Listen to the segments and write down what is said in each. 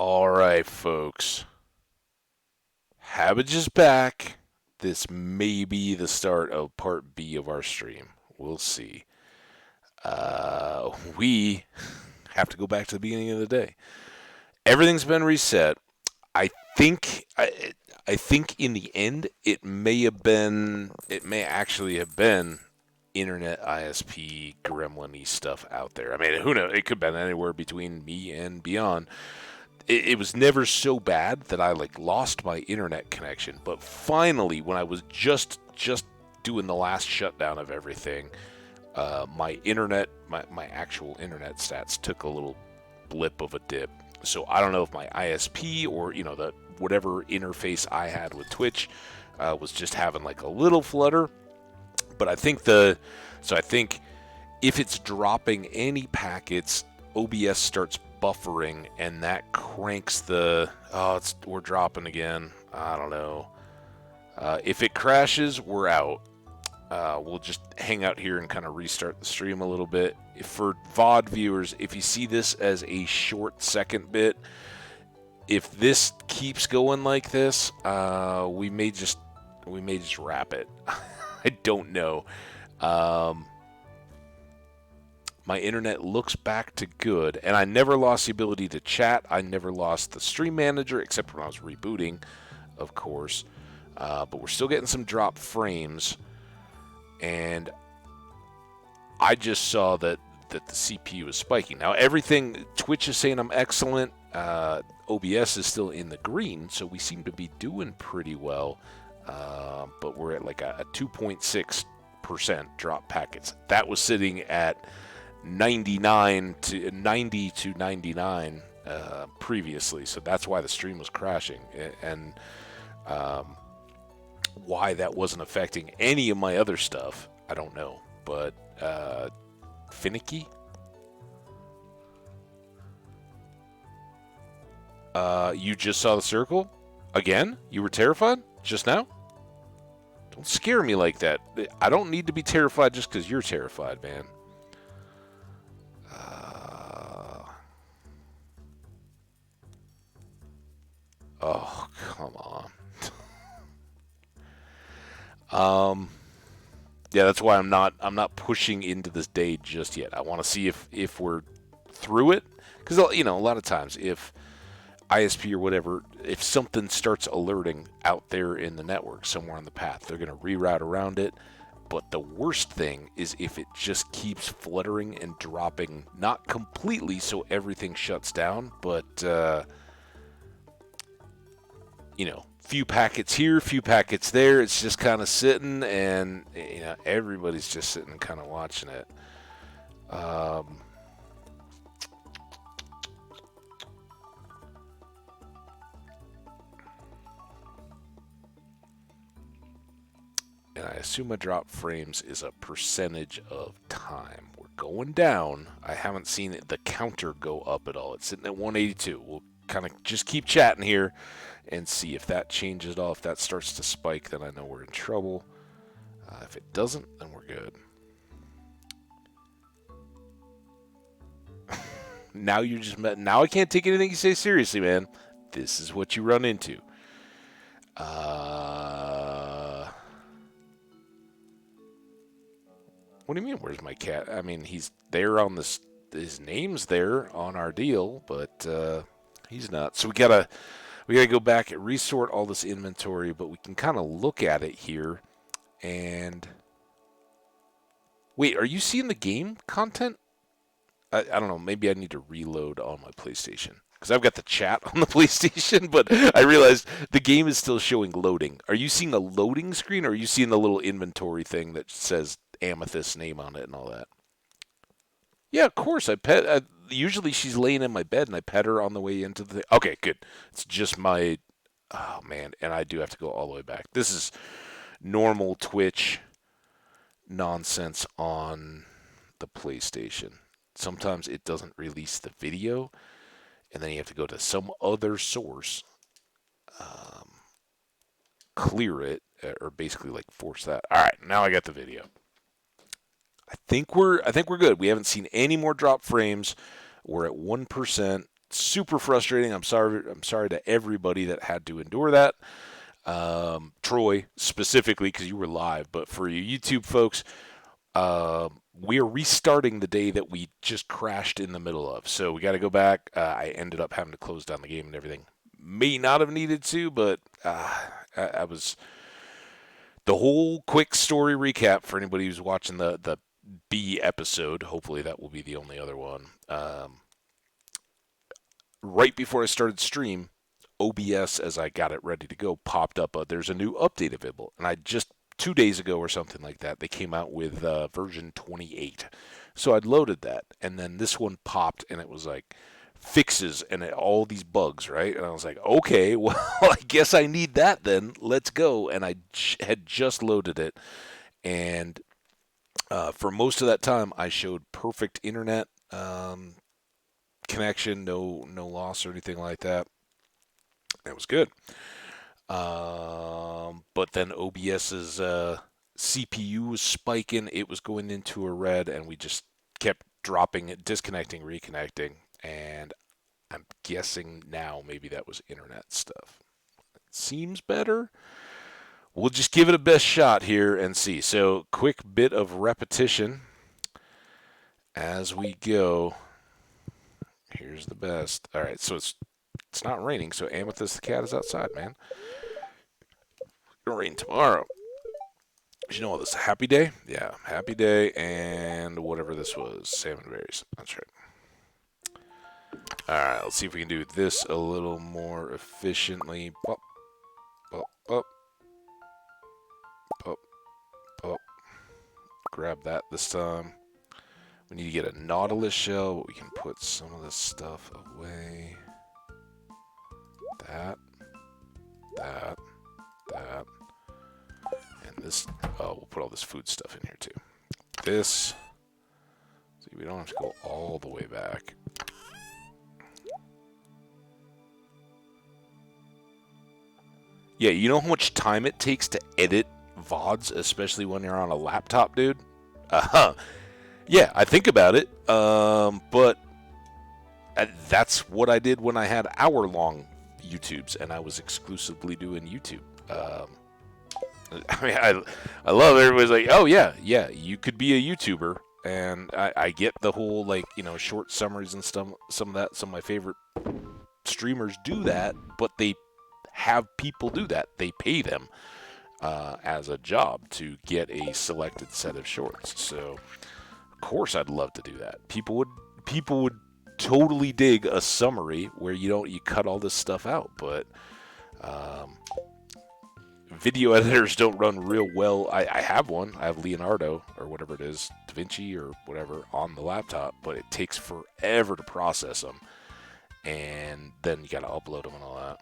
All right, folks. Habit is back. This may be the start of part B of our stream. We'll see. We have to go back to the beginning of the day. Everything's been reset. I think I think in the end it may actually have been internet ISP gremlin-y stuff out there. I mean, who knows? It could have been anywhere between me and beyond. It was never so bad that I like lost my internet connection. But finally, when I was just doing the last shutdown of everything, my actual internet stats took a little blip of a dip. So I don't know if my ISP or the whatever interface I had with Twitch was just having like a little flutter. But I think if it's dropping any packets, OBS starts buffering, and that cranks we're dropping again. I don't know. If it crashes, we're out. We'll just hang out here and kind of restart the stream a little bit. For VOD viewers, if you see this as a short second bit, if this keeps going like this, we may just wrap it. I don't know. My internet looks back to good, and I never lost the ability to chat. I never lost the stream manager, except when I was rebooting, of course. But we're still getting some drop frames, and I just saw that the CPU is spiking. Now, everything, Twitch is saying I'm excellent. OBS is still in the green, so we seem to be doing pretty well. But we're at like a 2.6% drop packets. That was sitting at 90 to 99 previously, so that's why the stream was crashing, and why that wasn't affecting any of my other stuff, I don't know. But finicky. You just saw the circle again? You were terrified just now? Don't scare me like that. I don't need to be terrified just because you're terrified, man. Oh, come on. Yeah, that's why I'm not pushing into this day just yet. I want to see if we're through it, because a lot of times if ISP or whatever, if something starts alerting out there in the network somewhere on the path, they're going to reroute around it. But the worst thing is if it just keeps fluttering and dropping, not completely so everything shuts down, but few packets here, few packets there. It's just kind of sitting, and everybody's just sitting, kind of watching it. And I assume a drop frames is a percentage of time. We're going down. I haven't seen the counter go up at all. It's sitting at 182. We'll kind of just keep chatting here and see if that changes at all. If that starts to spike, then I know we're in trouble. If it doesn't, then we're good. Now I can't take anything you say seriously, man. This is what you run into. What do you mean, where's my cat? I mean, he's there on this. His name's there on our deal, but he's not. So we gotta go back and resort all this inventory, but we can kind of look at it here. And wait, are you seeing the game content? I don't know. Maybe I need to reload on my PlayStation, because I've got the chat on the PlayStation, but I realized the game is still showing loading. Are you seeing a loading screen, or are you seeing the little inventory thing that says Amethyst name on it and all that? Yeah, of course. Usually she's laying in my bed, and I pet her on the way into the. Okay, good. It's just my. Oh man, and I do have to go all the way back. This is normal Twitch nonsense on the PlayStation. Sometimes it doesn't release the video, and then you have to go to some other source, clear it, or basically like force that. All right, now I got the video. I think we're good. We haven't seen any more drop frames. We're at 1%, super frustrating. I'm sorry to everybody that had to endure that. Troy specifically, because you were live, but for you YouTube folks, we are restarting the day that we just crashed in the middle of. So we got to go back. I ended up having to close down the game and everything. May not have needed to, but I was the whole quick story recap for anybody who's watching the B episode. Hopefully that will be the only other one. Right before I started stream, OBS, as I got it ready to go, popped up. There's a new update available, and I just 2 days ago or something like that, they came out with version 28. So I'd loaded that, and then this one popped, and it was like fixes and all these bugs, right? And I was like, okay, well, I guess I need that then. Let's go. And I had just loaded it, and for most of that time, I showed perfect internet connection, no loss or anything like that. It was good. But then OBS's CPU was spiking. It was going into a red, and we just kept dropping it, disconnecting, reconnecting. And I'm guessing now maybe that was internet stuff. It seems better. We'll just give it a best shot here and see. So, quick bit of repetition as we go. Here's the best. All right, so it's not raining, so Amethyst the cat is outside, man. It'll rain tomorrow. You know what this is? Happy day? Yeah, happy day and whatever this was. Salmon berries. That's right. Alright, let's see if we can do this a little more efficiently. Pop, pop, pop. Pop, pop. Grab that this time. We need to get a Nautilus shell, but we can put some of this stuff away. That. And this, we'll put all this food stuff in here too. This, see, we don't have to go all the way back. Yeah, you know how much time it takes to edit VODs, especially when you're on a laptop, dude? Yeah, I think about it, but that's what I did when I had hour-long YouTubes, and I was exclusively doing YouTube. I mean, I love everybody's like, oh yeah, you could be a YouTuber, and I get the whole like short summaries and stuff. Some of my favorite streamers do that, but they have people do that. They pay them as a job to get a selected set of shorts. So of course I'd love to do that. People would totally dig a summary where you cut all this stuff out, but video editors don't run real well. I have one. I have Leonardo or whatever it is, DaVinci or whatever on the laptop, but it takes forever to process them, and then you got to upload them and all that.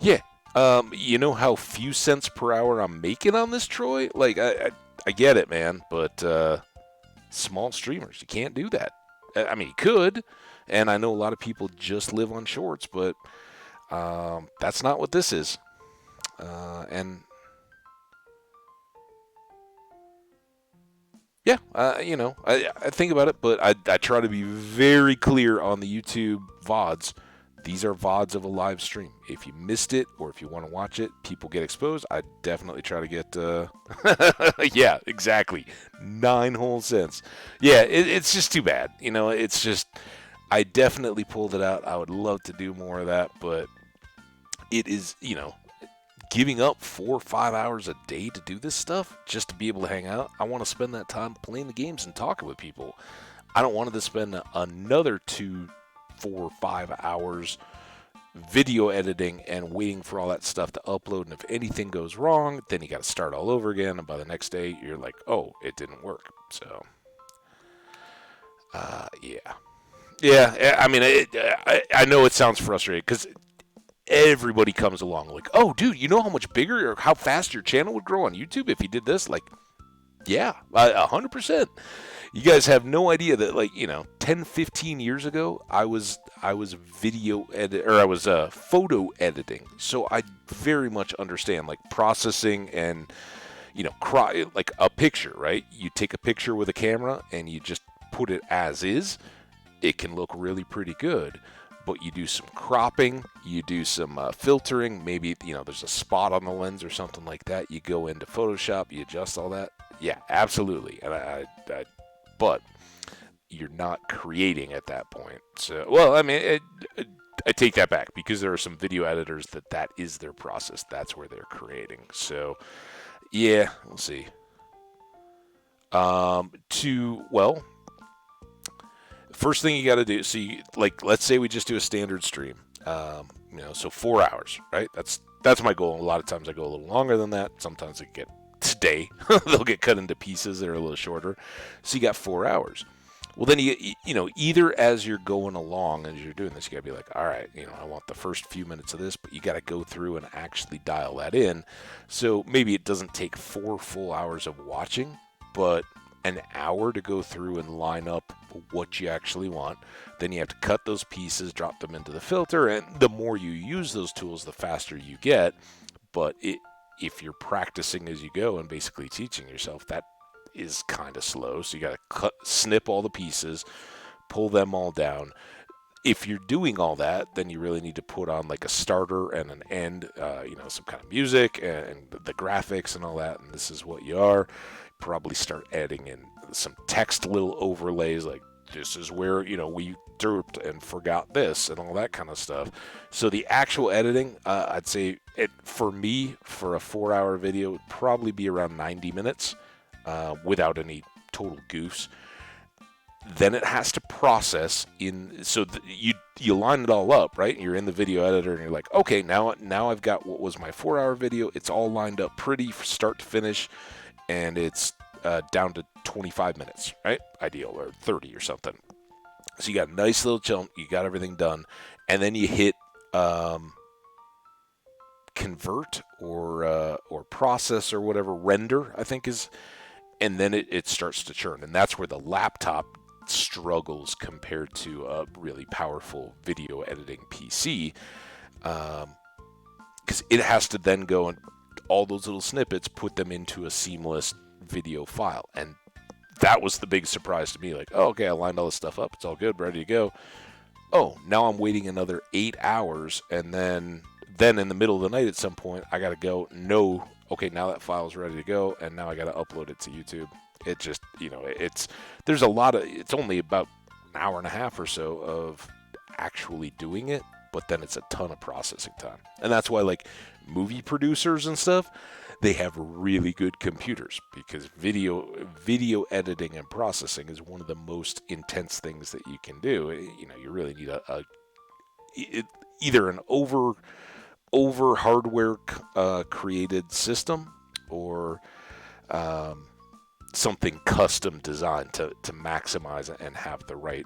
Yeah. You know how few cents per hour I'm making on this, Troy? Like, I get it, man, but small streamers, you can't do that. I mean, you could, and I know a lot of people just live on shorts, but that's not what this is. And yeah, I think about it, but I try to be very clear on the YouTube VODs. These are VODs of a live stream. If you missed it or if you want to watch it, people get exposed. I definitely try to get, yeah, exactly. 9 whole cents. Yeah, it's just too bad. It's just, I definitely pulled it out. I would love to do more of that, but it is, giving up 4 or 5 hours a day to do this stuff just to be able to hang out. I want to spend that time playing the games and talking with people. I don't want to spend another 2, 4, 5 hours video editing and waiting for all that stuff to upload, and if anything goes wrong, then you got to start all over again, and by the next day you're like, oh, it didn't work. So yeah, I mean, I know it sounds frustrating because everybody comes along like, oh dude, you know how much bigger or how fast your channel would grow on YouTube if you did this? Like, yeah, 100%. You guys have no idea that 10, 15 years ago, I was video edit, or I was photo editing. So I very much understand processing and like a picture, right? You take a picture with a camera and you just put it as is. It can look really pretty good. But you do some cropping, you do some filtering, maybe, there's a spot on the lens or something like that. You go into Photoshop, you adjust all that. Yeah, absolutely. And but you're not creating at that point. So, well, I mean, I take that back because there are some video editors that is their process. That's where they're creating. So, yeah, we'll see. Well, first thing you got to do, so let's say we just do a standard stream. So 4 hours, right? That's my goal. A lot of times I go a little longer than that. Sometimes I get today they'll get cut into pieces that are a little shorter. So you got 4 hours. Well, then either as you're going along, as you're doing this, you gotta be like, all right, I want the first few minutes of this, but you gotta go through and actually dial that in. So maybe it doesn't take 4 full hours of watching, but an hour to go through and line up what you actually want. Then you have to cut those pieces, drop them into the filter, and the more you use those tools, the faster you get. But if you're practicing as you go and basically teaching yourself, that is kind of slow. So you got to snip all the pieces, pull them all down. If you're doing all that, then you really need to put on like a starter and an end, some kind of music and the graphics and all that. And this is what you are. Probably start adding in some text little overlays like this is where, we derped and forgot this and all that kind of stuff. So the actual editing, I'd say for me, for a 4-hour video, would probably be around 90 minutes without any total goofs. Then it has to process so you line it all up, right? You're in the video editor and you're like, okay, now I've got what was my 4-hour video. It's all lined up pretty start to finish, and it's down to 25 minutes, right? Ideal, or 30 or something. So you got a nice little chunk, you got everything done, and then you hit convert or process or whatever, render, I think is, and then it starts to churn, and that's where the laptop struggles compared to a really powerful video editing PC, because it has to then go and all those little snippets, put them into a seamless video file. And that was the big surprise to me. Like, oh, okay, I lined all this stuff up. It's all good, ready to go. Oh, now I'm waiting another 8 hours, and then in the middle of the night at some point, I got to go, no, okay, now that file's ready to go, and now I got to upload it to YouTube. It just, there's a lot of, it's only about an hour and a half or so of actually doing it, but then it's a ton of processing time. And that's why, like, movie producers and stuff, they have really good computers, because video editing and processing is one of the most intense things that you can do. You really need either an over hardware created system, or something custom designed to maximize and have the right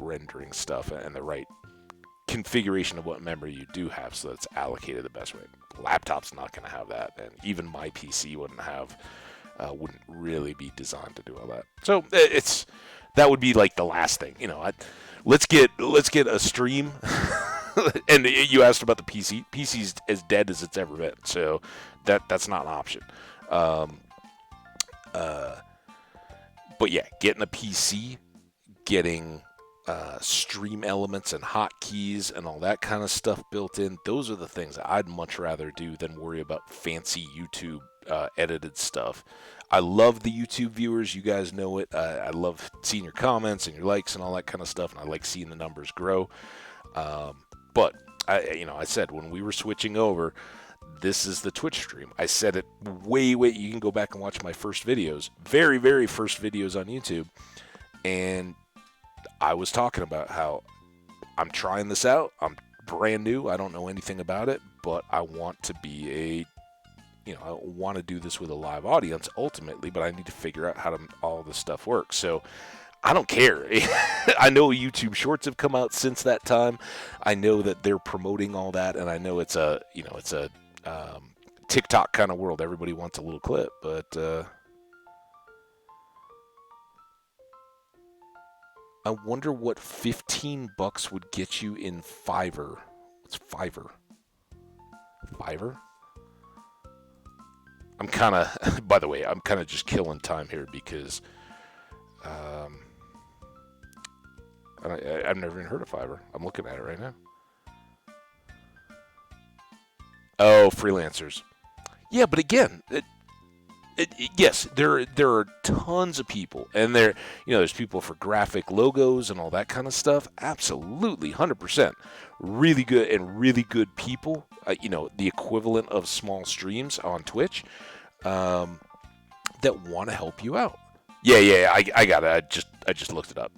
rendering stuff and the right configuration of what memory you do have, so that it's allocated the best way. Laptop's not going to have that, and even my PC wouldn't really be designed to do all that. So that would be like the last thing. Let's get a stream. And you asked about the PC. PC's as dead as it's ever been, so that's not an option. But yeah, getting a PC, getting stream elements and hotkeys and all that kind of stuff built in, those are the things that I'd much rather do than worry about fancy YouTube edited stuff. I love the YouTube viewers. You guys know it. I love seeing your comments and your likes and all that kind of stuff, and I like seeing the numbers grow. But I said when we were switching over, this is the Twitch stream. I said it way. You can go back and watch my first videos, very, very first videos on YouTube, and I was talking about how I'm trying this out. I'm brand new. I don't know anything about it, but I want to be I want to do this with a live audience ultimately, but I need to figure out how all this stuff works. So I don't care. I know YouTube Shorts have come out since that time. I know that they're promoting all that, and I know it's a TikTok kind of world. Everybody wants a little clip, but I wonder what $15 would get you in Fiverr. What's Fiverr? Fiverr? I'm kind of, by the way, I'm kind of just killing time here because um, I've never even heard of Fiverr. I'm looking at it right now. Oh, freelancers. Yeah, but again, yes, there are tons of people, and there's people for graphic logos and all that kind of stuff. Absolutely, 100%, really good and really good people. The equivalent of small streams on Twitch, um, that want to help you out. Yeah, I got it. I just looked it up.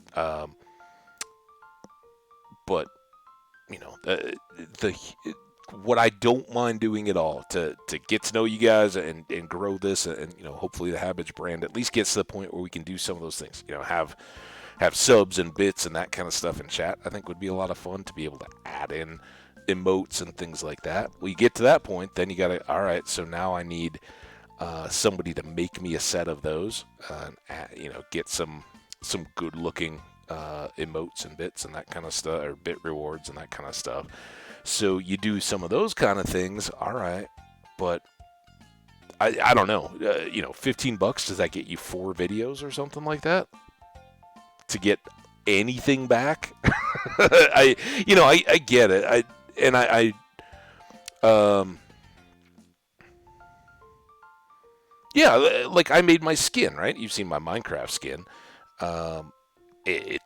But the what I don't mind doing at all to get to know you guys and grow this, and hopefully the Habits brand at least gets to the point where we can do some of those things. Have subs and bits and that kind of stuff in chat. I think would be a lot of fun to be able to add in emotes and things like that. We get to that point, then you got to, all right, so now I need somebody to make me a set of those, get some good looking emotes and bits and that kind of stuff, or bit rewards and that kind of stuff. So you do some of those kind of things, all right, but I don't know, $15, does that get you 4 videos or something like that to get anything back? I get it. Yeah, like I made my skin, right? You've seen my Minecraft skin. It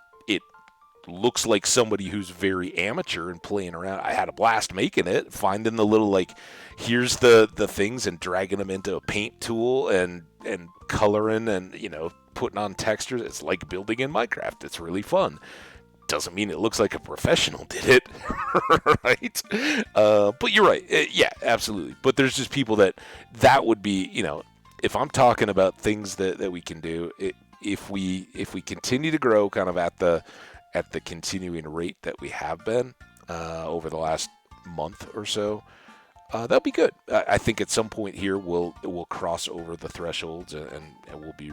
looks like somebody who's very amateur and playing around. I had a blast making it, finding the little, like, here's the things and dragging them into a paint tool and coloring and putting on textures. It's like building in Minecraft. It's really fun. Doesn't mean it looks like a professional did it, right? But you're right. Yeah, absolutely. But there's just people that would be, if I'm talking about things that we can do, if we continue to grow kind of at the continuing rate that we have been over the last month or so, that'll be good. I think at some point here we'll cross over the thresholds and we'll be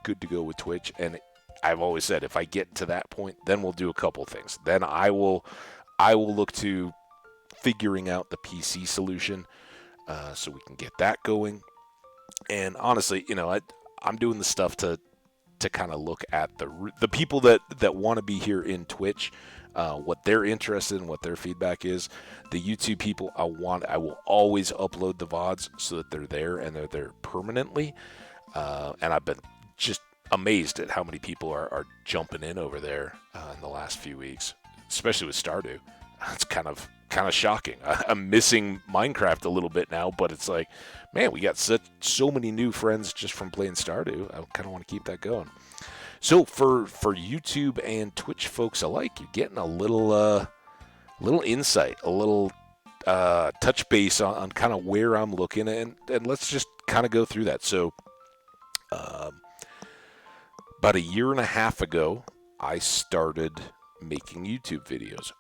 good to go with Twitch. And I've always said, if I get to that point, then we'll do a couple things. Then I will look to figuring out the PC solution, so we can get that going. And honestly, I'm doing the stuff to kind of look at the people that want to be here in Twitch, what they're interested in, what their feedback is. The YouTube people, I will always upload the VODs so that they're there and they're there permanently. And I've been just amazed at how many people are jumping in over there in the last few weeks, especially with Stardew. It's kind of shocking. I'm missing Minecraft a little bit now, but it's like, man, we got so many new friends just from playing Stardew. I kind of want to keep that going. So for YouTube and Twitch folks alike, you're getting a little insight, a little touch base on kind of where I'm looking, and let's just kind of go through that. So about a year and a half ago, I started making YouTube videos.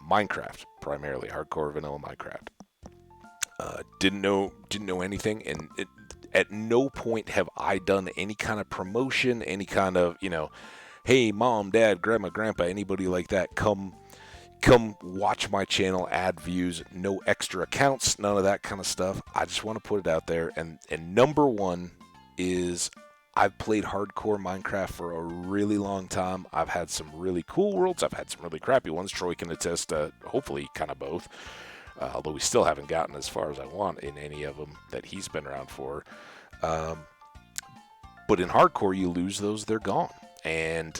Minecraft, primarily hardcore vanilla Minecraft. Didn't know anything, and at no point have I done any kind of promotion, any kind of, hey, mom, dad, grandma, grandpa, anybody like that, come watch my channel, add views, no extra accounts, none of that kind of stuff. I just want to put it out there, and number one is, I've played hardcore Minecraft for a really long time. I've had some really cool worlds. I've had some really crappy ones. Troy can attest to, hopefully, kind of both. Although we still haven't gotten as far as I want in any of them that he's been around for. But in hardcore, you lose those, they're gone. And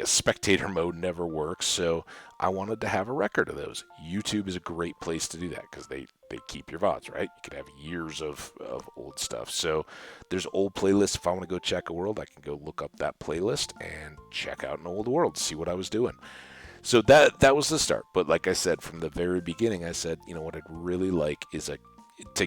spectator mode never works, so I wanted to have a record of those. YouTube is a great place to do that because they keep your VODs, right? You could have years of old stuff. So there's old playlists. If I want to go check a world, I can go look up that playlist and check out an old world, see what I was doing. So that was the start. But like I said, from the very beginning, I said, what I'd really like is to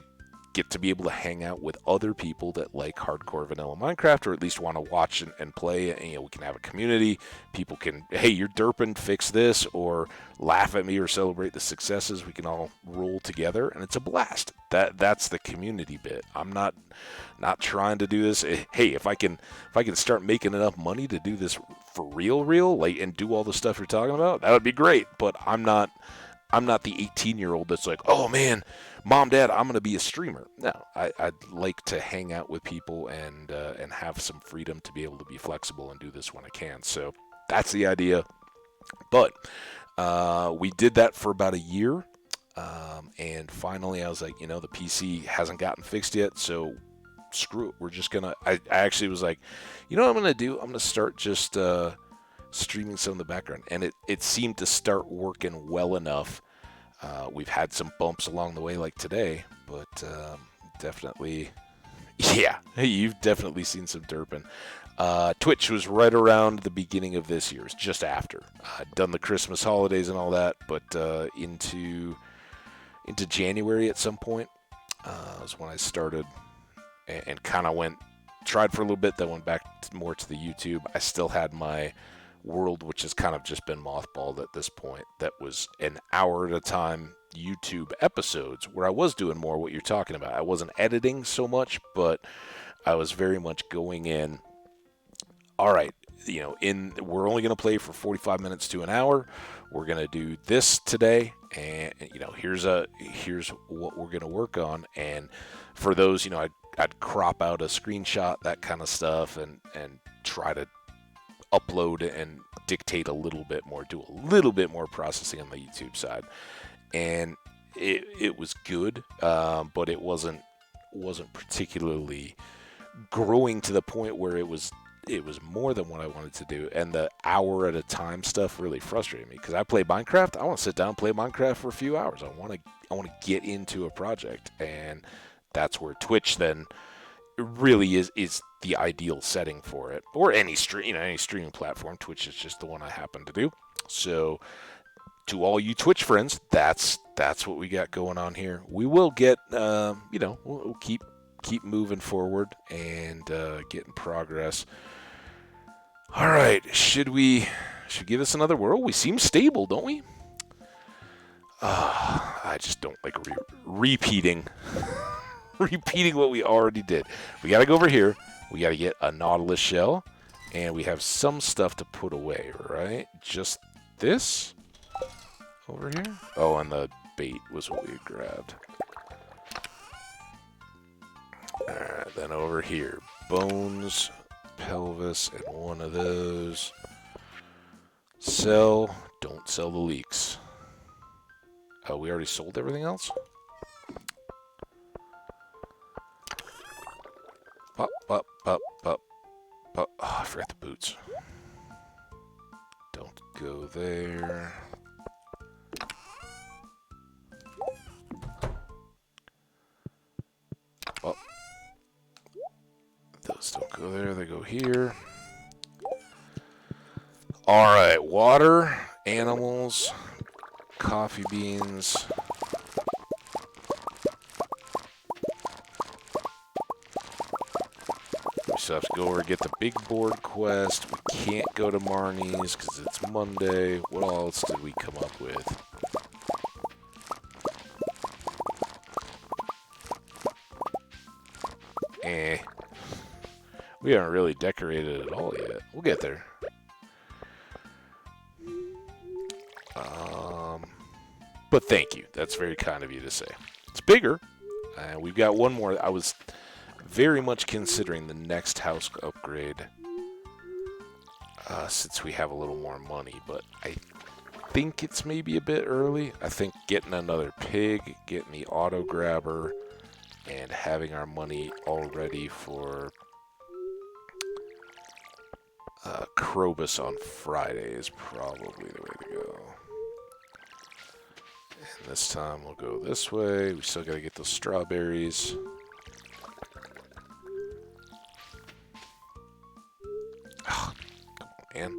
get to be able to hang out with other people that like hardcore vanilla Minecraft, or at least want to watch and play. And, we can have a community. People can, hey, you're derping, fix this, or laugh at me or celebrate the successes. We can all roll together, and it's a blast. That's the community bit. I'm not trying to do this. Hey, if I can start making enough money to do this for real, like, and do all the stuff you're talking about, that would be great. But I'm not I'm not the 18-year-old that's like, oh man, mom, dad, I'm gonna be a streamer. No, I'd like to hang out with people and have some freedom to be able to be flexible and do this when I can. So that's the idea. But we did that for about a year, and finally I was like, the PC hasn't gotten fixed yet, so screw it. We're just gonna. I actually was like, what I'm gonna do? I'm gonna start just streaming some in the background, and it seemed to start working well enough. We've had some bumps along the way, like today, but definitely, yeah, you've definitely seen some derping. Twitch was right around the beginning of this year, just after. I'd done the Christmas holidays and all that, but into January at some point was when I started and kind of tried for a little bit, then went back more to the YouTube. I still had my world, which has kind of just been mothballed at this point, that was an hour at a time YouTube episodes where I was doing more what you're talking about. I wasn't editing so much, but I was very much going in, all right, we're only going to play for 45 minutes to an hour. We're going to do this today, and here's what we're going to work on. And for those, I'd crop out a screenshot, that kind of stuff, and try to upload and dictate a little bit more, do a little bit more processing on the YouTube side. And it was good, but it wasn't particularly growing to the point where it was more than what I wanted to do. And the hour at a time stuff really frustrated me, because I play Minecraft. I want to sit down and play Minecraft for a few hours. I want to get into a project, and that's where Twitch then really is the ideal setting for it, or any streaming platform. Twitch is just the one I happen to do. So to all you Twitch friends, that's what we got going on here. We will get we'll keep moving forward and getting progress. All right, should we give this another whirl? We seem stable, don't we? I just don't like repeating what we already did. We got to go over here. We got to get a Nautilus shell, and we have some stuff to put away, right? Just this over here? Oh, and the bait was what we grabbed. Alright, then over here. Bones, pelvis, and one of those. Sell. Don't sell the leeks. Oh, we already sold everything else? Up, up, up, up, up. Oh, I forgot the boots. Don't go there. Oh. Those don't go there, they go here. Alright, water, animals, coffee beans. We still have to go over and get the big board quest. We can't go to Marnie's because it's Monday. What else did we come up with? We haven't really decorated at all yet. We'll get there. But thank you. That's very kind of you to say. It's bigger. We've got one more. I was very much considering the next house upgrade since we have a little more money, but I think it's maybe a bit early. I think getting another pig, getting the auto grabber, and having our money all ready for Krobus on Friday is probably the way to go. And this time we'll go this way. We still got to get those strawberries. Oh, come on, man.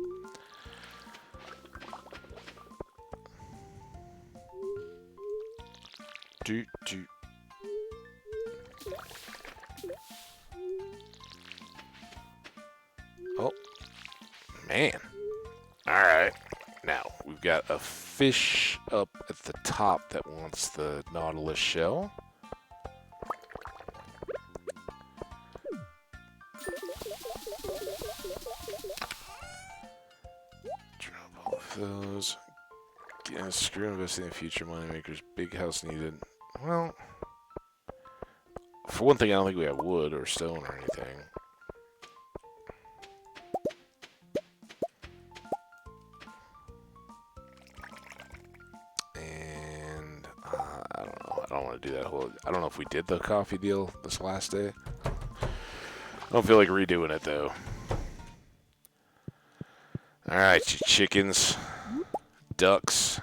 Do. Oh, man. Alright. Now, we've got a fish up at the top that wants the Nautilus shell. Drop all of those. screw investing in future moneymakers. Big house needed. Well, for one thing, I don't think we have wood or stone or anything. And I don't know. I don't want to do that whole. I don't know if we did the coffee deal this last day. I don't feel like redoing it though. All right, you chickens, ducks.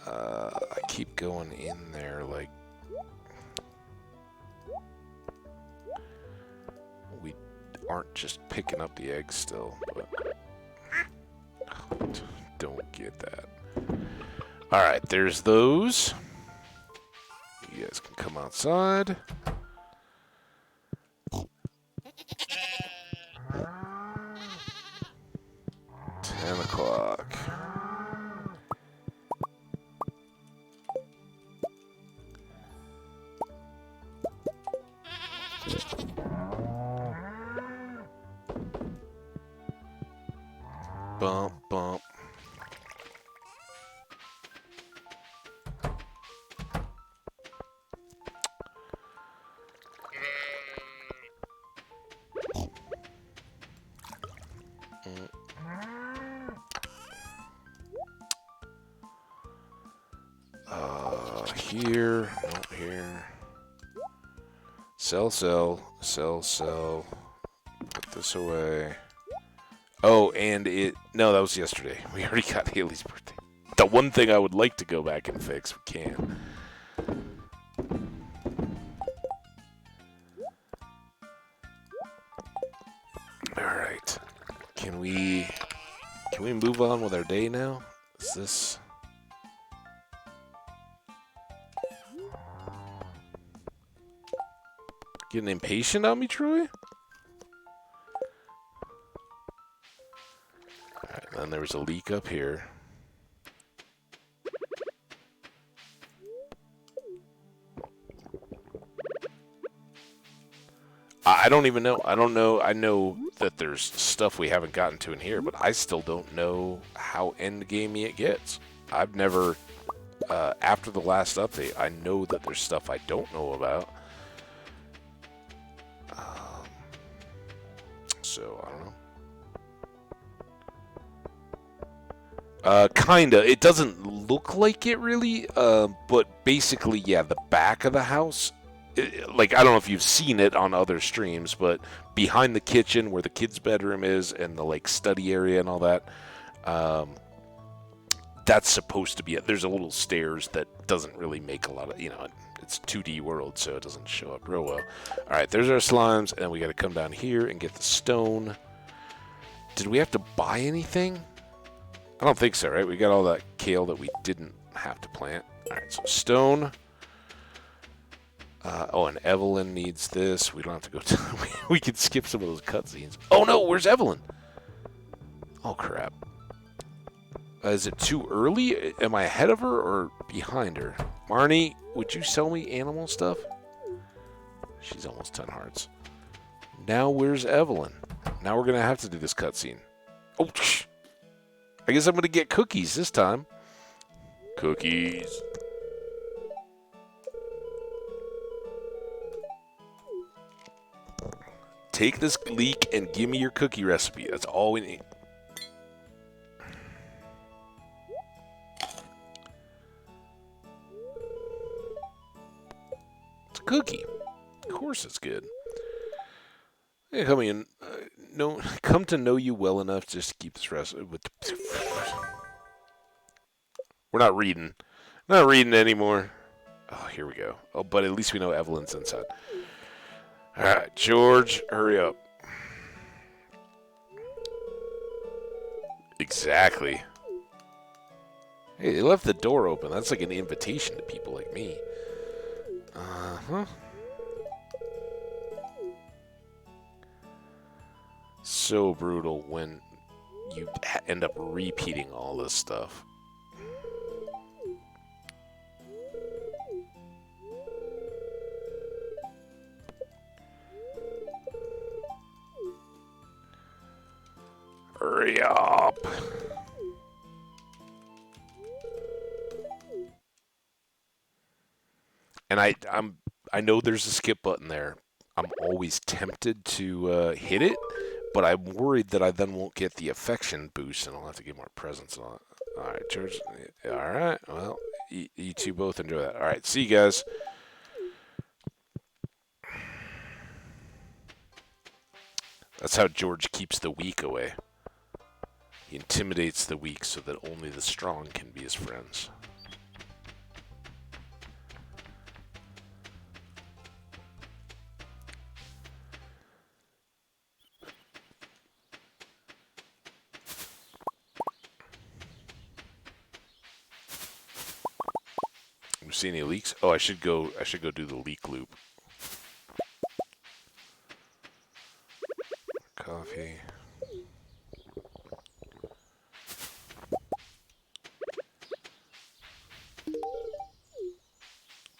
I keep going in there like we aren't just picking up the eggs still, but don't get that. All right, there's those. You guys can come outside. 10 o'clock. Bump, bump. Here, no, here. Sell, sell, sell, sell. Put this away. Oh, and it... No, that was yesterday. We already got Haley's birthday. The one thing I would like to go back and fix, we can't. Alright. Can we move on with our day now? Is this... Getting impatient on me, Troy? Alright, then there was a leak up here. I don't even know. I don't know. I know that there's stuff we haven't gotten to in here, but I still don't know how endgamey it gets. I've never... after the last update, I know that there's stuff I don't know about. So, I don't know. Kinda. It doesn't look like it really, but basically, yeah, the back of the house, like, I don't know if you've seen it on other streams, but behind the kitchen where the kids' bedroom is and the, like, study area and all that, that's supposed to be it. There's a little stairs that doesn't really make a lot of, you know, it's 2D world, so it doesn't show up real well. All right, there's our slimes, and we got to come down here and get the stone. Did we have to buy anything? I don't think so, right? We got all that kale that we didn't have to plant. All right, so stone. Oh, and Evelyn needs this. We don't have to go to... we can skip some of those cutscenes. Oh, no, where's Evelyn? Oh, crap. Is it too early? Am I ahead of her or behind her? Marnie, would you sell me animal stuff? She's almost 10 hearts. Now where's Evelyn? Now we're going to have to do this cutscene. Oh, I guess I'm going to get cookies this time. Cookies. Take this leek and give me your cookie recipe. That's all we need. It's a cookie. Of course it's good. Hey, come to know you well enough just to keep this recipe. We're not reading. Not reading anymore. Oh, here we go. Oh, but at least we know Evelyn's inside. All right, George, hurry up. Exactly. Hey, they left the door open. That's like an invitation to people like me. Uh-huh. So brutal when you end up repeating all this stuff. Hurry up. And I know there's a skip button there. I'm always tempted to hit it, but I'm worried that I then won't get the affection boost, and I'll have to get more presents on it. All right, George. All right. Well, you two both enjoy that. All right. See you guys. That's how George keeps the weak away. He intimidates the weak so that only the strong can be his friends. You see any leaks? Oh, I should go do the leak loop. Coffee.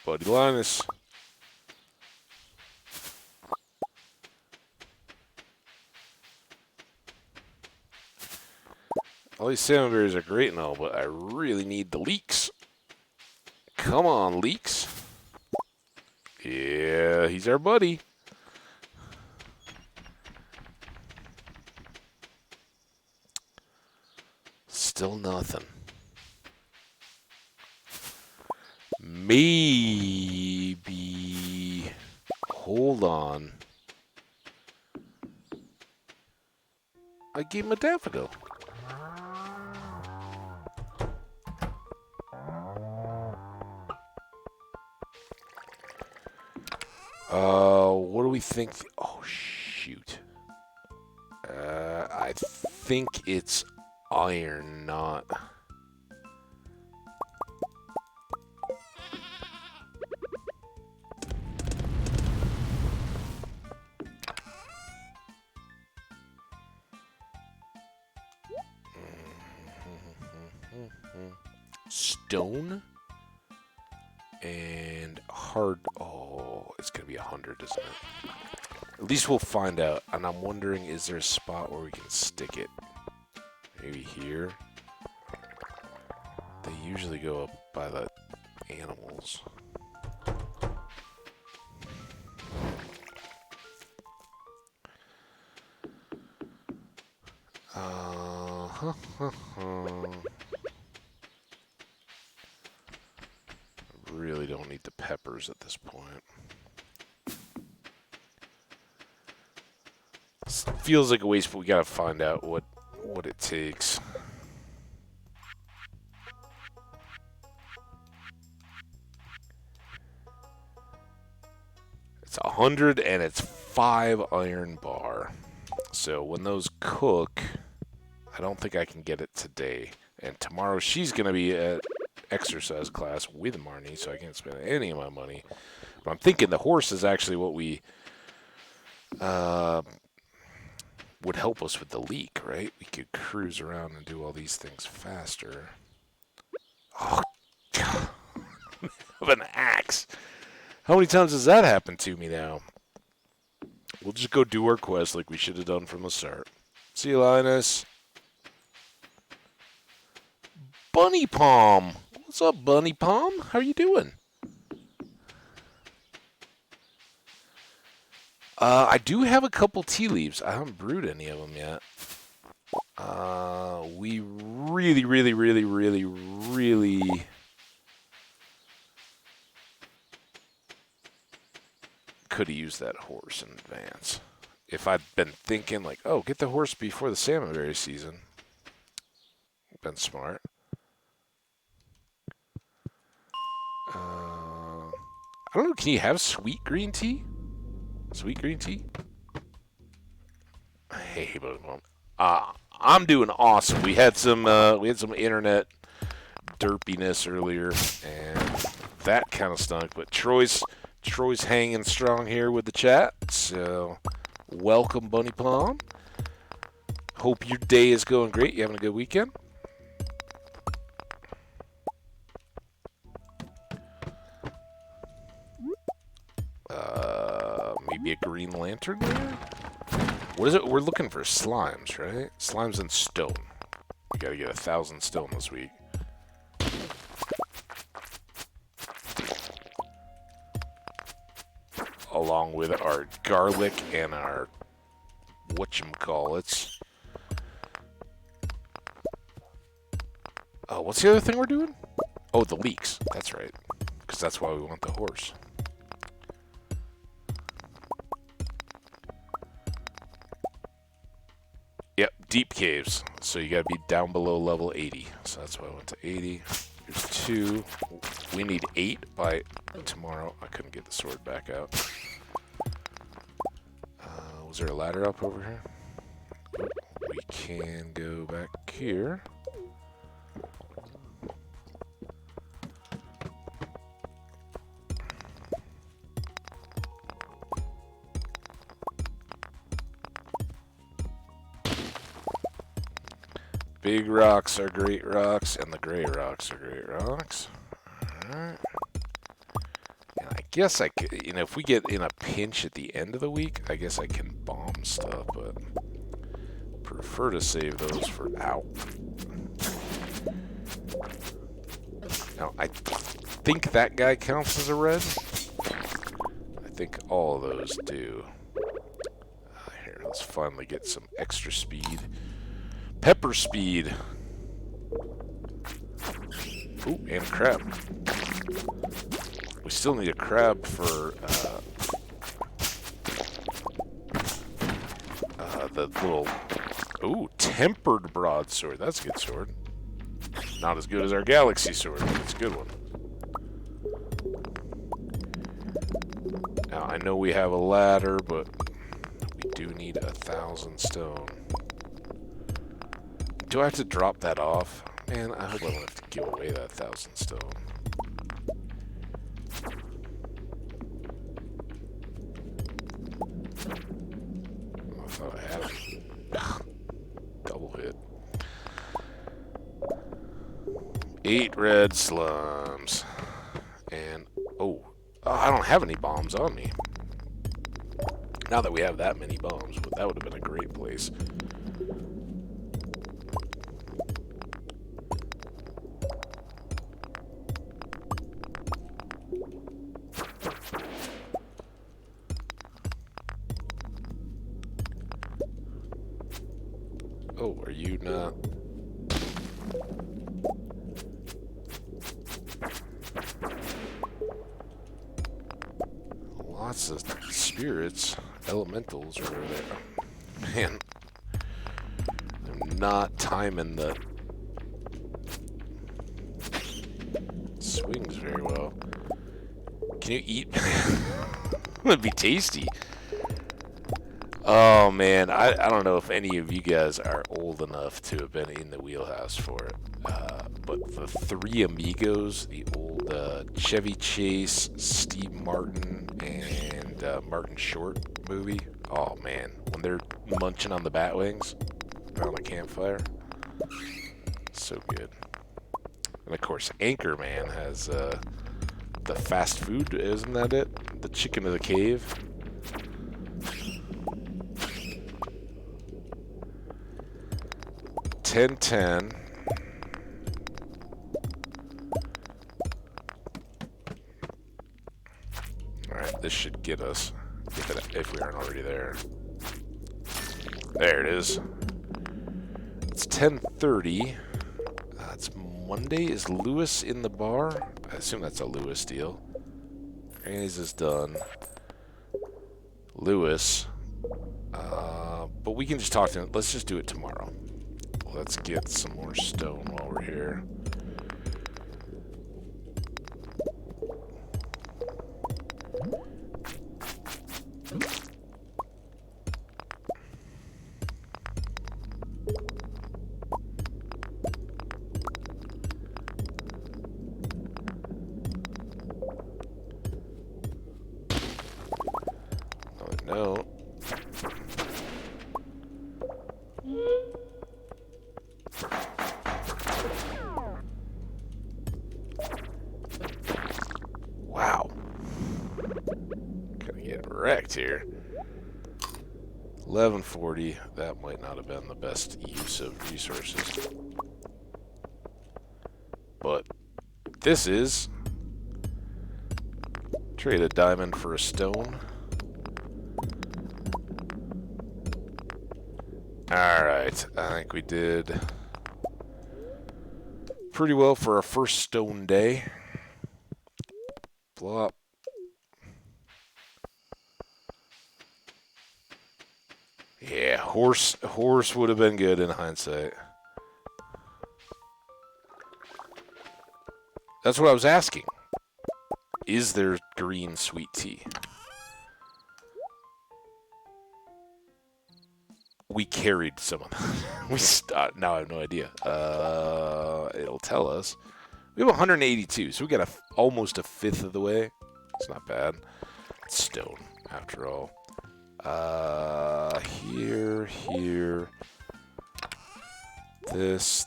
Buddy Linus. All these salmon berries are great and all, but I really need the leeks. Come on, leeks. Yeah, he's our buddy. Still nothing. Maybe. Hold on. I gave him a daffodil. What do we think? Oh, shoot. I think it's iron, not... Stone and hard. Oh, it's gonna be 100, isn't it? At least we'll find out. And I'm wondering, is there a spot where we can stick it? Maybe here. They usually go up by the animals. Really don't need the peppers at this point. This feels like a waste, but we gotta find out what it takes. It's 100 and it's 5 iron bar. So when those cook, I don't think I can get it today. And tomorrow she's gonna be at exercise class with Marnie, so I can't spend any of my money. But I'm thinking the horse is actually what we would help us with the leak, right? We could cruise around and do all these things faster. Oh, God. Of an axe. How many times has that happened to me now? We'll just go do our quest like we should have done from the start. See you, Linus. Bunny Palm. What's up, Bunny Palm? How are you doing? I do have a couple tea leaves. I haven't brewed any of them yet. We really could have used that horse in advance. If I'd been thinking like, oh, get the horse before the salmon berry season. Been smart. I don't know, can you have sweet green tea? Sweet green tea? Hey, I'm doing awesome. We had some internet derpiness earlier, and that kind of stunk. But Troy's hanging strong here with the chat. So, welcome, Bunny Palm. Hope your day is going great. You having a good weekend? Maybe a green lantern there? What is it? We're looking for slimes, right? Slimes and stone. We gotta get 1,000 stone this week. Along with our garlic and our whatchamacallits. Oh, what's the other thing we're doing? Oh, the leeks. That's right. Because that's why we want the horse. Yep, deep caves. So you gotta be down below level 80. So that's why I went to 80. Here's 2. We need 8 by tomorrow. I couldn't get the sword back out. Was there a ladder up over here? We can go back here. Big rocks are great rocks, and the gray rocks are great rocks. Alright. And I guess I could, you know, if we get in a pinch at the end of the week, I guess I can bomb stuff, but prefer to save those for out. Now, I think that guy counts as a red. I think all of those do. Here, let's finally get some extra speed. Pepper speed. Ooh, and a crab. We still need a crab for the little... Ooh, tempered broadsword. That's a good sword. Not as good as our galaxy sword, but it's a good one. Now, I know we have a ladder, but we do need 1,000 stone. Do I have to drop that off? Man, I hope I don't have to give away that 1,000 stone. Oh, I thought I had it. Double hit. 8 red slums. And, oh, I don't have any bombs on me. Now that we have that many bombs, but that would have been a great place. Oh, are you not? Lots of spirits, elementals over there. Man, I'm not timing the swings very well. Can you eat? That'd be tasty. Oh man, I don't know if any of you guys are old enough to have been in the wheelhouse for it, but the Three Amigos, the old Chevy Chase, Steve Martin, and Martin Short movie. Oh man, when they're munching on the bat wings around the campfire, so good. And of course, Anchorman has the fast food, isn't that it? The chicken of the cave. $10.10. Alright, this should get us, if we aren't already there. There it is. It's 10:30. It's Monday. Is Lewis in the bar? I assume that's a Lewis deal. Granny's is done. Lewis. But we can just talk to him. Let's just do it tomorrow. Let's get some more stone while we're here. Oh, no. Wow. Gonna get wrecked here. 1140. That might not have been the best use of resources. But this is... Trade a diamond for a stone. Alright, I think we did pretty well for our first stone day. Flop. Yeah, horse would have been good in hindsight. That's what I was asking. Is there green sweet tea? We carried some of them. Now I have no idea. It'll tell us. We have 182, so we got almost a fifth of the way. It's not bad. It's stone, after all. Here. This.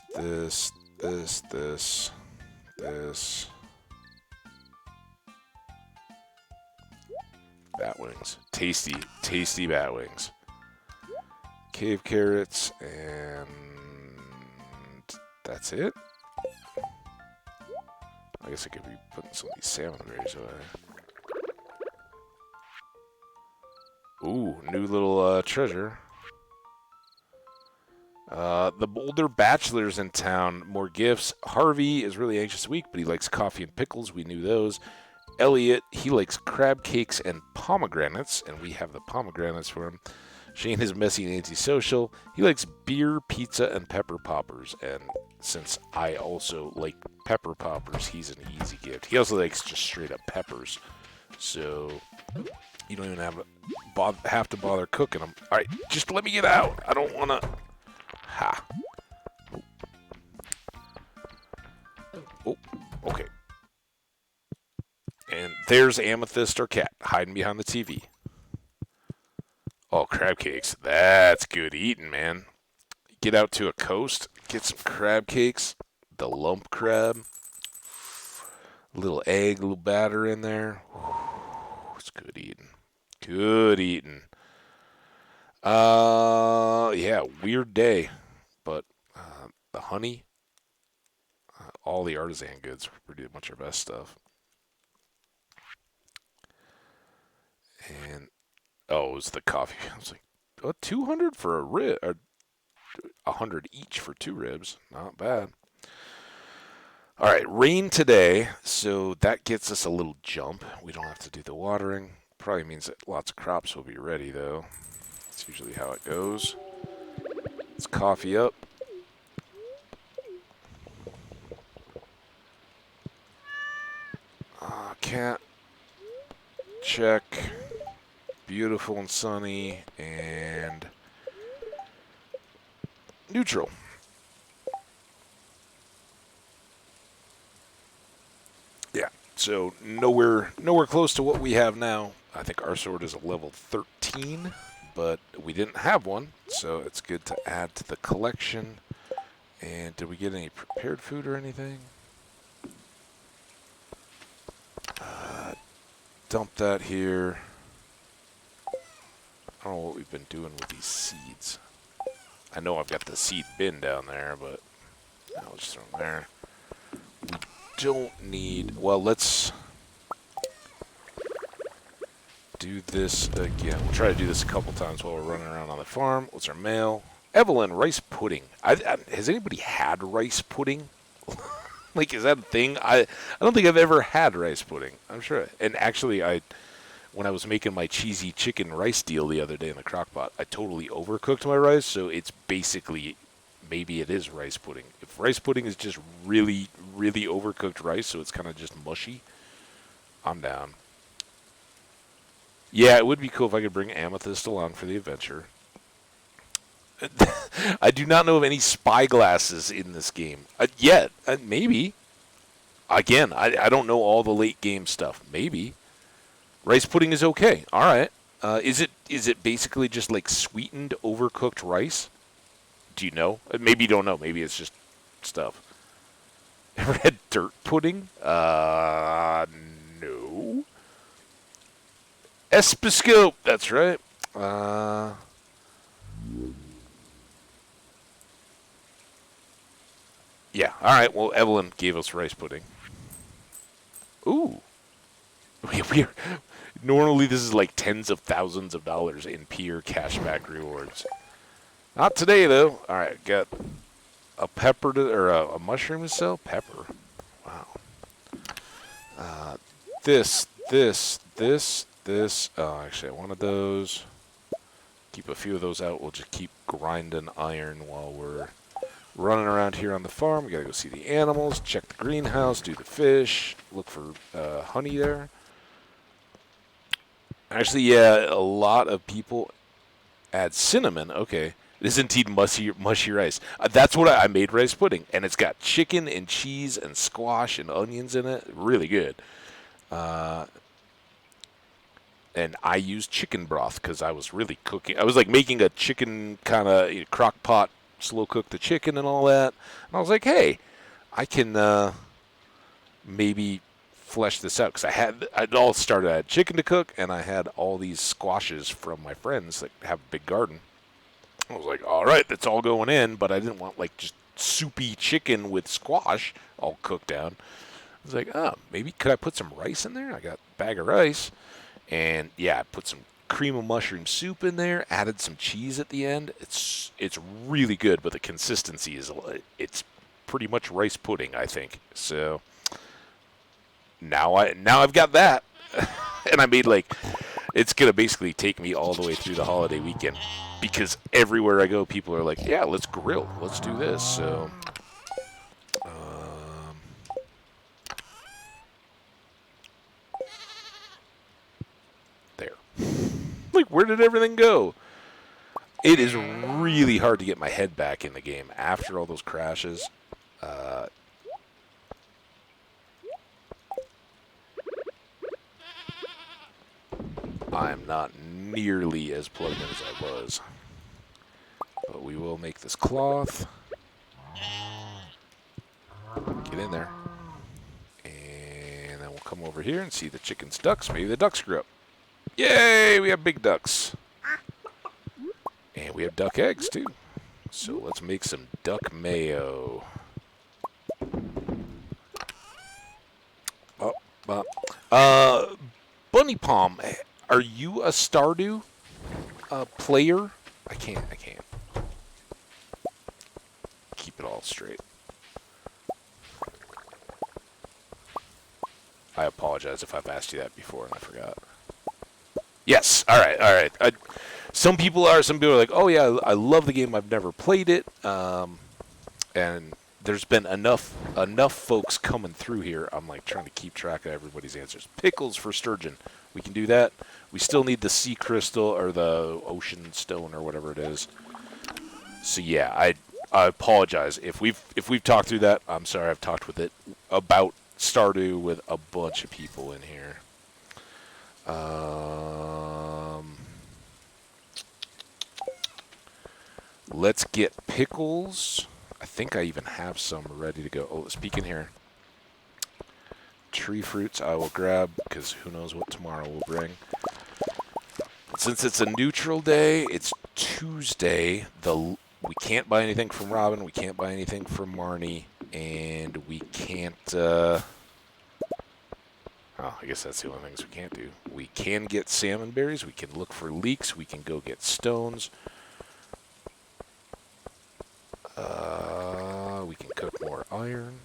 Bat wings. Tasty bat wings. Cave carrots, and that's it? I guess I could be putting some of these salmon berries away. Ooh, new little treasure. The older bachelor's in town, more gifts. Harvey is really anxious week, but he likes coffee and pickles. We knew those. Elliot, he likes crab cakes and pomegranates, and we have the pomegranates for him. Shane is messy and antisocial. He likes beer, pizza, and pepper poppers. And since I also like pepper poppers, he's an easy gift. He also likes just straight up peppers. So you don't even have to bother cooking them. All right, just let me get out. I don't want to... Ha. Oh, okay. And there's Amethyst, our cat, hiding behind the TV. Oh, crab cakes. That's good eating, man. Get out to a coast, get some crab cakes, the lump crab, a little egg, a little batter in there. It's good eating. Good eating. Yeah, weird day, but the honey, all the artisan goods were pretty much our best stuff. And oh, it was the coffee. I was like, oh, 200 for a rib, or 100 each for 2 ribs. Not bad. All right, rain today, so that gets us a little jump. We don't have to do the watering. Probably means that lots of crops will be ready, though. That's usually how it goes. Let's coffee up. Cat. Check. Beautiful and sunny, and neutral. Yeah, so nowhere close to what we have now. I think our sword is a level 13, but we didn't have one, so it's good to add to the collection. And did we get any prepared food or anything? Dump that here. I don't know what we've been doing with these seeds. I know I've got the seed bin down there, but I'll just throw them there. We don't need... Well, let's do this again. We'll try to do this a couple times while we're running around on the farm. What's our mail? Evelyn, rice pudding. Has anybody had rice pudding? Like, is that a thing? I don't think I've ever had rice pudding. I'm sure. And actually, when I was making my cheesy chicken rice deal the other day in the crock pot, I totally overcooked my rice, so it's basically, maybe it is rice pudding. If rice pudding is just really, really overcooked rice, so it's kind of just mushy, I'm down. Yeah, it would be cool if I could bring Amethyst along for the adventure. I do not know of any spyglasses in this game yet. Maybe. Again, I don't know all the late game stuff. Maybe. Rice pudding is okay. All right. Is it basically just like sweetened, overcooked rice? Do you know? Maybe you don't know. Maybe it's just stuff. Ever had dirt pudding? No. Espiscope. That's right. All right. Well, Evelyn gave us rice pudding. Ooh. We're normally this is like tens of thousands of dollars in pure cashback rewards. Not today though. All right, got a pepper to, or a mushroom to sell. Pepper. Wow. Uh, this. Oh, actually, I wanted those. Keep a few of those out. We'll just keep grinding iron while we're running around here on the farm. We gotta go see the animals, check the greenhouse, do the fish, look for honey there. Actually, yeah, a lot of people add cinnamon. Okay. It is indeed mushy rice. That's what I made rice pudding, and it's got chicken and cheese and squash and onions in it. Really good. Uh, and I used chicken broth because I was really cooking. I was like making a chicken kind of crock pot, slow cook the chicken and all that. And I was like, hey, I can maybe flesh this out because I'd all started. I had chicken to cook, and I had all these squashes from my friends that have a big garden. I was like, all right, that's all going in, but I didn't want like just soupy chicken with squash all cooked down. I was like, oh, maybe could I put some rice in there? I got a bag of rice, and yeah, I put some cream of mushroom soup in there, added some cheese at the end. It's really good, but the consistency is it's pretty much rice pudding, I think. So now I've got that, and I made like it's gonna basically take me all the way through the holiday weekend because everywhere I go, people are like, "Yeah, let's grill, let's do this." So, there. Like, where did everything go? It is really hard to get my head back in the game after all those crashes. I'm not nearly as plugged in as I was. But we will make this cloth. Get in there. And then we'll come over here and see the chickens, ducks. Maybe the ducks grew up. Yay! We have big ducks. And we have duck eggs, too. So let's make some duck mayo. Bunny Palm, are you a Stardew player? I can't. Keep it all straight. I apologize if I've asked you that before and I forgot. Yes. All right. Some people are like, oh yeah, I love the game. I've never played it. And there's been enough folks coming through here. I'm like trying to keep track of everybody's answers. Pickles for sturgeon. We can do that. We still need the sea crystal or the ocean stone or whatever it is. So yeah, I apologize if we've talked through that. I'm sorry. I've talked with it about Stardew with a bunch of people in here. Let's get pickles. I think I even have some ready to go. Oh, speaking here. Tree fruits I will grab because who knows what tomorrow will bring. Since it's a neutral day, it's Tuesday. We can't buy anything from Robin. We can't buy anything from Marnie. And we can't... oh, I guess that's the only things we can't do. We can get salmon berries. We can look for leeks. We can go get stones. We can cook more iron.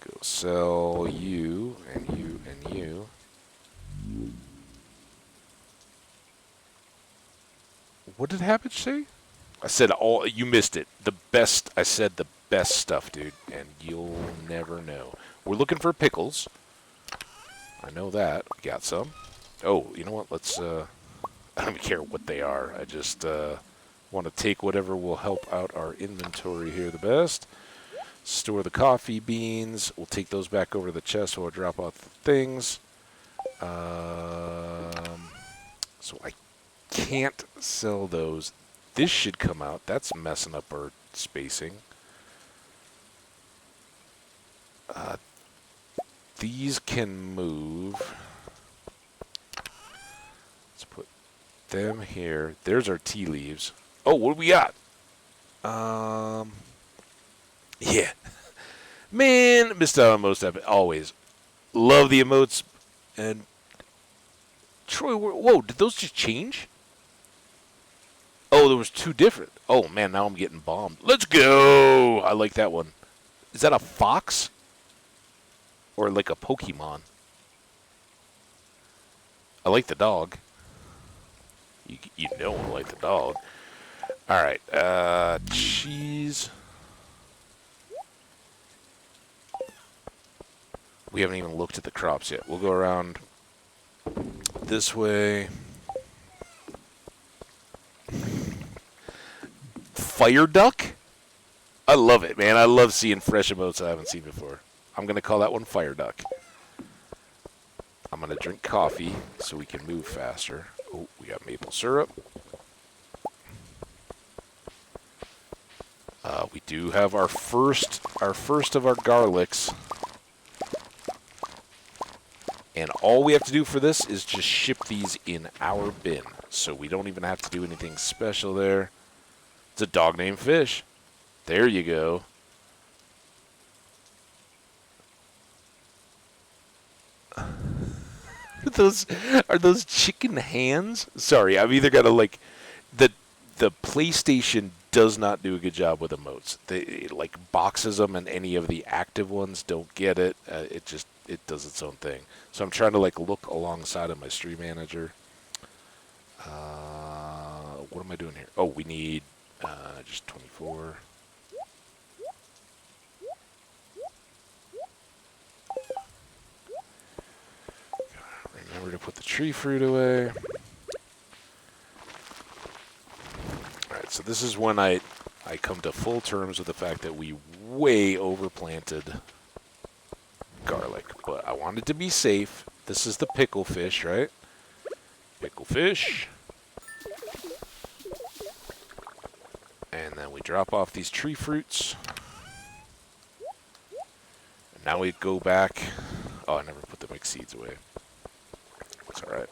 Go sell you and you and you. What did Habit say? I said all. You missed it. The best. I said the best stuff, dude, and you'll never know. We're looking for pickles. I know that. We got some. Oh, you know what? Let's. I don't even care what they are. I just want to take whatever will help out our inventory here the best. Store the coffee beans. We'll take those back over to the chest so we'll drop off the things. So I can't sell those. This should come out. That's messing up our spacing. These can move. Let's put them here. There's our tea leaves. Oh, what do we got? Yeah. Man, missed out on most of it. Always. Love the emotes. And Troy, whoa, did those just change? Oh, there was two different. Oh, man, now I'm getting bombed. Let's go! I like that one. Is that a fox? Or like a Pokemon? I like the dog. You know I like the dog. Alright, cheese. We haven't even looked at the crops yet. We'll go around this way. Fire duck? I love it, man. I love seeing fresh emotes I haven't seen before. I'm going to call that one fire duck. I'm going to drink coffee so we can move faster. Oh, we got maple syrup. We do have our first of our garlics. And all we have to do for this is just ship these in our bin. So we don't even have to do anything special there. It's a dog named Fish. There you go. Are those chicken hands? Sorry, I've either got to like the PlayStation does not do a good job with emotes. It like boxes them, and any of the active ones don't get it. It does its own thing. So I'm trying to like look alongside of my stream manager. What am I doing here? Oh, we need just 24. Remember to put the tree fruit away. Alright, so this is when I come to full terms with the fact that we way overplanted garlic. But I wanted to be safe. This is the pickle fish, right? Pickle fish. And then we drop off these tree fruits. And now we go back. Oh, I never put the mixed seeds away. It's alright.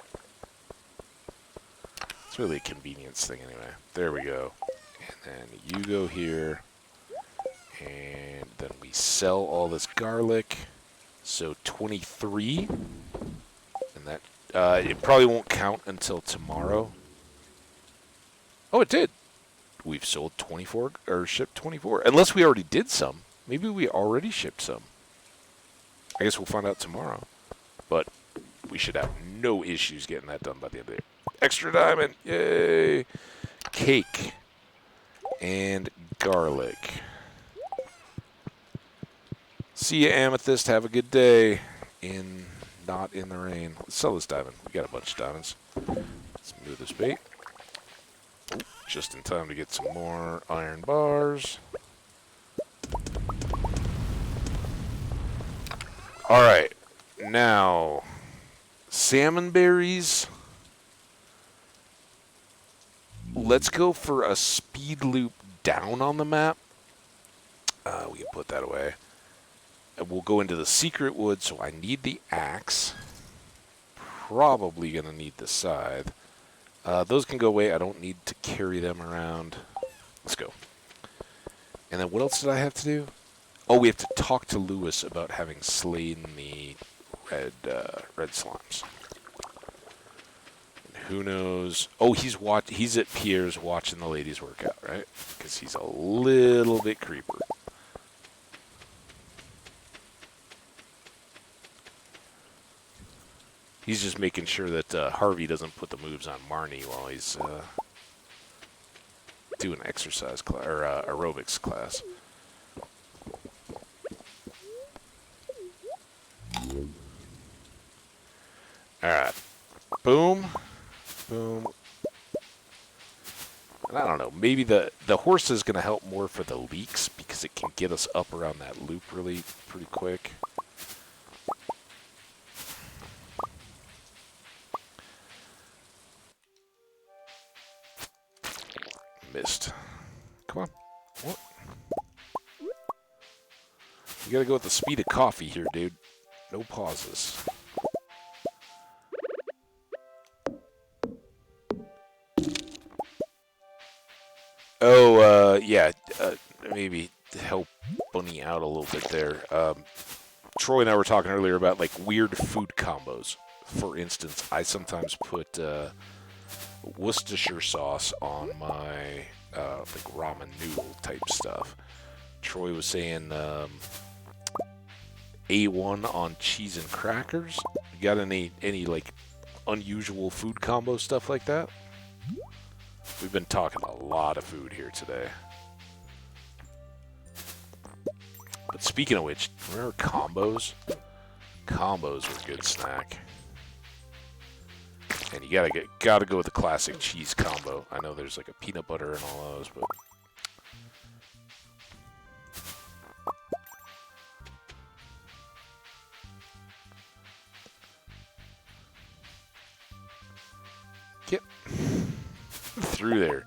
It's really a convenience thing anyway. There we go. And then you go here. And then we sell all this garlic. So 23. And that it probably won't count until tomorrow. Oh, it did. We've sold 24 or shipped 24. Unless we already did some. Maybe we already shipped some. I guess we'll find out tomorrow. But we should have no issues getting that done by the end of the day. Extra diamond. Yay. Cake. And garlic. See ya, Amethyst. Have a good day. Not in the rain. Let's sell this diamond. We got a bunch of diamonds. Let's move this bait. Just in time to get some more iron bars. Alright. Now, salmon berries. Let's go for a speed loop down on the map. We can put that away. And we'll go into the secret wood, so I need the axe. Probably going to need the scythe. Those can go away. I don't need to carry them around. Let's go. And then what else did I have to do? Oh, we have to talk to Lewis about having slain the red slimes. And who knows? Oh, he's at Pierre's watching the ladies work out, right? Because he's a little bit creeper. He's just making sure that Harvey doesn't put the moves on Marnie while he's doing exercise class or aerobics class. All right, boom, boom. And I don't know. Maybe the horse is going to help more for the leaks because it can get us up around that loop really pretty quick. Missed. Come on. What? You gotta go with the speed of coffee here, dude. No pauses. Oh, yeah. maybe help Bunny out a little bit there. Troy and I were talking earlier about like weird food combos. For instance, I sometimes put Worcestershire sauce on my like ramen noodle type stuff. Troy was saying A1 on cheese and crackers. You got any like unusual food combo stuff like that? We've been talking a lot of food here today. But speaking of which, remember combos? Combos were a good snack. And you gotta go with the classic cheese combo. I know there's like a peanut butter and all those, but get through there.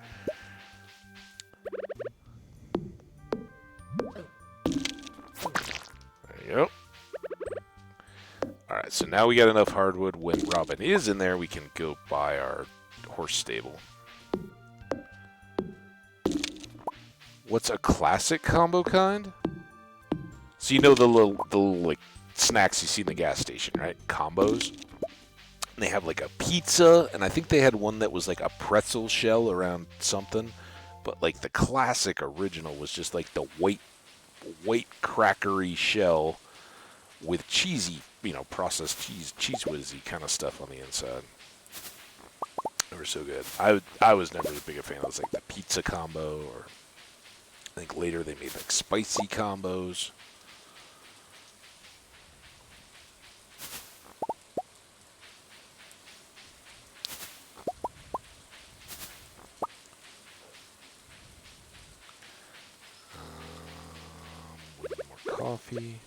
There you go. Alright, so now we got enough hardwood. When Robin is in there, we can go buy our horse stable. What's a classic combo kind? So you know the little like snacks you see in the gas station, right? Combos. And they have like a pizza, and I think they had one that was like a pretzel shell around something. But like the classic original was just like the white crackery shell with cheesy, processed cheese whizzy kind of stuff on the inside. They were so good. I was never as big a fan of those, like the pizza combo, or I think later they made like spicy combos. More coffee.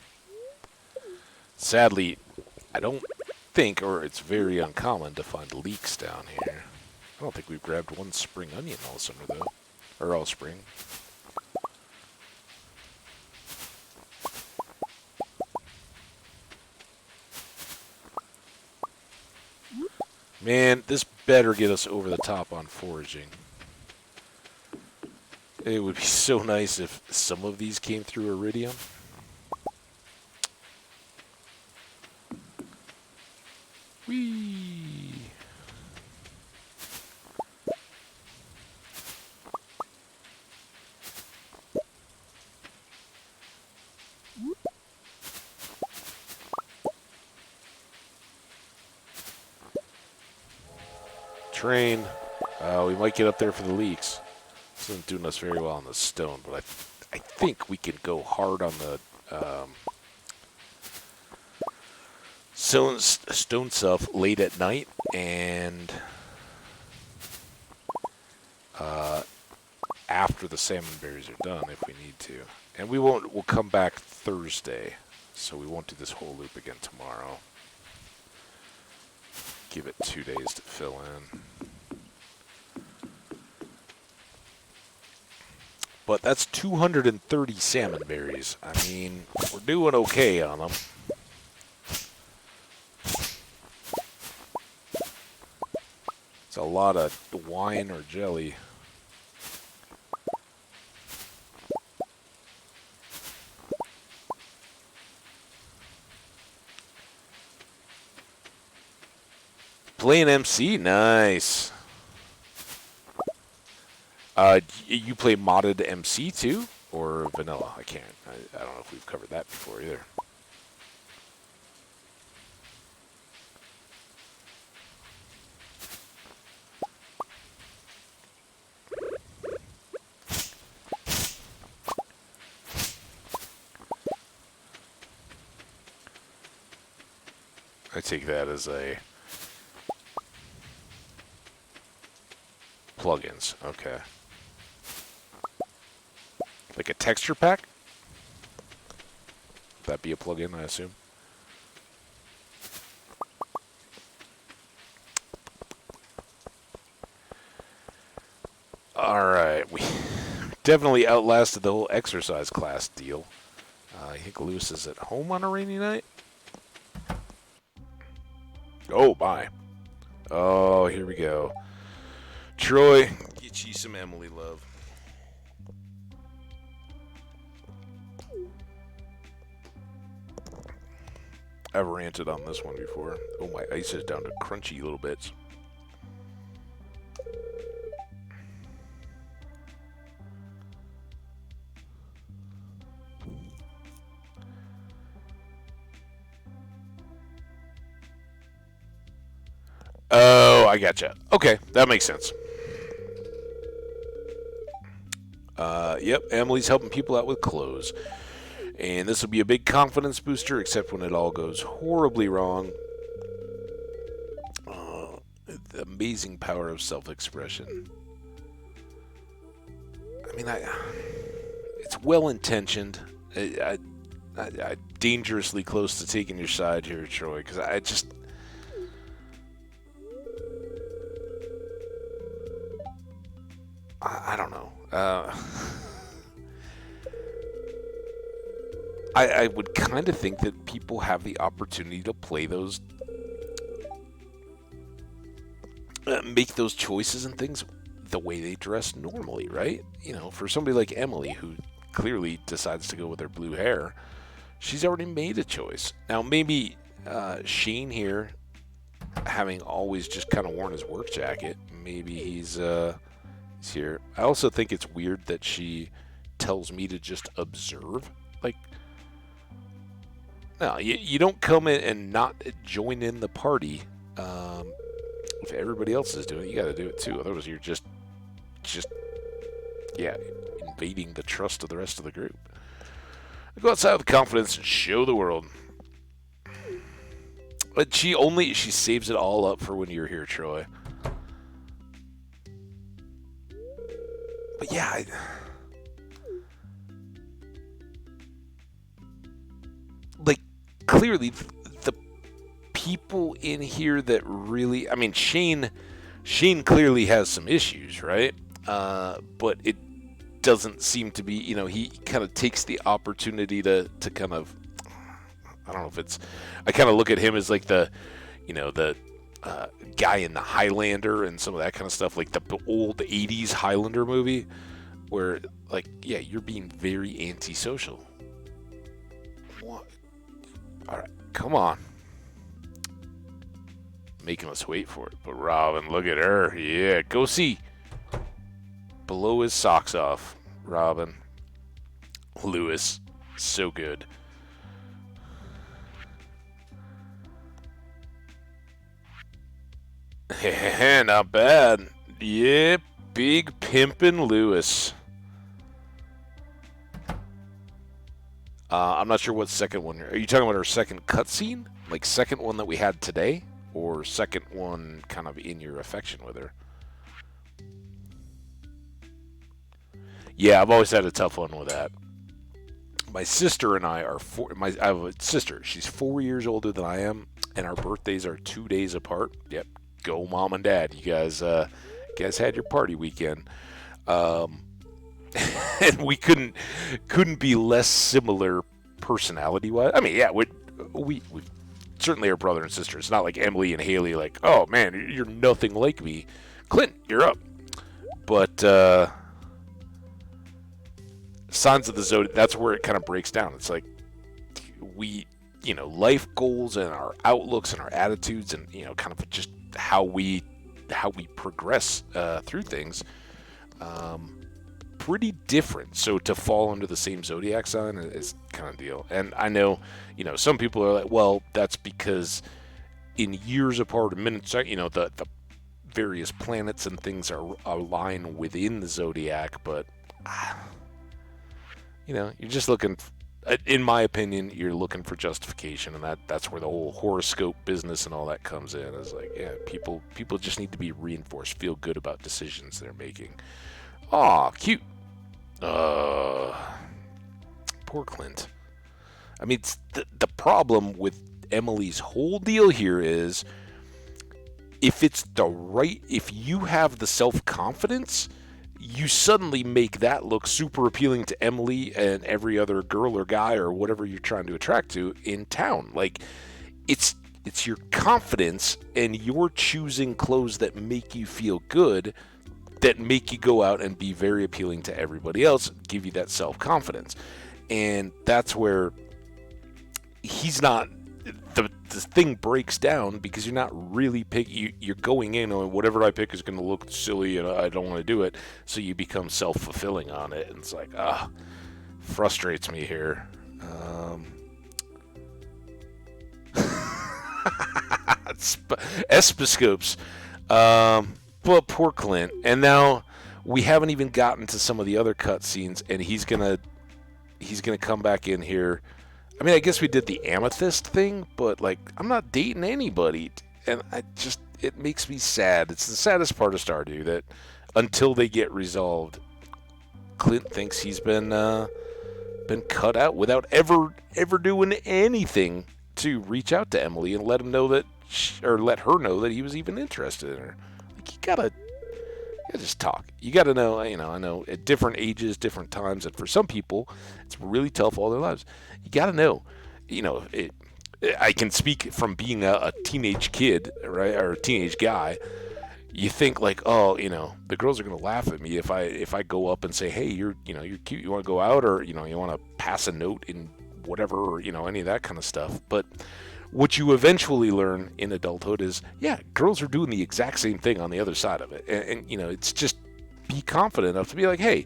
Sadly, I don't think, or it's very uncommon to find leeks down here. I don't think we've grabbed one spring onion all summer, though. Or all spring. Man, this better get us over the top on foraging. It would be so nice if some of these came through iridium. Whee! Train. We might get up there for the leaks. This isn't doing us very well on the stone, but I think we can go hard on the stone stuff late at night, and after the salmon berries are done, if we need to. And we'll come back Thursday, so we won't do this whole loop again tomorrow. Give it 2 days to fill in. But that's 230 salmon berries. I mean, we're doing okay on them. It's a lot of wine or jelly. Playing MC? Nice. You play modded MC too? Or vanilla? I can't. I don't know if we've covered that before either. I take that as a plugins. Okay. Like a texture pack? Would that be a plugin, I assume? Alright, we definitely outlasted the whole exercise class deal. I think Lewis is at home on a rainy night. Oh, bye. Oh, here we go. Troy, get you some Emily love. I've ranted on this one before. Oh, my ice is down to crunchy little bits. Oh, I gotcha. Okay, that makes sense. Yep, Emily's helping people out with clothes. And this will be a big confidence booster, except when it all goes horribly wrong. The amazing power of self-expression. I mean, it's well-intentioned. I'm dangerously close to taking your side here, Troy, because I don't know. I would kind of think that people have the opportunity to play those, make those choices and things the way they dress normally, right? You know, for somebody like Emily, who clearly decides to go with her blue hair, she's already made a choice. Now, maybe Shane here, having always just kind of worn his work jacket, maybe he's here. I also think it's weird that she tells me to just observe. Like, no, you don't come in and not join in the party. If everybody else is doing it, you got to do it too. Otherwise, you're just invading the trust of the rest of the group. Go outside with confidence and show the world. But she saves it all up for when you're here, Troy. But yeah, clearly the people in here that really, I mean, Shane clearly has some issues, right? But it doesn't seem to be, he kind of takes the opportunity to kind of, I don't know if it's, I kind of look at him as like the guy in the Highlander and some of that kind of stuff, like the old 80s Highlander movie, where, like, yeah, you're being very antisocial. What? All right, come on. Making us wait for it. But Robin, look at her. Yeah, go see. Blow his socks off, Robin. Lewis, so good. Not bad. Yeah, big pimpin' Lewis. I'm not sure what second one. Are you talking about our second cutscene? Like second one that we had today? Or second one kind of in your affection with her? Yeah, I've always had a tough one with that. My sister and I are I have a sister. She's 4 years older than I am, and our birthdays are 2 days apart. Yep, go mom and dad. You guys had your party weekend. And we couldn't be less similar personality-wise. I mean, yeah, we certainly are brother and sister. It's not like Emily and Haley, like, oh man, you're nothing like me. Clint, you're up. But Signs of the Zodiac, that's where it kind of breaks down. It's like we, life goals and our outlooks and our attitudes and, kind of just how we progress through things. Pretty different. So to fall under the same zodiac sign is kind of deal. And I know, some people are like, well, that's because in years apart, minutes, the various planets and things are aligned within the zodiac, but you're just looking, in my opinion, you're looking for justification, and that's where the whole horoscope business and all that comes in. Is like, yeah, people just need to be reinforced, feel good about decisions they're making. Aw, cute. Poor Clint. I mean, the problem with Emily's whole deal here is if you have the self-confidence, you suddenly make that look super appealing to Emily and every other girl or guy or whatever you're trying to attract to in town. Like, it's your confidence, and you're choosing clothes that make you feel good, that make you go out and be very appealing to everybody else, give you that self-confidence. And that's where he's not the thing breaks down because you're not really you're going in on whatever I pick is going to look silly and I don't want to do it, so you become self-fulfilling on it, and it's like, frustrates me here. Espiscopes. But poor Clint. And now we haven't even gotten to some of the other cutscenes, and he's gonna come back in here. I mean, I guess we did the amethyst thing, but like, I'm not dating anybody, and it makes me sad. It's the saddest part of Stardew, that until they get resolved, Clint thinks he's been cut out without ever doing anything to reach out to Emily and let her know that he was even interested in her. Like, you gotta just talk. You gotta know. I know at different ages, different times, and for some people, it's really tough all their lives. You gotta know. I can speak from being a teenage kid, right, or a teenage guy. You think like, oh, the girls are gonna laugh at me if I go up and say, hey, you're cute, you want to go out, or you want to pass a note in whatever, or any of that kind of stuff. But what you eventually learn in adulthood is, yeah, girls are doing the exact same thing on the other side of it, and it's just be confident enough to be like, hey,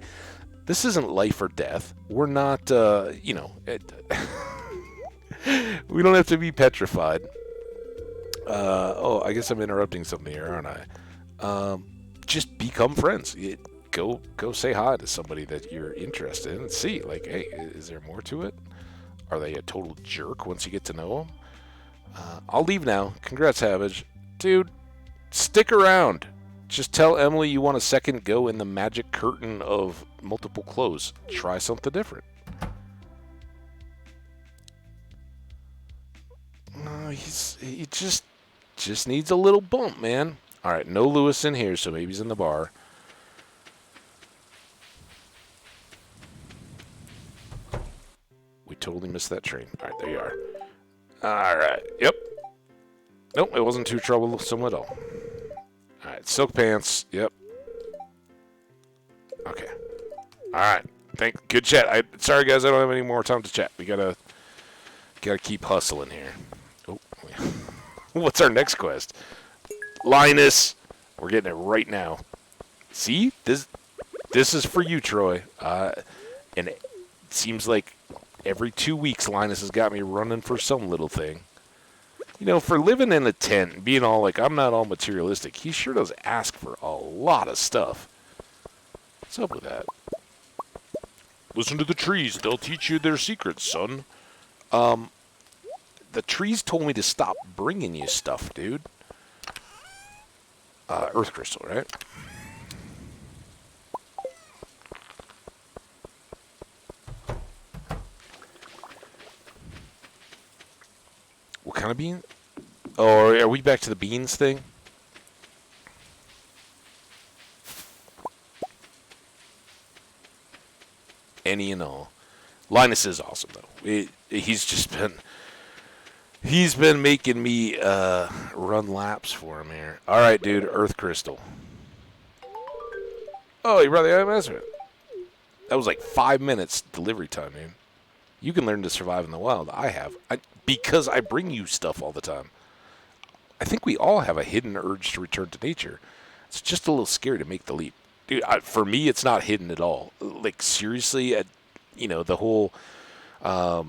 this isn't life or death. We're not, we don't have to be petrified. I guess I'm interrupting something here, aren't I? Just become friends. Go say hi to somebody that you're interested in and see, like, hey, is there more to it? Are they a total jerk once you get to know them? I'll leave now. Congrats, Havage. Dude, stick around. Just tell Emily you want a second go in the magic curtain of multiple clothes. Try something different. No, he just needs a little bump, man. All right, no Lewis in here, so maybe he's in the bar. We totally missed that train. All right, there you are. All right, yep. Nope, it wasn't too troublesome at all. All right, silk pants, yep. Okay. All right, good chat. Sorry, guys, I don't have any more time to chat. We gotta keep hustling here. Oh, what's our next quest? Linus, we're getting it right now. See, this is for you, Troy. And it seems like every 2 weeks, Linus has got me running for some little thing. For living in a tent and being all like, I'm not all materialistic, he sure does ask for a lot of stuff. What's up with that? Listen to the trees. They'll teach you their secrets, son. The trees told me to stop bringing you stuff, dude. Earth crystal, right? What kind of bean? Oh, are we back to the beans thing? Any and all. Linus is awesome, though. He's been making me run laps for him here. All right, dude. Earth crystal. Oh, you brought the IMS with it. That was like 5 minutes delivery time, man. You can learn to survive in the wild. I have. Because I bring you stuff all the time. I think we all have a hidden urge to return to nature. It's just a little scary to make the leap. Dude, for me, it's not hidden at all. Like, seriously, the whole... the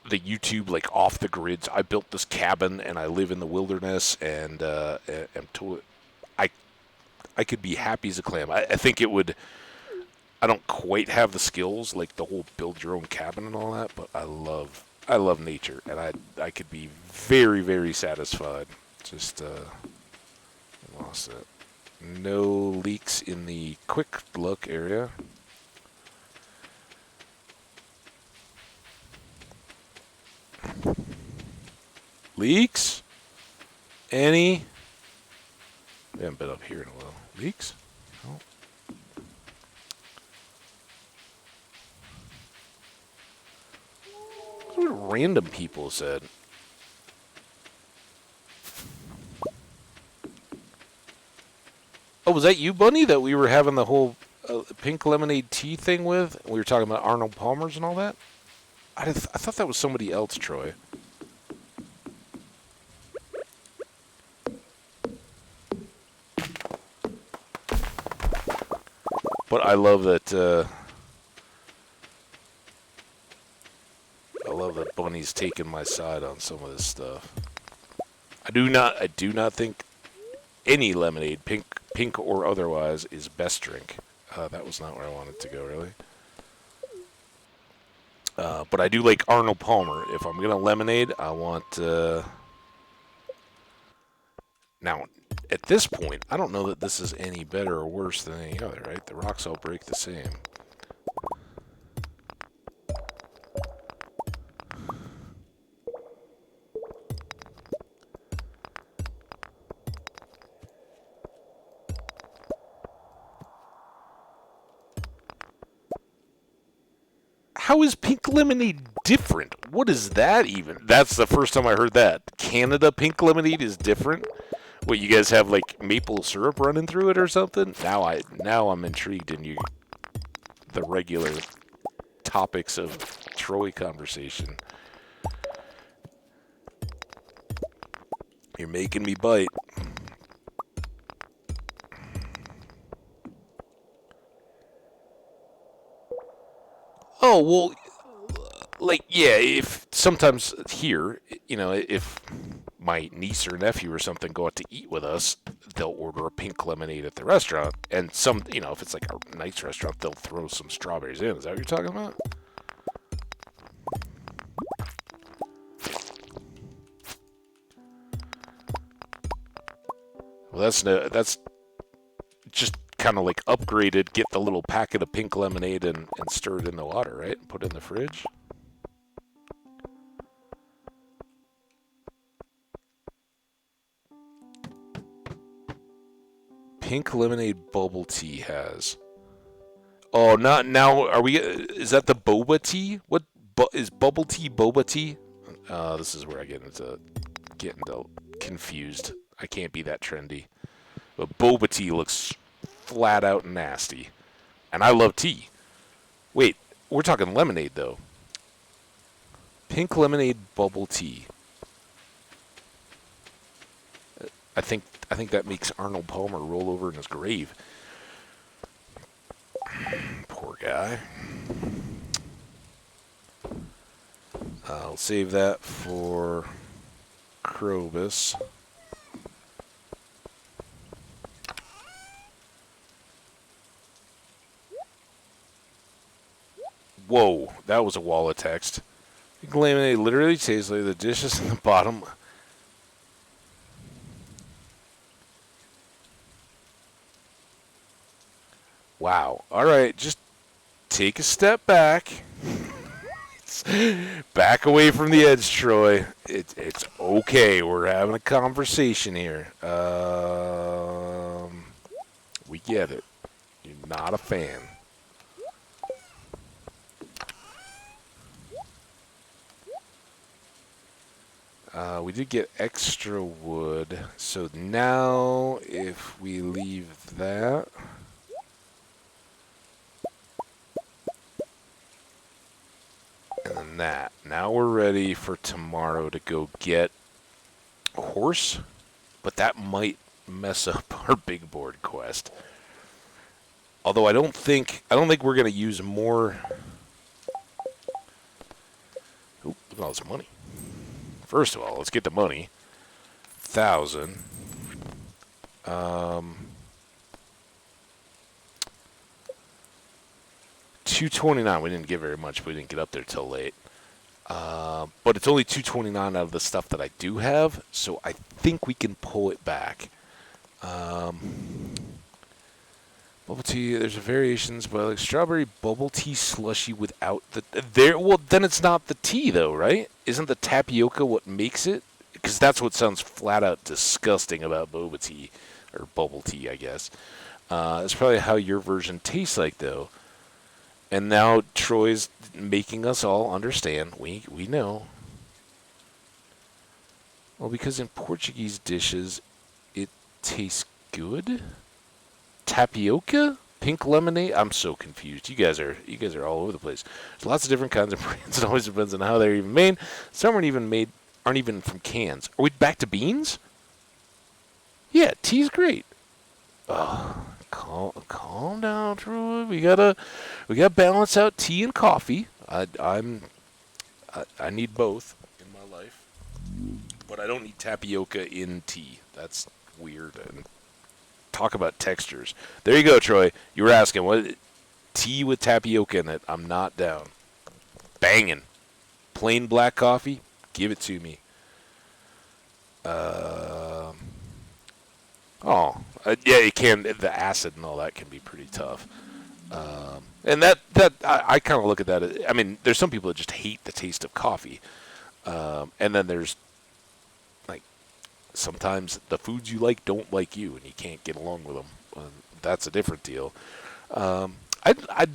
YouTube, like, off the grids. I built this cabin and I live in the wilderness, and I'm told I could be happy as a clam. I think it would. I don't quite have the skills, like the whole build your own cabin and all that, but I love nature, and I could be very, very satisfied. Just lost it. No leaks in the quick look area. Leaks? Any? We haven't been up here in a while. Leaks? No. What random people said. Oh, was that you, Bunny, that we were having the whole pink lemonade tea thing with? We were talking about Arnold Palmer's and all that? I thought that was somebody else, Troy. But I love that. I love that Bunny's taking my side on some of this stuff. I do not think any lemonade, pink or otherwise, is best drink. That was not where I wanted to go, really. But I do like Arnold Palmer. If I'm gonna lemonade, I want. Now, at this point, I don't know that this is any better or worse than any other, right? The rocks all break the same. How is pink lemonade different? What is that even? That's the first time I heard that. Canada pink lemonade is different? What, you guys have like maple syrup running through it or something? Now I'm intrigued in the regular topics of Troy conversation. You're making me bite. Oh, well, like, yeah, if sometimes here, if my niece or nephew or something go out to eat with us, they'll order a pink lemonade at the restaurant. And if it's like a nice restaurant, they'll throw some strawberries in. Is that what you're talking about? Well, that's just kind of like upgraded. Get the little packet of pink lemonade and stir it in the water, right? And put it in the fridge. Pink lemonade bubble tea has. Oh, not now. Are we? Is that the boba tea? What is bubble tea? Boba tea? This is where I get into confused. I can't be that trendy. But boba tea looks flat out nasty, and I love tea. Wait, we're talking lemonade though. Pink lemonade bubble tea. I think that makes Arnold Palmer roll over in his grave. Poor guy. I'll save that for Krobus. Whoa, that was a wall of text. Pink lemonade literally tastes like the dishes in the bottom. Wow. All right, just take a step back. Back away from the edge, Troy. It's okay. We're having a conversation here. We get it. You're not a fan. We did get extra wood, so now if we leave that... and then that. Now we're ready for tomorrow to go get a horse, but that might mess up our big board quest. Although I don't think we're gonna use more. Oop, look at all this money. First of all, let's get the money. 1,000. 229. We didn't get very much. We didn't get up there till late. But it's only 229 out of the stuff that I do have, so I think we can pull it back. Bubble tea. There's variations, but like strawberry bubble tea slushy without the there. Well, then it's not the tea though, right? Isn't the tapioca what makes it? Because that's what sounds flat out disgusting about boba tea or bubble tea, I guess. That's probably how your version tastes like though. And now Troy's making us all understand. We know. Well, because in Portuguese dishes, it tastes good. Tapioca, pink lemonade. I'm so confused. You guys are all over the place. There's lots of different kinds of brands. It always depends on how they're even made. Some aren't even from cans. Are we back to beans? Yeah, tea's great. Oh, calm down, Troy. We gotta balance out tea and coffee. I need both in my life, but I don't need tapioca in tea. That's weird. And talk about textures. There you go, Troy. You were asking what tea with tapioca in it. I'm not down. Banging. Plain black coffee. Give it to me. Um. Yeah, it can. The acid and all that can be pretty tough. And that I kind of look at that. I mean, there's some people that just hate the taste of coffee, and then there's like sometimes the foods you like don't like you, and you can't get along with them. That's a different deal. I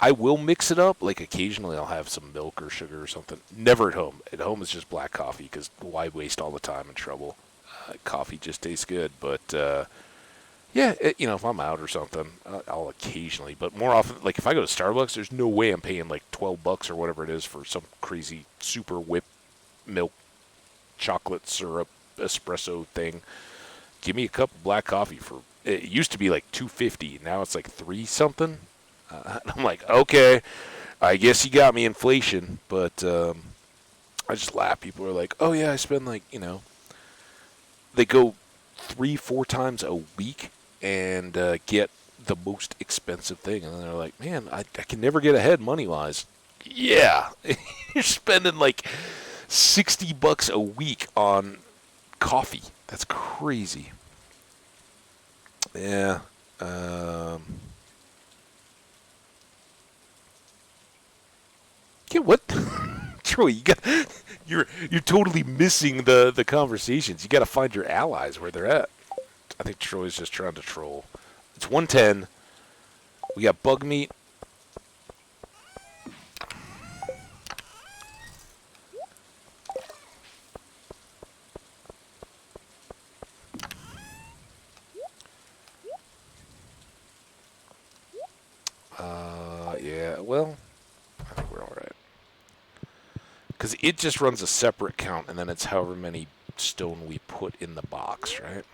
I will mix it up. Like occasionally, I'll have some milk or sugar or something. Never at home. At home, it's just black coffee because why waste all the time and trouble? Coffee just tastes good, but yeah, if I'm out or something, I'll occasionally. But more often, like if I go to Starbucks, there's no way I'm paying like $12 or whatever it is for some crazy super whip milk chocolate syrup espresso thing. Give me a cup of black coffee for. It used to be like 250. Now it's like three something. I'm like, okay, I guess you got me inflation, but I just laugh. People are like, oh yeah, I spend like they go 3-4 times a week and get the most expensive thing, and they're like, man, I can never get ahead money wise. Yeah, you're spending like $60 a week on coffee. That's crazy. Yeah. Um, yeah. What? Troy, you're totally missing the conversations. You got to find your allies where they're at. I think Troy's just trying to troll. It's 110. We got bug meat. Yeah. Well, I think we're all right. Because it just runs a separate count, and then it's however many stone we put in the box, right?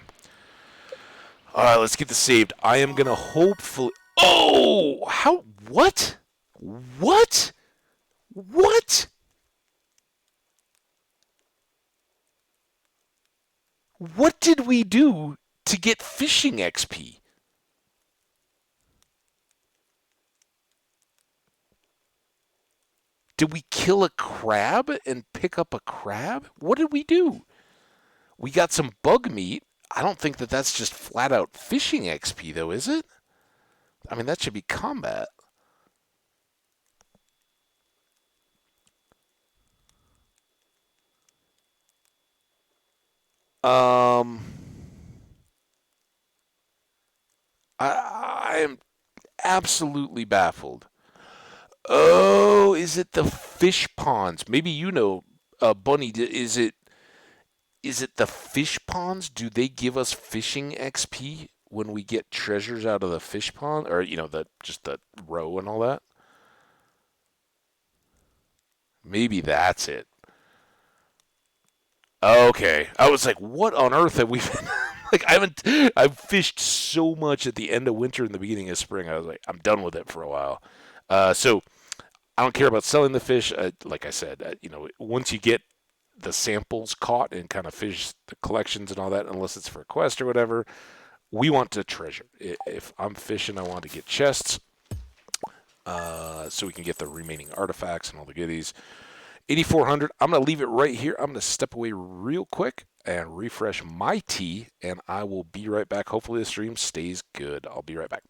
All right, let's get this saved. I am gonna hopefully. Oh, how? What? What? What? What did we do to get fishing XP? Did we kill a crab and pick up a crab? What did we do? We got some bug meat. I don't think that that's just flat out fishing XP, though, is it? I mean, that should be combat. Um, I am absolutely baffled. Oh, is it the fish ponds? Maybe Bunny. Is it the fish ponds? Do they give us fishing XP when we get treasures out of the fish pond, or the just the roe and all that? Maybe that's it. Okay, I was like, what on earth have we been? Like, I've fished so much at the end of winter and the beginning of spring. I was like, I'm done with it for a while. So I don't care about selling the fish. Like I said, once you get the samples caught and kind of fish the collections and all that, unless it's for a quest or whatever, we want to treasure. If I'm fishing, I want to get chests so we can get the remaining artifacts and all the goodies. 8,400. I'm going to leave it right here. I'm going to step away real quick and refresh my tea, and I will be right back. Hopefully the stream stays good. I'll be right back.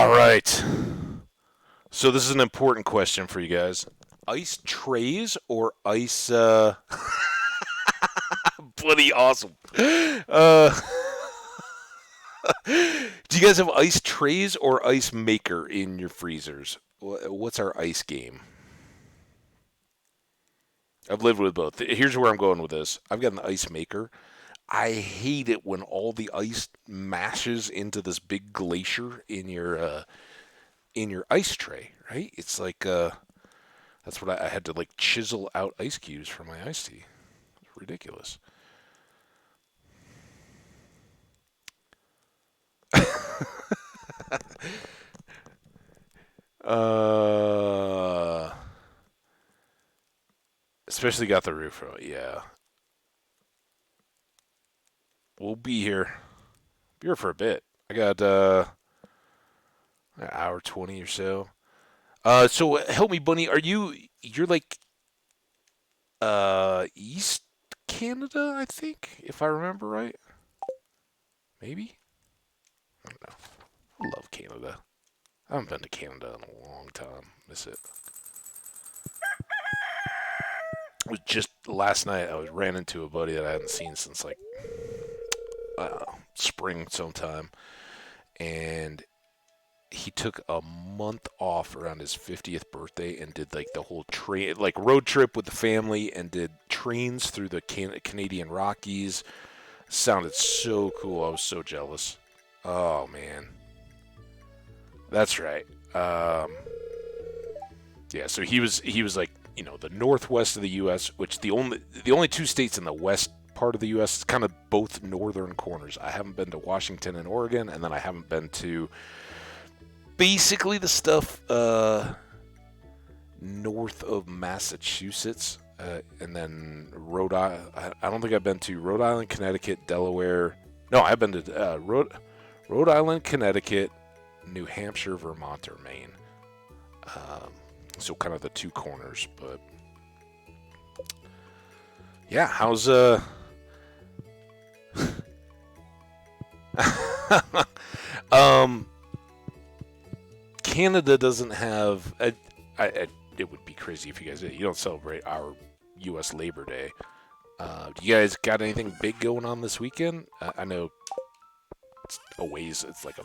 All right. So this is an important question for you guys. Ice trays or ice bloody awesome. Uh Do you guys have ice trays or ice maker in your freezers? What's our ice game? I've lived with both. Here's where I'm going with this. I've got an ice maker. I hate it when all the ice mashes into this big glacier in your ice tray, right? It's like that's what I had to like chisel out ice cubes for my iced tea. It's ridiculous. Uh, especially got the roof on. Yeah, we'll be here. Be here for a bit. I got an hour 20 or so. So help me, Bunny. You're like East Canada, I think, if I remember right. Maybe. I don't know. I love Canada. I haven't been to Canada in a long time. Miss it. It was just last night. Ran into a buddy that I hadn't seen since like spring sometime, and he took a month off around his 50th birthday and did like the whole train, like road trip with the family, and did trains through the Canadian Rockies. Sounded so cool. I was so jealous. Oh man, that's right. Yeah, so he was like the northwest of the U.S., which the only two states in the west part of the U.S. is kind of both northern corners. I haven't been to Washington and Oregon, and then I haven't been to basically the stuff north of Massachusetts, and then Rhode Island. I don't think I've been to Rhode Island, Connecticut, Delaware. No, I've been to Rhode Island, Connecticut, New Hampshire, Vermont, or Maine. Um, so kind of the two corners, but yeah, how's um Canada doesn't have it would be crazy if you guys did. You don't celebrate our U.S. Labor Day. Do you guys got anything big going on this weekend? I know it's a ways. It's like a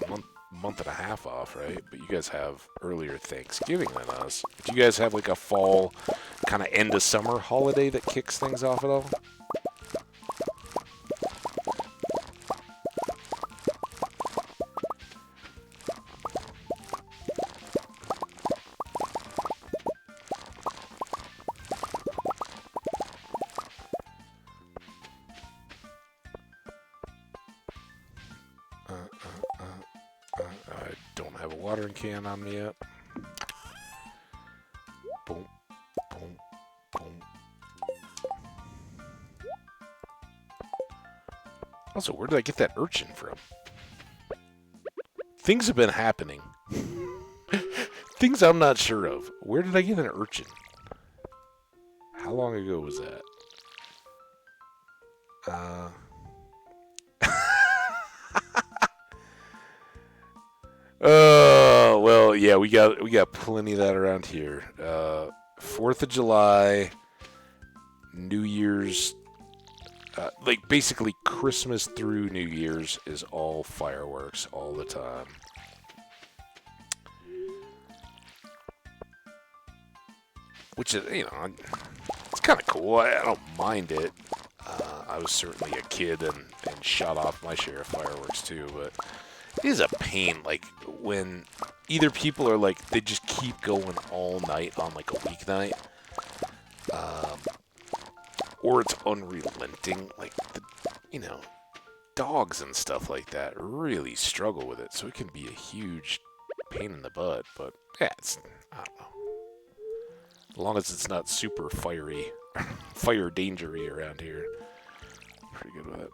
month and a half off, right? But you guys have earlier Thanksgiving than us. Do you guys have like a fall kind of end of summer holiday that kicks things off at all? I don't have a watering can on me yet. Boom, boom, boom. Also, where did I get that urchin from? Things have been happening. Things I'm not sure of. Where did I get an urchin? How long ago was that? Well, yeah, we got plenty of that around here. 4th of July, New Year's, like basically Christmas through New Year's is all fireworks all the time. Which is, it's kind of cool. I don't mind it. I was certainly a kid and shot off my share of fireworks too, but it is a pain, like, when either people are like, they just keep going all night on like a weeknight, um, or it's unrelenting, like, dogs and stuff like that really struggle with it, so it can be a huge pain in the butt, but yeah, I don't know. As long as it's not super fiery, fire dangery around here, pretty good with it.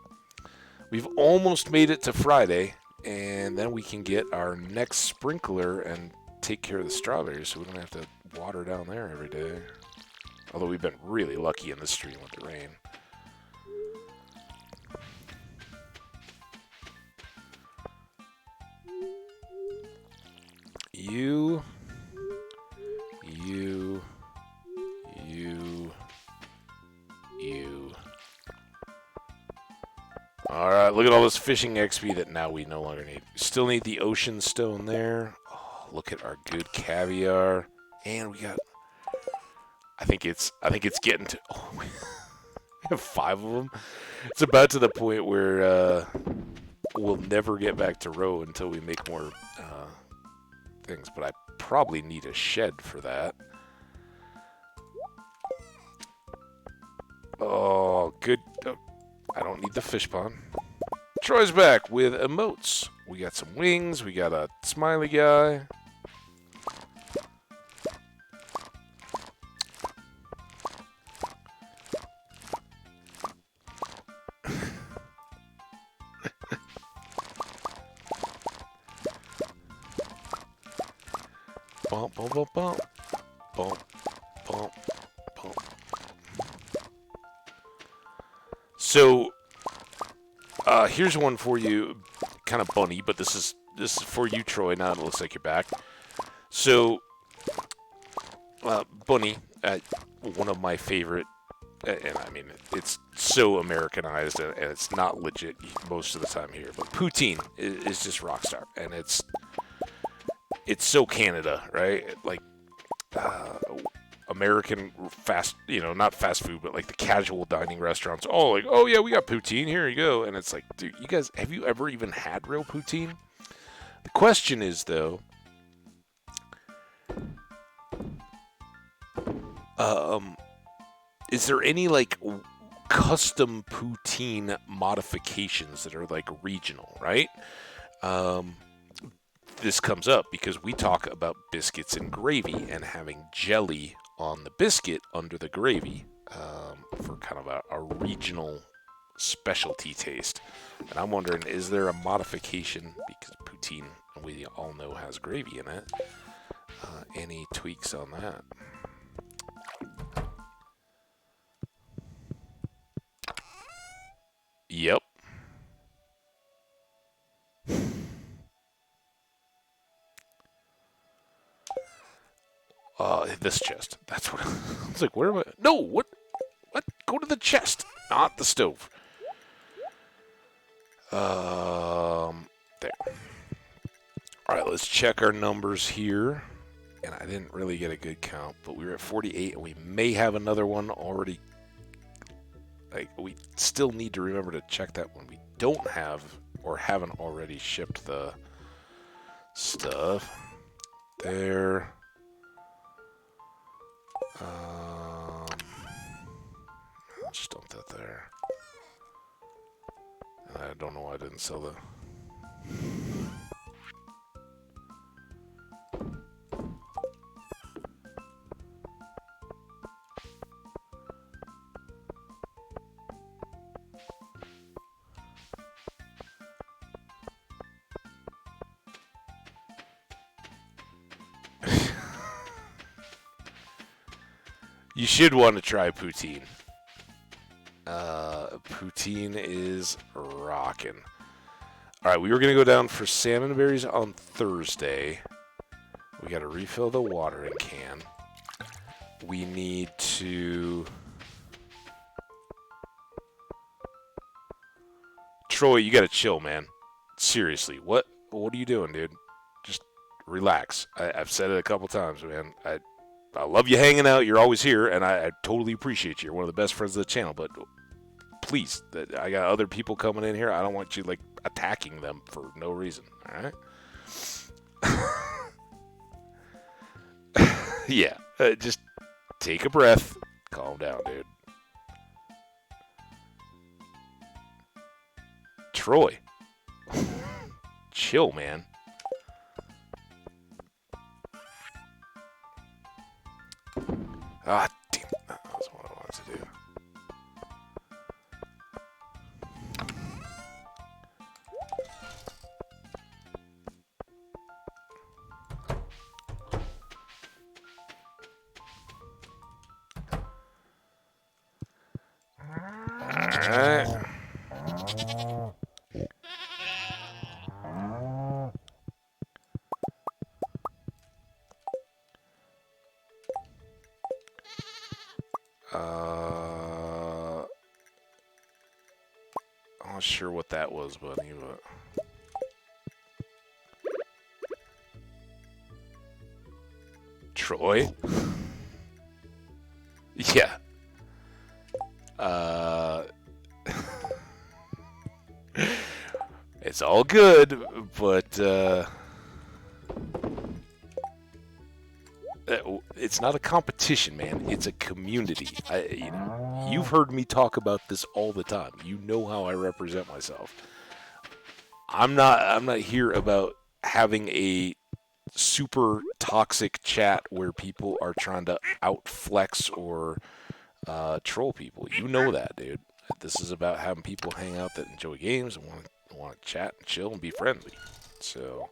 We've almost made it to Friday, and then we can get our next sprinkler and take care of the strawberries so we don't have to water down there every day. Although we've been really lucky in this stream with the rain. you, you, you, you. Alright, look at all this fishing XP that now we no longer need. Still need the ocean stone there. Oh, look at our good caviar. And we got... I think it's getting to... Oh, we have 5 of them. It's about to the point where we'll never get back to row until we make more things. But I probably need a shed for that. Oh, good. Oh, I don't need the fish pond. Troy's back with emotes. We got some wings. We got a smiley guy. Bump, bump, bump, bump. Bump, bump, bump. So, here's one for you, kind of bunny, but this is for you, Troy. Now it looks like you're back. So, bunny, one of my favorite, and I mean it's so Americanized and it's not legit most of the time here, but poutine is just rockstar, and it's so Canada, right? Like American fast, not fast food, but like the casual dining restaurants. Oh, like, oh yeah, we got poutine. Here you go. And it's like, dude, you guys, have you ever even had real poutine? The question is though, is there any like custom poutine modifications that are like regional, right? This comes up because we talk about biscuits and gravy and having jelly on the biscuit under the gravy for kind of a regional specialty taste. And I'm wondering, is there a modification, because poutine, we all know, has gravy in it, any tweaks on that? Yep. This chest. That's what... It's like, where am I? No, what? What? Go to the chest, not the stove. There. Alright, let's check our numbers here. And I didn't really get a good count, but we were at 48, and we may have another one already. Like, we still need to remember to check that when we don't have or haven't already shipped the stuff. There. Just dump that there. I don't know why I didn't sell the... You should want to try poutine. Poutine is rockin'. Alright, we were going to go down for salmon berries on Thursday. We got to refill the watering can. We need to... Troy, you got to chill, man. Seriously, what are you doing, dude? Just relax. I've said it a couple times, man. I love you hanging out. You're always here, and I totally appreciate you. You're one of the best friends of the channel, but please, I got other people coming in here. I don't want you, like, attacking them for no reason, all right? Yeah, just take a breath. Calm down, dude. Troy. Chill, man. Ah, damn. That was what I wanted to do. Alright. I'm not sure what that was, buddy, but... Troy? Yeah. It's all good, but it's not a competition, man. It's a community. You've heard me talk about this all the time. You know how I represent myself. I'm not here about having a super toxic chat where people are trying to outflex or troll people. You know that, dude. This is about having people hang out that enjoy games and want to chat and chill and be friendly. So,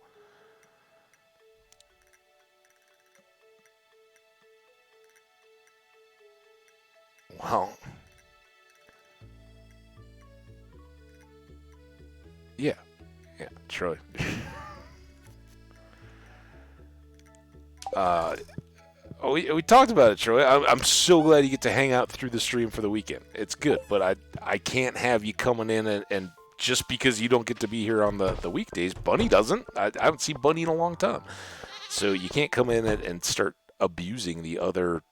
well, yeah, Troy. We talked about it, Troy. I'm so glad you get to hang out through the stream for the weekend. It's good, but I can't have you coming in and just because you don't get to be here on the weekdays, Bunny doesn't. I haven't seen Bunny in a long time. So you can't come in and start abusing the other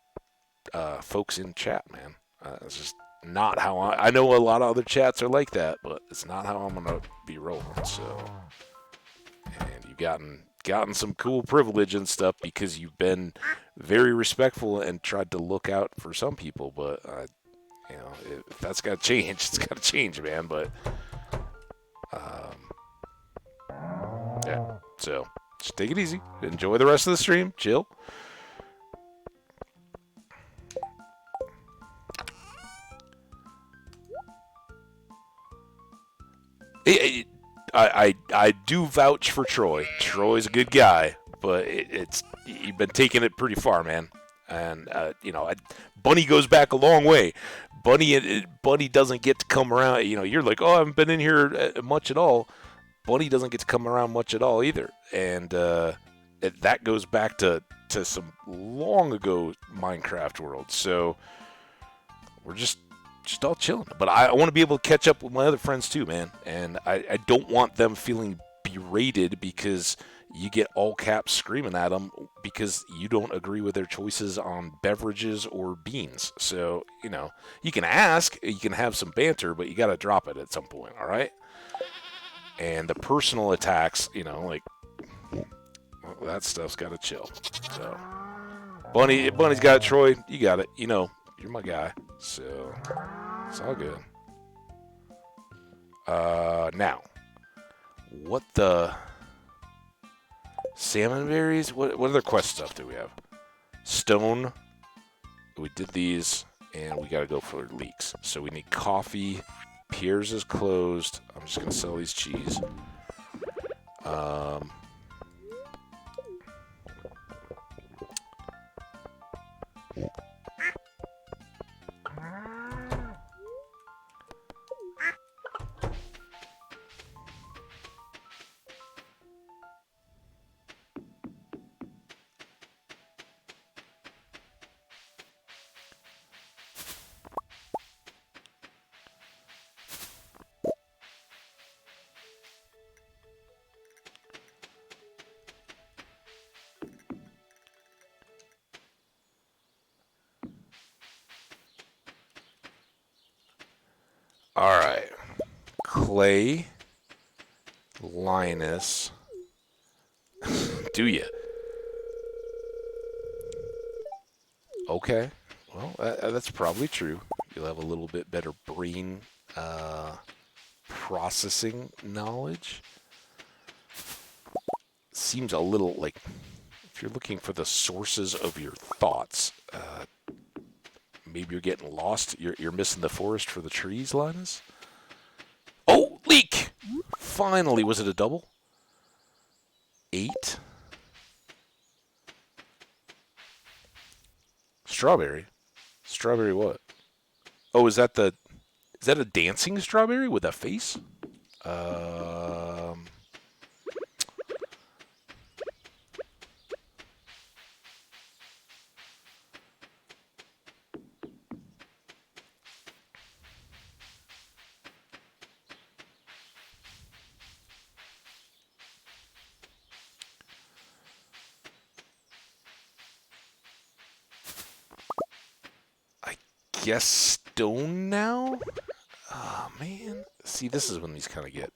folks in chat, man. It's just not how I know a lot of other chats are like that, but it's not how I'm going to be rolling. So, and you've gotten some cool privilege and stuff because you've been very respectful and tried to look out for some people, but if that's got to change, it's got to change, man. But yeah, so just take it easy, enjoy the rest of the stream, chill. I do vouch for Troy. Troy's a good guy, but you've been taking it pretty far, man. And Bunny goes back a long way. Bunny doesn't get to come around. You're like, oh, I haven't been in here much at all. Bunny doesn't get to come around much at all either, and that goes back to some long ago Minecraft world. So we're just all chilling. But I want to be able to catch up with my other friends too, man. And I don't want them feeling berated because you get all caps screaming at them because you don't agree with their choices on beverages or beans. So, you can ask, you can have some banter, but you got to drop it at some point, all right? And the personal attacks, that stuff's got to chill. So, Bunny's got it, Troy. You got it. You're my guy. So, it's all good. Now, what the salmon berries? What other quest stuff do we have? Stone. We did these, and we got to go for leeks. So we need coffee. Pierre's is closed. I'm just gonna sell these cheese. All right. Clay, Linus. Do you? Okay. Well, that's probably true. You'll have a little bit better brain processing knowledge. Seems a little like if you're looking for the sources of your thoughts, maybe you're getting lost. You're missing the forest for the trees, Linus. Oh, leek! Finally, was it a double? 8. Strawberry. Strawberry what? Oh, is that a dancing strawberry with a face? guess stone now? Oh, man. See, this is when these kind of get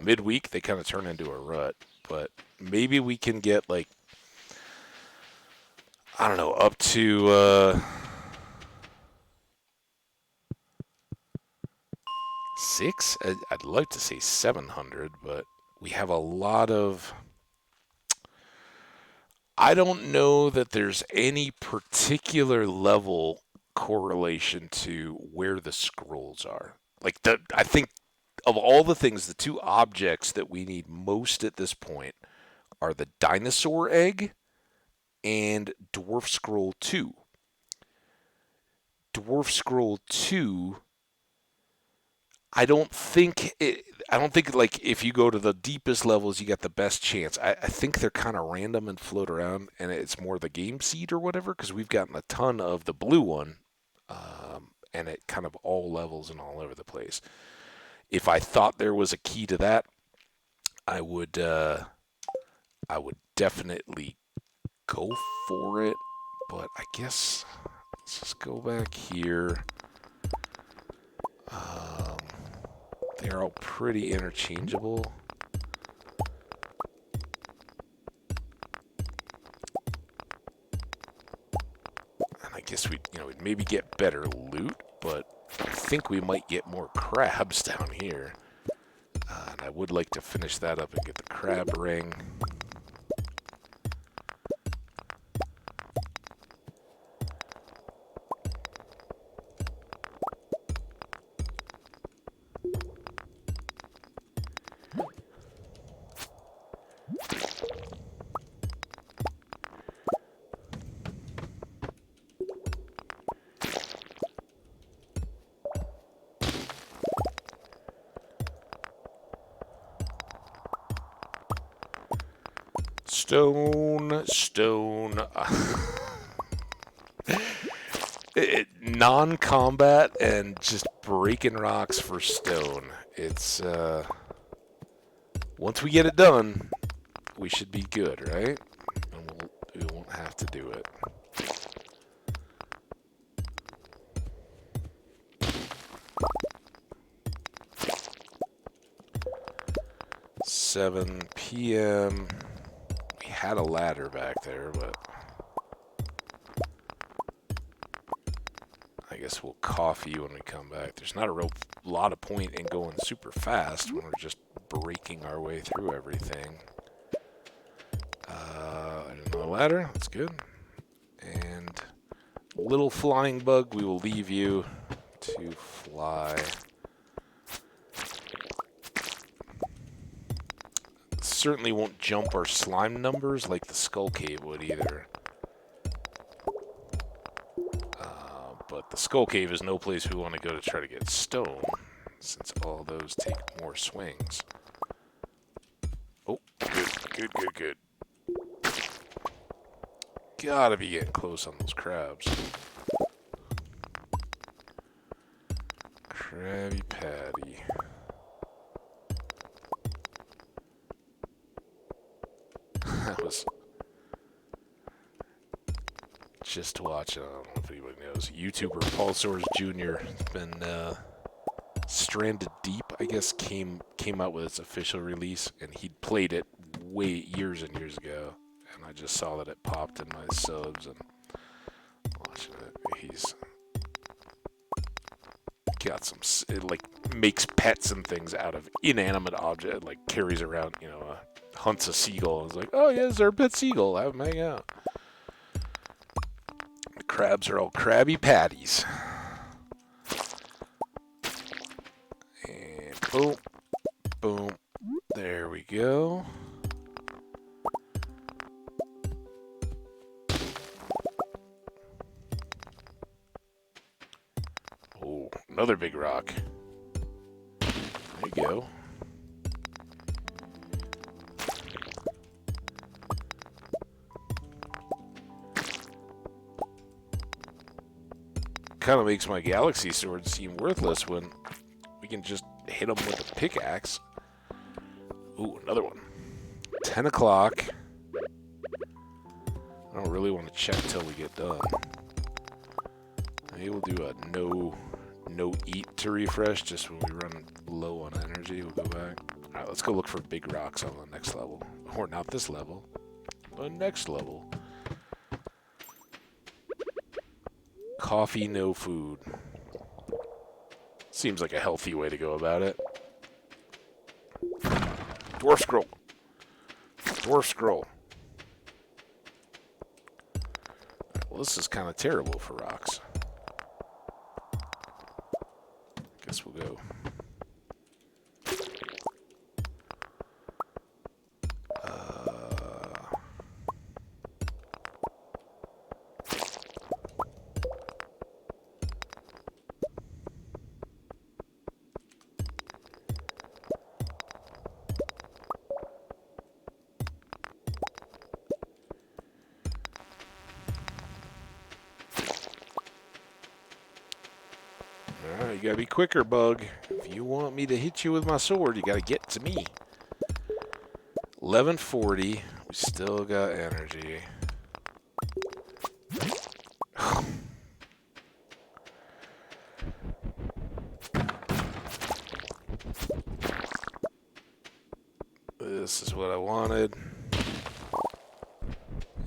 midweek. They kind of turn into a rut. But maybe we can get, like, I don't know, up to 6? I'd like to say 700, but we have a lot of... I don't know that there's any particular level correlation to where the scrolls are. Like, I think of all the things, the two objects that we need most at this point are the dinosaur egg and Dwarf Scroll 2. Dwarf Scroll 2, I don't think like if you go to the deepest levels you got the best chance. I think they're kind of random and float around, and it's more the game seed or whatever, because we've gotten a ton of the blue one, and it kind of all levels and all over the place. If I thought there was a key to that, I would definitely go for it, but I guess let's just go back here. They're all pretty interchangeable. And I guess we'd maybe get better loot, but I think we might get more crabs down here. And I would like to finish that up and get the crab ring. Stone. Non-combat and just breaking rocks for stone. It's, once we get it done, we should be good, right? And we won't have to do it. $7 p.m. We had a ladder back there, but I guess we'll coffee when we come back. There's not a real lot of point in going super fast when we're just breaking our way through everything. Another ladder, that's good. And little flying bug, we will leave you to fly. Certainly won't jump our slime numbers like the Skull Cave would either. But the Skull Cave is no place we want to go to try to get stone, since all those take more swings. Oh, good. Gotta be getting close on those crabs. Krabby Patty. That was just watching. I don't know if anybody knows. YouTuber Paul Soares Jr. has been Stranded Deep, I guess, came out with its official release, and he'd played it years and years ago, and I just saw that it popped in my subs and watching it. He's got some, it like makes pets and things out of inanimate objects, like carries around, hunts a seagull. And it's like, oh yeah, it's our pet seagull. Have him hang out. The crabs are all Krabby Patties. And boom, boom. There we go. Oh, another big rock. There you go. Kind of makes my galaxy sword seem worthless when we can just hit them with a pickaxe. Ooh, another one. 10 o'clock. I don't really want to check till we get done. Maybe we'll do a no eat to refresh just when we run low on energy. We'll go back. All right, let's go look for big rocks on the next level. Or not this level. The next level. Coffee, no food. Seems like a healthy way to go about it. Dwarf scroll. Dwarf scroll. Well, this is kind of terrible for rocks. Guess we'll go. Alright, you gotta be quicker, bug. If you want me to hit you with my sword, you gotta get to me. 1140. We still got energy. This is what I wanted.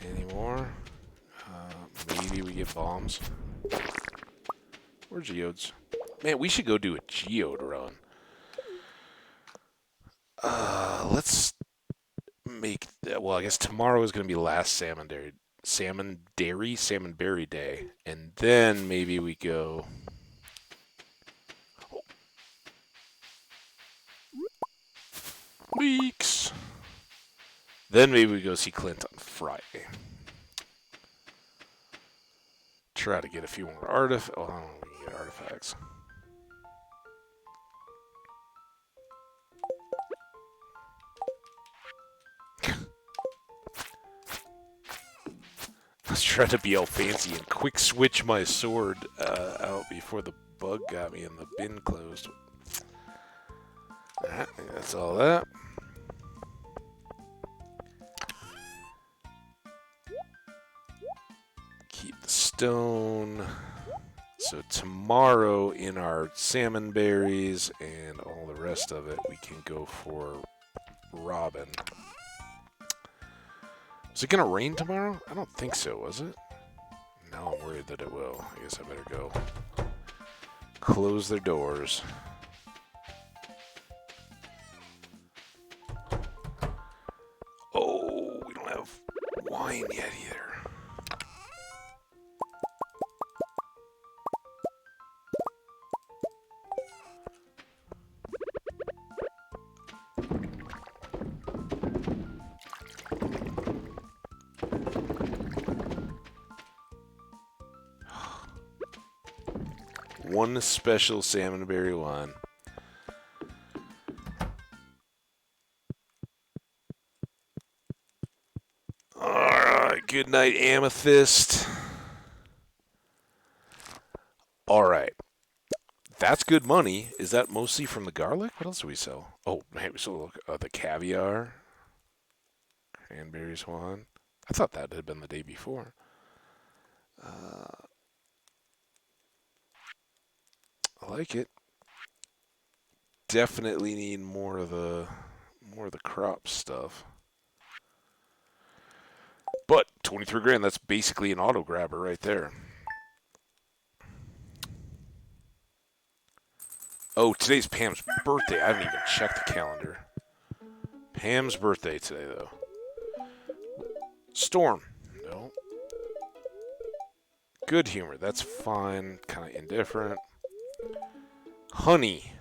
Any more? Maybe we get bombs. Or geodes. Man, we should go do a geode run. Let's make that. Well, I guess tomorrow is going to be last salmon berry day. And then maybe we go. Leaks. Then maybe we go see Clint on Friday. Try to get a few more artifacts. Oh, I don't know if we can get artifacts. Let's try to be all fancy and quick switch my sword out before the bug got me and the bin closed. Alright, that's all that. Keep the stone. So tomorrow in our salmon berries and all the rest of it, we can go for Robin. Is it going to rain tomorrow? I don't think so, was it? No, I'm worried that it will. I guess I better go close their doors. Oh, we don't have wine yet either. One special salmonberry wine. Alright, good night, Amethyst. Alright. That's good money. Is that mostly from the garlic? What else do we sell? Oh, hey, we sold the caviar. Cranberry swan. I thought that had been the day before. I like it. Definitely need more of the crop stuff. But 23 grand, that's basically an auto grabber right there. Oh, today's Pam's birthday. I haven't even checked the calendar. Pam's birthday today, though. Storm. No. Good humor. That's fine. Kind of indifferent. Honey.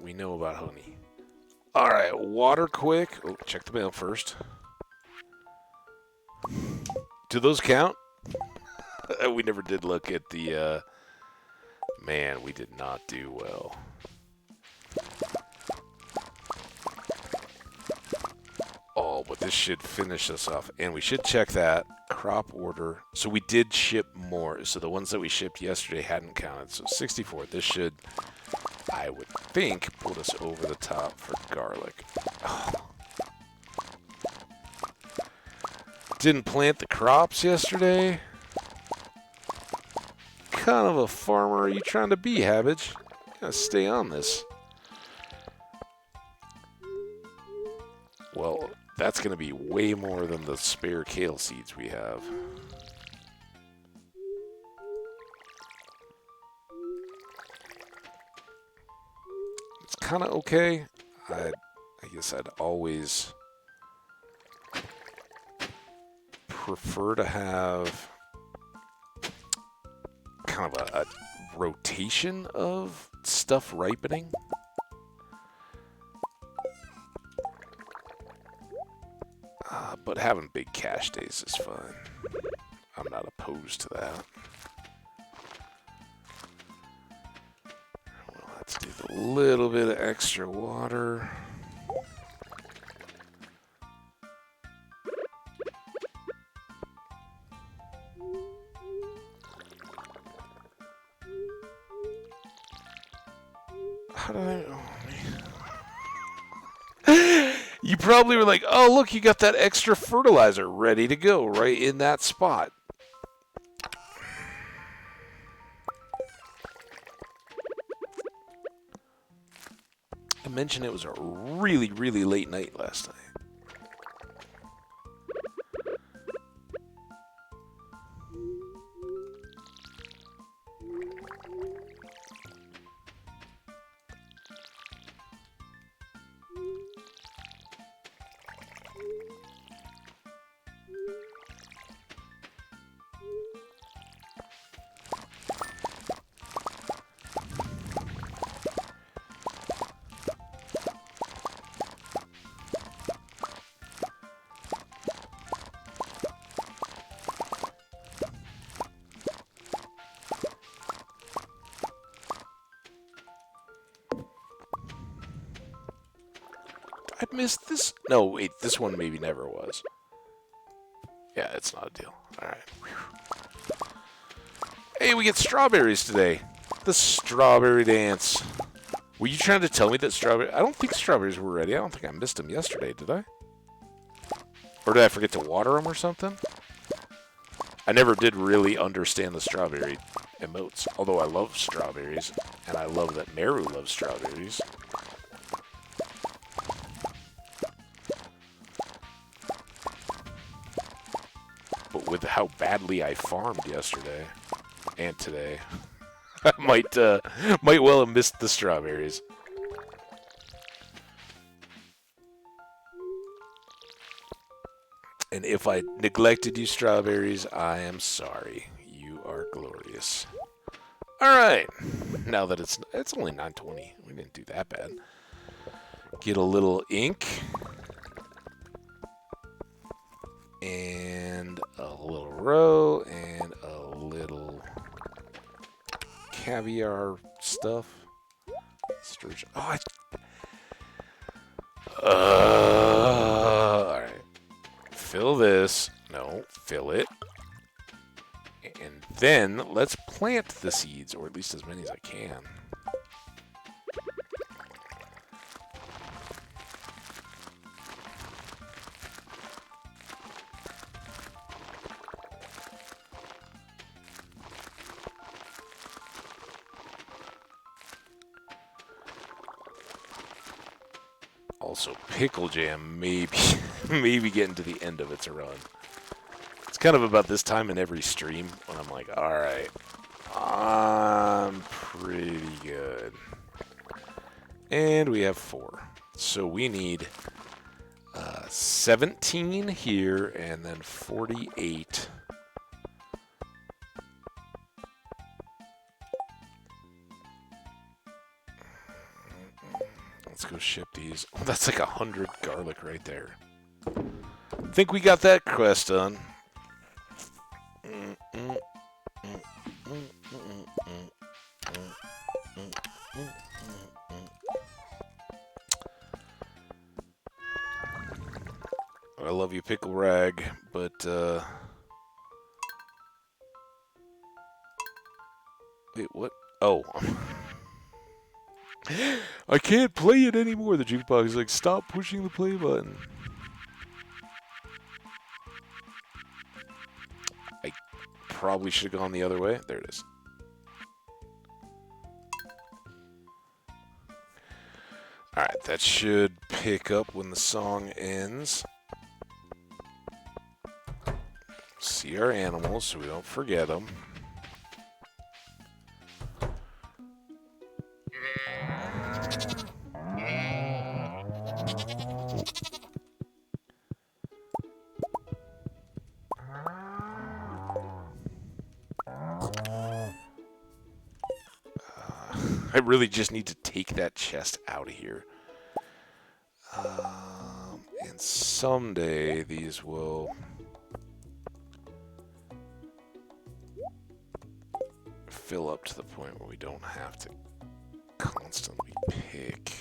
We know about honey. Alright, water quick. Oh, check the mail first. Do those count? We never did look at the, Man, we did not do well. Oh, but this should finish us off. And we should check that. Crop order. So we did ship more. So the ones that we shipped yesterday hadn't counted. So 64. This should, I would think, put us over the top for garlic. Oh. Didn't plant the crops yesterday. kind of a farmer are you trying to be, Habbage? You gotta stay on this. Well, that's gonna be way more than the spare kale seeds we have. It's kind of okay. I guess I'd always prefer to have kind of a rotation of stuff ripening. But having big cash days is fun. I'm not opposed to that. Well, let's do a little bit of extra water. How did I... Oh, man. You probably were like, oh, look, you got that extra fertilizer ready to go right in that spot. I mentioned it was a really, really late night last night. I missed this. No, wait, this one maybe never was. Yeah, it's not a deal. Alright. Hey, we get strawberries today. The strawberry dance. Were you trying to tell me that strawberry... I don't think strawberries were ready. I don't think I missed them yesterday, did I? Or did I forget to water them or something? I never did really understand the strawberry emotes. Although I love strawberries. And I love that Meru loves strawberries. But with how badly I farmed yesterday and today, I might well have missed the strawberries. And if I neglected you strawberries, I am sorry. You are glorious. All right. Now that it's only 9:20, we didn't do that bad. Get a little ink. And a little roe, and a little caviar stuff. Sturgeon. Oh, alright. Fill this. No, fill it. And then let's plant the seeds, or at least as many as I can. Also, pickle jam maybe getting to the end of its run. It's kind of about this time in every stream when I'm like, all right, I'm pretty good. And we have 4. So we need 17 here and then 48. Let's go ship these. Oh, that's like 100 garlic right there. I think we got that quest done. I love you, Pickle Rag, but wait, what? Oh. I can't play it anymore. The jukebox is like, stop pushing the play button. I probably should have gone the other way. There it is. Alright, that should pick up when the song ends. See our animals so we don't forget them. I really just need to take that chest out of here. And someday these will fill up to the point where we don't have to constantly pick.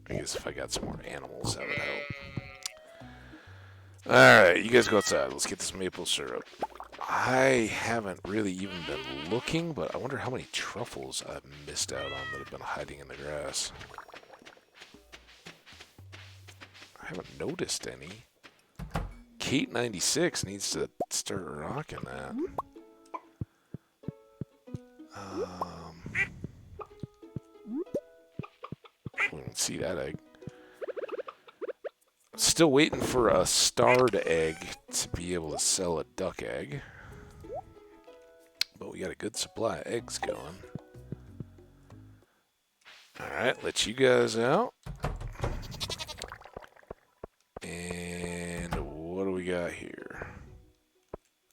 I guess if I got some more animals, that would help. Alright, you guys go outside. Let's get this maple syrup. I haven't really even been looking, but I wonder how many truffles I've missed out on that have been hiding in the grass. I haven't noticed any. Kate96 needs to start rocking that. We don't see that egg. Still waiting for a starred egg to be able to sell a duck egg. But we got a good supply of eggs going. Alright, let you guys out. And what do we got here?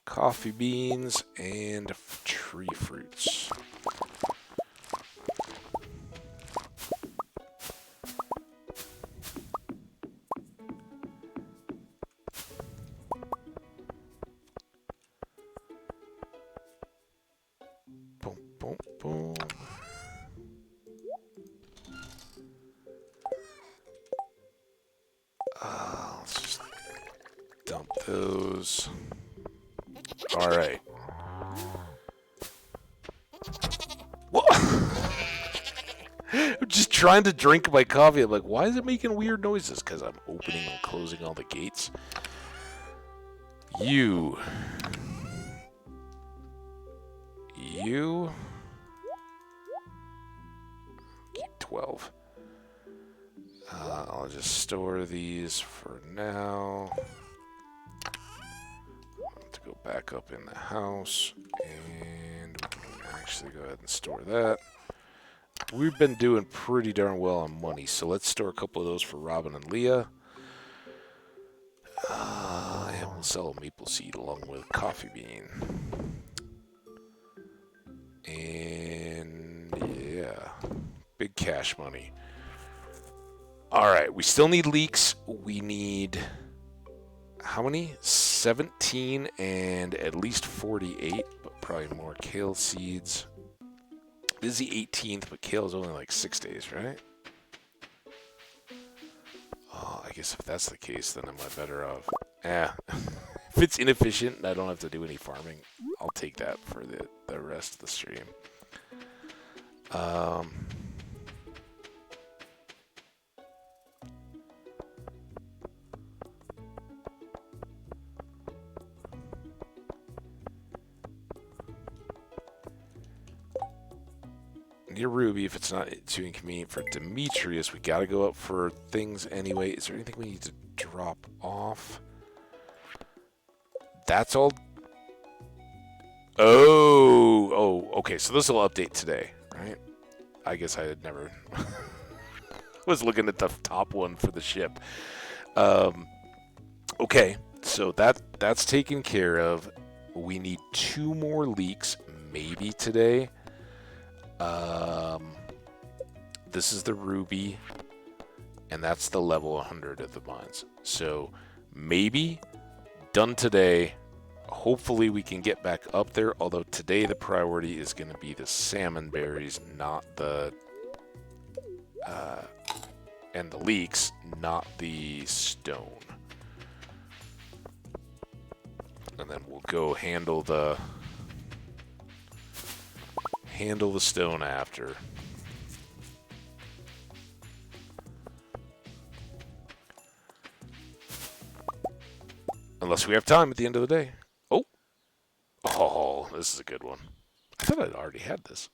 Coffee beans and tree fruits. Boom, boom, boom. Let's just dump those. All right. Whoa! I'm just trying to drink my coffee. I'm like, why is it making weird noises? Because I'm opening and closing all the gates. You. 12. I'll just store these for now. I'll have to go back up in the house, and we can actually go ahead and store that. We've been doing pretty darn well on money, so let's store a couple of those for Robin and Leah. And we'll sell a maple seed along with coffee bean. And yeah, big cash money. Alright, we still need leeks. We need, how many? 17 and at least 48, but probably more kale seeds. This is the 18th, but kale is only like 6 days, right? Oh, I guess if that's the case, then am I better off? If it's inefficient and I don't have to do any farming, I'll take that for the rest of the stream. Near Ruby, if it's not too inconvenient for Demetrius, we gotta go up for things anyway. Is there anything we need to drop off? That's all. Oh, okay. So this will update today, right? I guess I had never was looking at the top one for the ship. Okay, so that's taken care of. We need 2 more leaks, maybe today. This is the ruby, and that's the level 100 of the mines. So maybe done today. Hopefully we can get back up there, although today the priority is going to be the salmon berries, not the and the leeks, not the stone. And then we'll go handle the stone after. Unless we have time at the end of the day. Oh, this is a good one. I thought I'd already had this.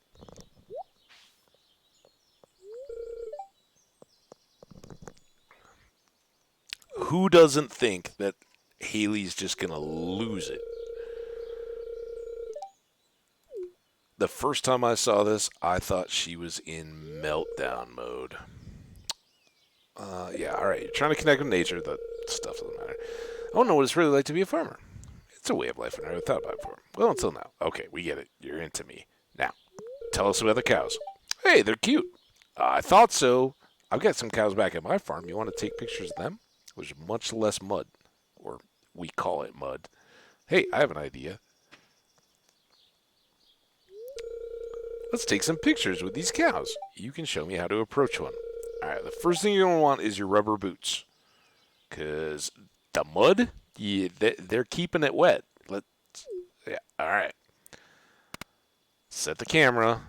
Who doesn't think that Haley's just going to lose it? The first time I saw this, I thought she was in meltdown mode. Yeah, all right. You're trying to connect with nature. That stuff doesn't matter. I don't know what it's really like to be a farmer. It's a way of life I never thought about it before. Well, until now. Okay, we get it. You're into me. Now, tell us about the cows. Hey, they're cute. I thought so. I've got some cows back at my farm. You want to take pictures of them? There's much less mud. Or we call it mud. Hey, I have an idea. Let's take some pictures with these cows. You can show me how to approach one. Alright, the first thing you're going to want is your rubber boots. Because the mud, yeah, they're keeping it wet. Yeah, alright. Set the camera. All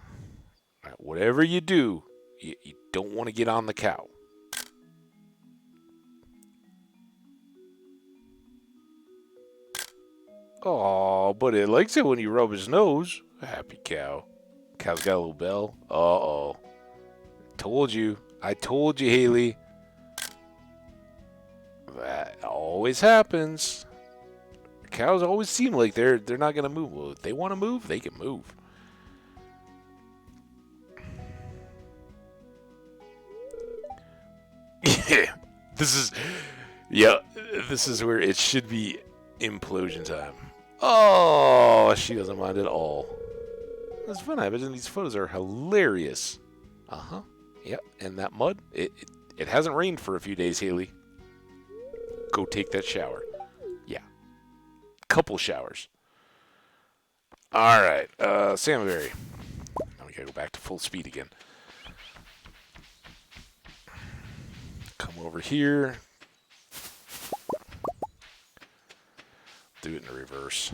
right, whatever you do, you don't want to get on the cow. Oh, but it likes it when you rub his nose. Happy cow. Cow's got a little bell. Uh-oh. Told you. I told you, Haley. That always happens. Cows always seem like they're not going to move. Well, if they want to move, they can move. Yeah. This is where it should be implosion time. Oh, she doesn't mind at all. That's fun. I imagine these photos are hilarious. Uh-huh. Yep. And that mud, it hasn't rained for a few days, Haley. Go take that shower. Yeah. Couple showers. All right. Salmonberry. Now we gotta go back to full speed again. Come over here. Do it in the reverse.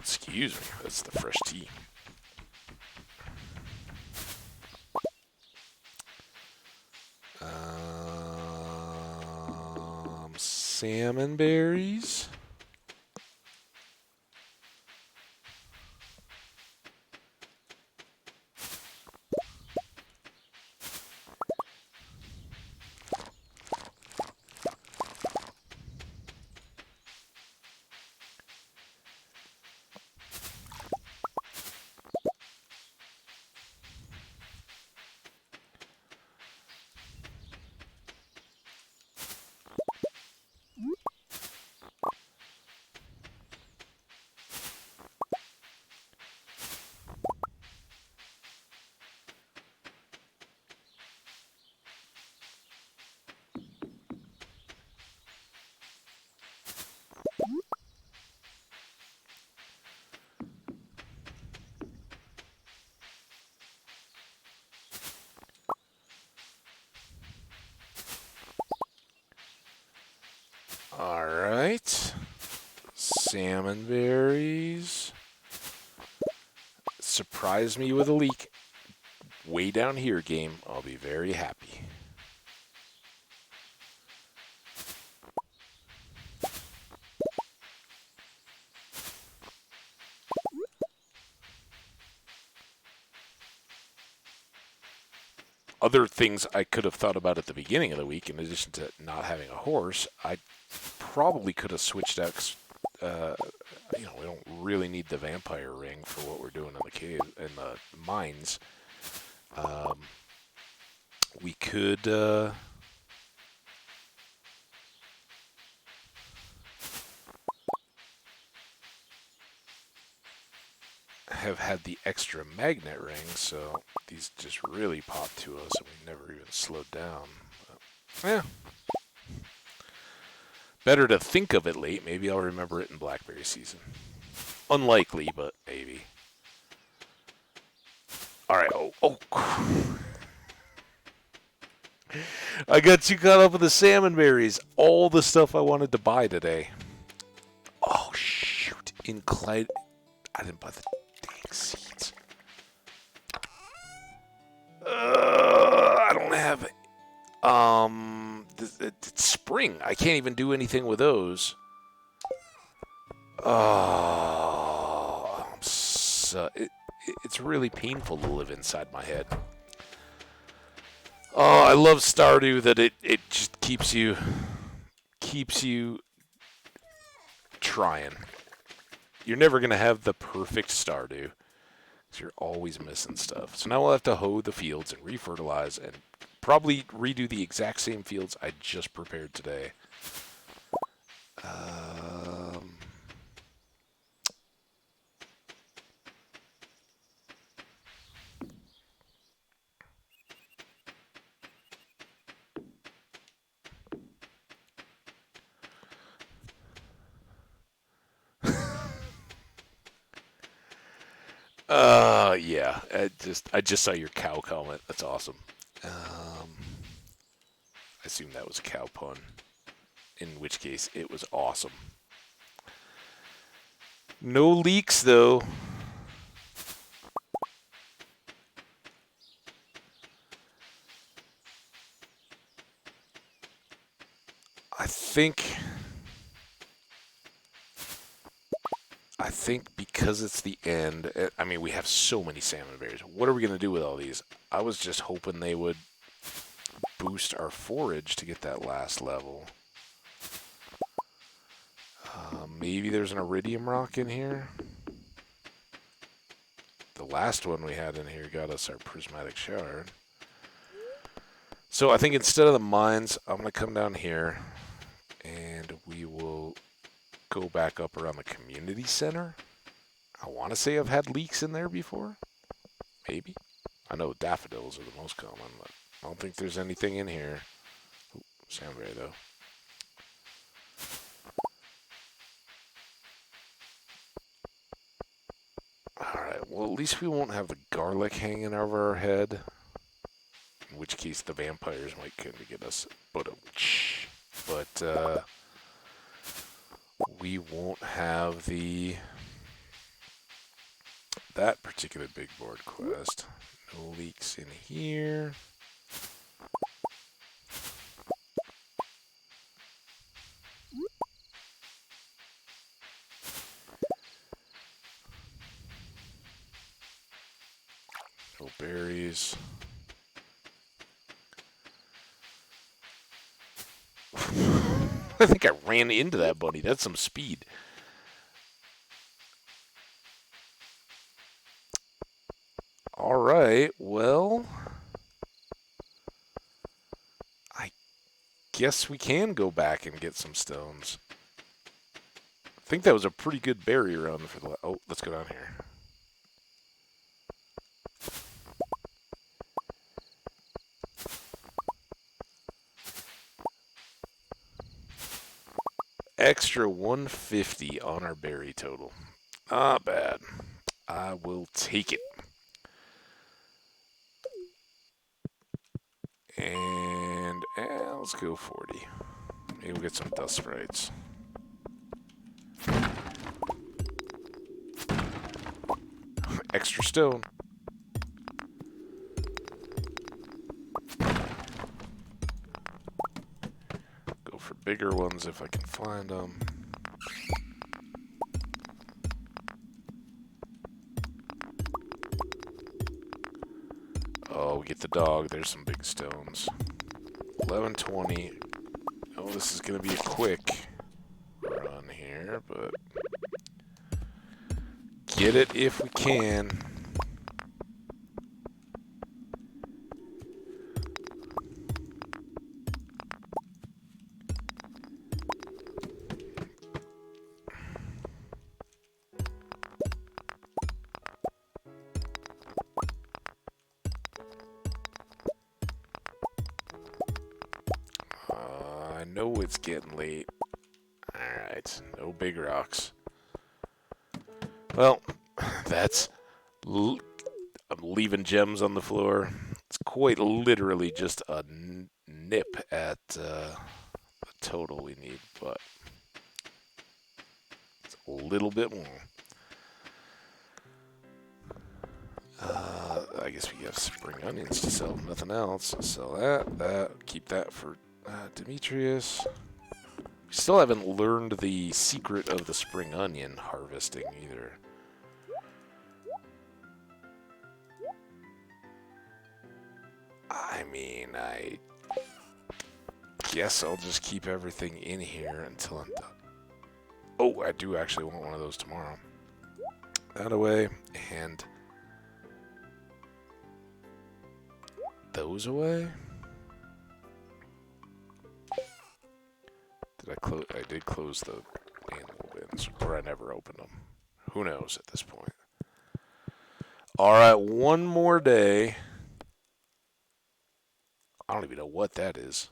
Excuse me, that's the fresh tea. Salmon berries. All right. Salmon berries. Surprise me with a leak. Way down here, game. I'll be very happy. Other things I could have thought about at the beginning of the week, in addition to not having a horse, I probably could have switched out. We don't really need the vampire ring for what we're doing in the cave, in the mines. We could. Have had the extra magnet ring, so these just really popped to us and we never even slowed down. But, yeah. Better to think of it late. Maybe I'll remember it in blackberry season. Unlikely, but maybe. Alright, oh. I got too caught up with the salmon berries. All the stuff I wanted to buy today. Oh, shoot. I didn't buy the seeds. I don't have it. It's spring. I can't even do anything with those. Oh, I'm so it's really painful to live inside my head. Oh, I love Stardew that it just keeps you trying. You're never gonna have the perfect Stardew, because you're always missing stuff. So now we'll have to hoe the fields and refertilize and probably redo the exact same fields I just prepared today. Yeah. I just saw your cow comment. That's awesome. I assume that was a cow pun. In which case, it was awesome. No leaks, though. I think because it's the end, I mean, we have so many salmon berries. What are we going to do with all these? I was just hoping they would boost our forage to get that last level. Maybe there's an iridium rock in here. The last one we had in here got us our prismatic shard. So I think instead of the mines, I'm going to come down here and we will go back up around the community center. I want to say I've had leeks in there before. Maybe. I know daffodils are the most common, but I don't think there's anything in here. Ooh, salmonberry, though. Alright, well, at least we won't have the garlic hanging over our head. In which case, the vampires might come to get us. But we won't have that particular big board quest. No leaks in here. No berries. I think I ran into that bunny. That's some speed. Alright, well, I guess we can go back and get some stones. I think that was a pretty good berry run for the... Oh, let's go down here. Extra 150 on our berry total. Not bad. I will take it. And let's go 40. Maybe we'll get some dust sprites. Extra stone. Go for bigger ones if I can find them. Oh, we get the dog. There's some big stones. 1120. Oh, this is going to be a quick run here, but get it if we can. I know it's getting late. Alright, no big rocks. Well, I'm leaving gems on the floor. It's quite literally just a nip at the total we need, but it's a little bit more. I guess we have spring onions to sell, nothing else. Sell that, keep that for Demetrius. We still haven't learned the secret of the spring onion harvesting either. I mean, I guess I'll just keep everything in here until I'm done. Oh, I do actually want one of those tomorrow. That away, and those away. Did I close? I did close the animal bins, or I never opened them. Who knows at this point? All right, one more day. I don't even know what that is.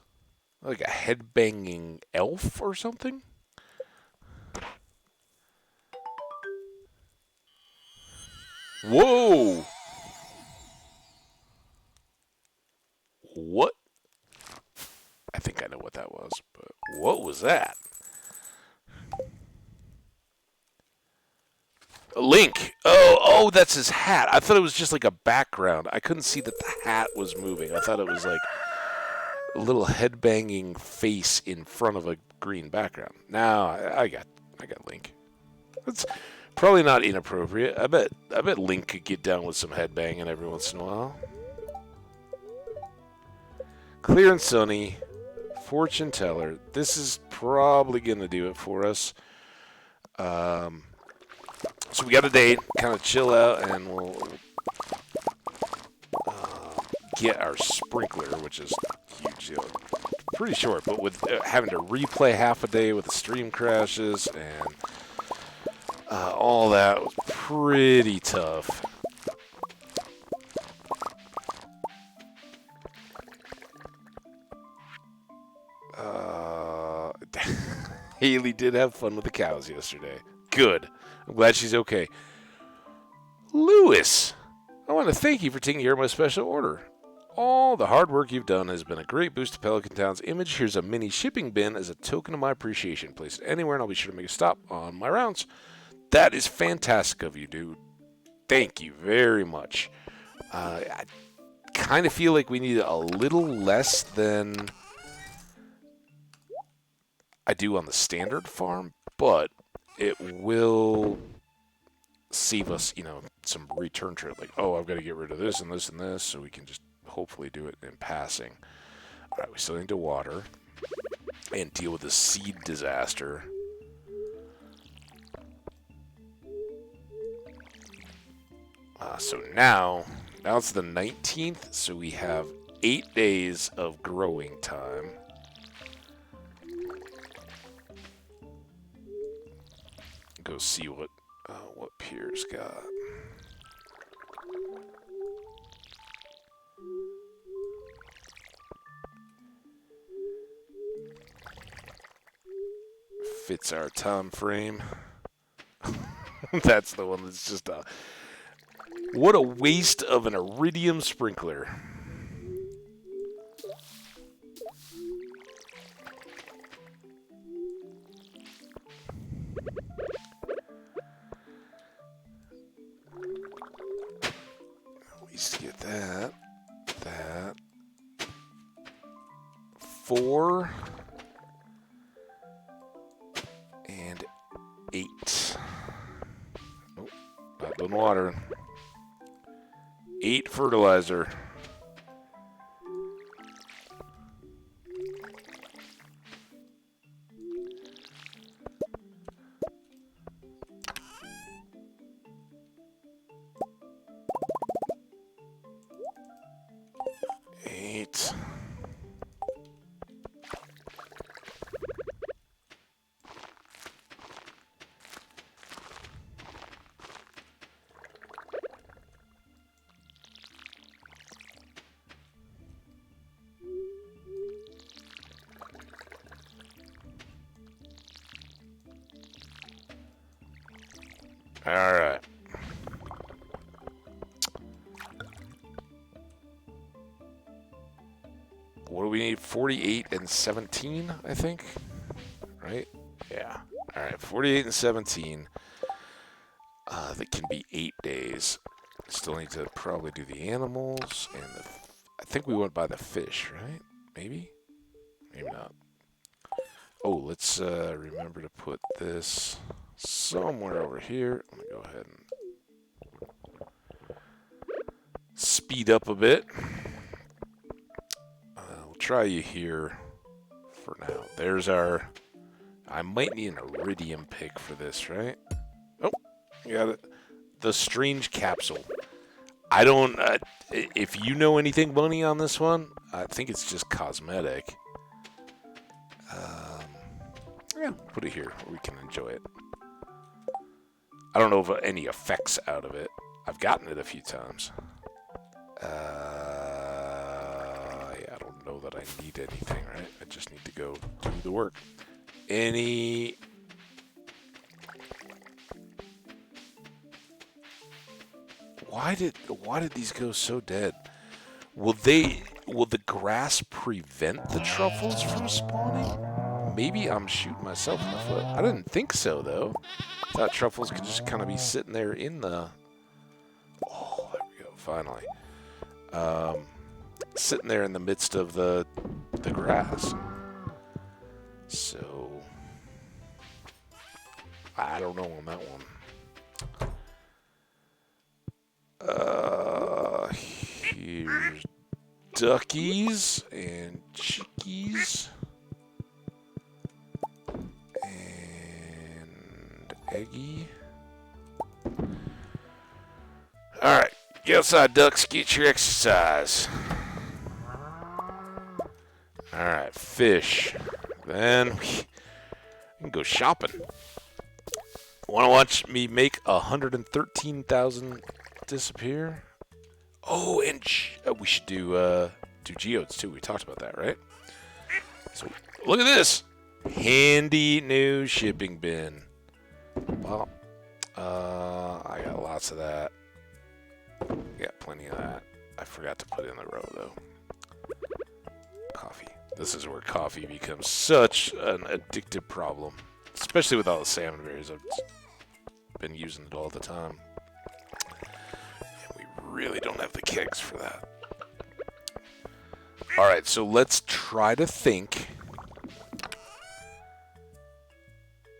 Like a headbanging elf or something? Whoa! What? I think I know what that was, but what was that? Link! Oh, that's his hat. I thought it was just like a background. I couldn't see that the hat was moving. I thought it was like a little headbanging face in front of a green background. Now I got Link. That's probably not inappropriate. I bet Link could get down with some headbanging every once in a while. Clear and sunny. Fortune teller. This is probably gonna do it for us. So we got a date. Kind of chill out, and we'll get our sprinkler, which is huge. You know, pretty short, but with having to replay half a day with the stream crashes and all that was pretty tough. Haley did have fun with the cows yesterday. Good. I'm glad she's okay. Lewis, I want to thank you for taking care of my special order. All the hard work you've done has been a great boost to Pelican Town's image. Here's a mini shipping bin as a token of my appreciation. Place it anywhere, and I'll be sure to make a stop on my rounds. That is fantastic of you, dude. Thank you very much. I kind of feel like we need a little less than I do on the standard farm, but it will save us, some return trip. Like, oh, I've got to get rid of this and this and this, so we can just hopefully do it in passing. All right, we still need to water and deal with the seed disaster. So now it's the 19th, so we have 8 days of growing time. Go see what Pierre's got. Fits our time frame. That's the one that's just what a waste of an iridium sprinkler. We used to get that. 4 and 8. Nope, not done watering. 8 fertilizer. All right. What do we need? 48 and 17, I think. Right? Yeah. All right. 48 and 17. That can be 8 days. Still need to probably do the animals and I think we went by the fish, right? Maybe? Maybe not. Oh, let's remember to put this somewhere over here. Let me go ahead and speed up a bit. try you here for now. There's our... I might need an iridium pick for this, right? Oh, you got it. The strange capsule. I don't... if you know anything, Bunny, on this one, I think it's just cosmetic. Yeah, put it here where we can enjoy it. I don't know if any effects out of it. I've gotten it a few times. Yeah, I don't know that I need anything, right? I just need to go do the work. Any... Why did these go so dead? Will the grass prevent the truffles from spawning? Maybe I'm shooting myself in the foot. I didn't think so, though. I thought truffles could just kind of be sitting there in the... Oh, there we go, finally. Sitting there in the midst of the grass. So... I don't know on that one. Here's duckies and chickies and eggy. All right, get outside, ducks. Get your exercise. All right, fish. Then we can go shopping. Want to watch me make 113,000 disappear? Oh, and we should do geodes too. We talked about that, right? So look at this handy new shipping bin. Well, I got lots of that. Got plenty of that. I forgot to put in the row though. Coffee. This is where coffee becomes such an addictive problem, especially with all the salmon berries. I've been using it all the time. Really don't have the kegs for that. Alright, so let's try to think.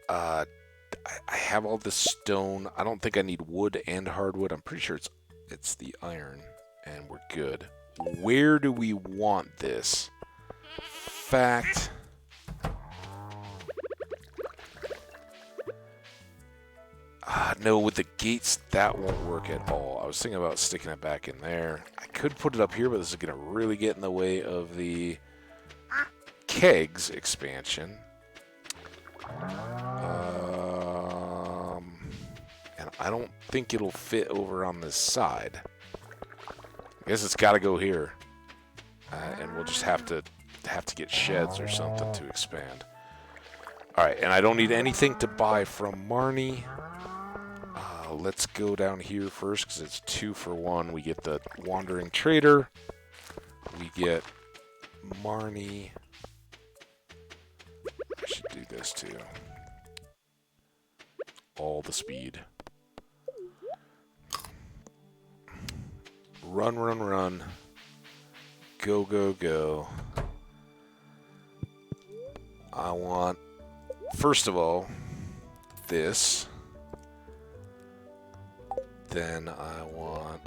I have all this stone. I don't think I need wood and hardwood. I'm pretty sure it's the iron, and we're good. Where do we want this? Fact. No, with the gates, that won't work at all. I was thinking about sticking it back in there. I could put it up here, but this is going to really get in the way of the kegs expansion. And I don't think it'll fit over on this side. I guess it's got to go here. And we'll just have to get sheds or something to expand. All right, and I don't need anything to buy from Marnie. Let's go down here first because it's 2 for 1. We get the Wandering Trader. We get Marnie. I should do this too. All the speed. Run, run, run. Go, go, go. I want, first of all, this. Then I want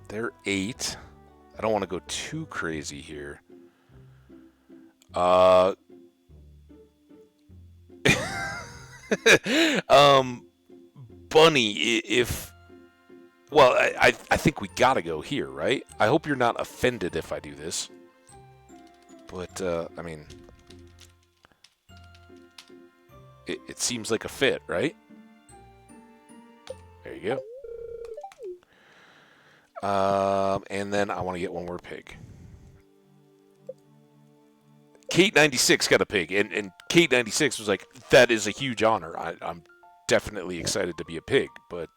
they're 8. I don't want to go too crazy here. Bunny, if well, I think we gotta go here, right? I hope you're not offended if I do this. But I mean, it seems like a fit, right? There you go. And then I want to get one more pig. Kate96 got a pig, and Kate96 was like, that is a huge honor. I'm definitely excited to be a pig, but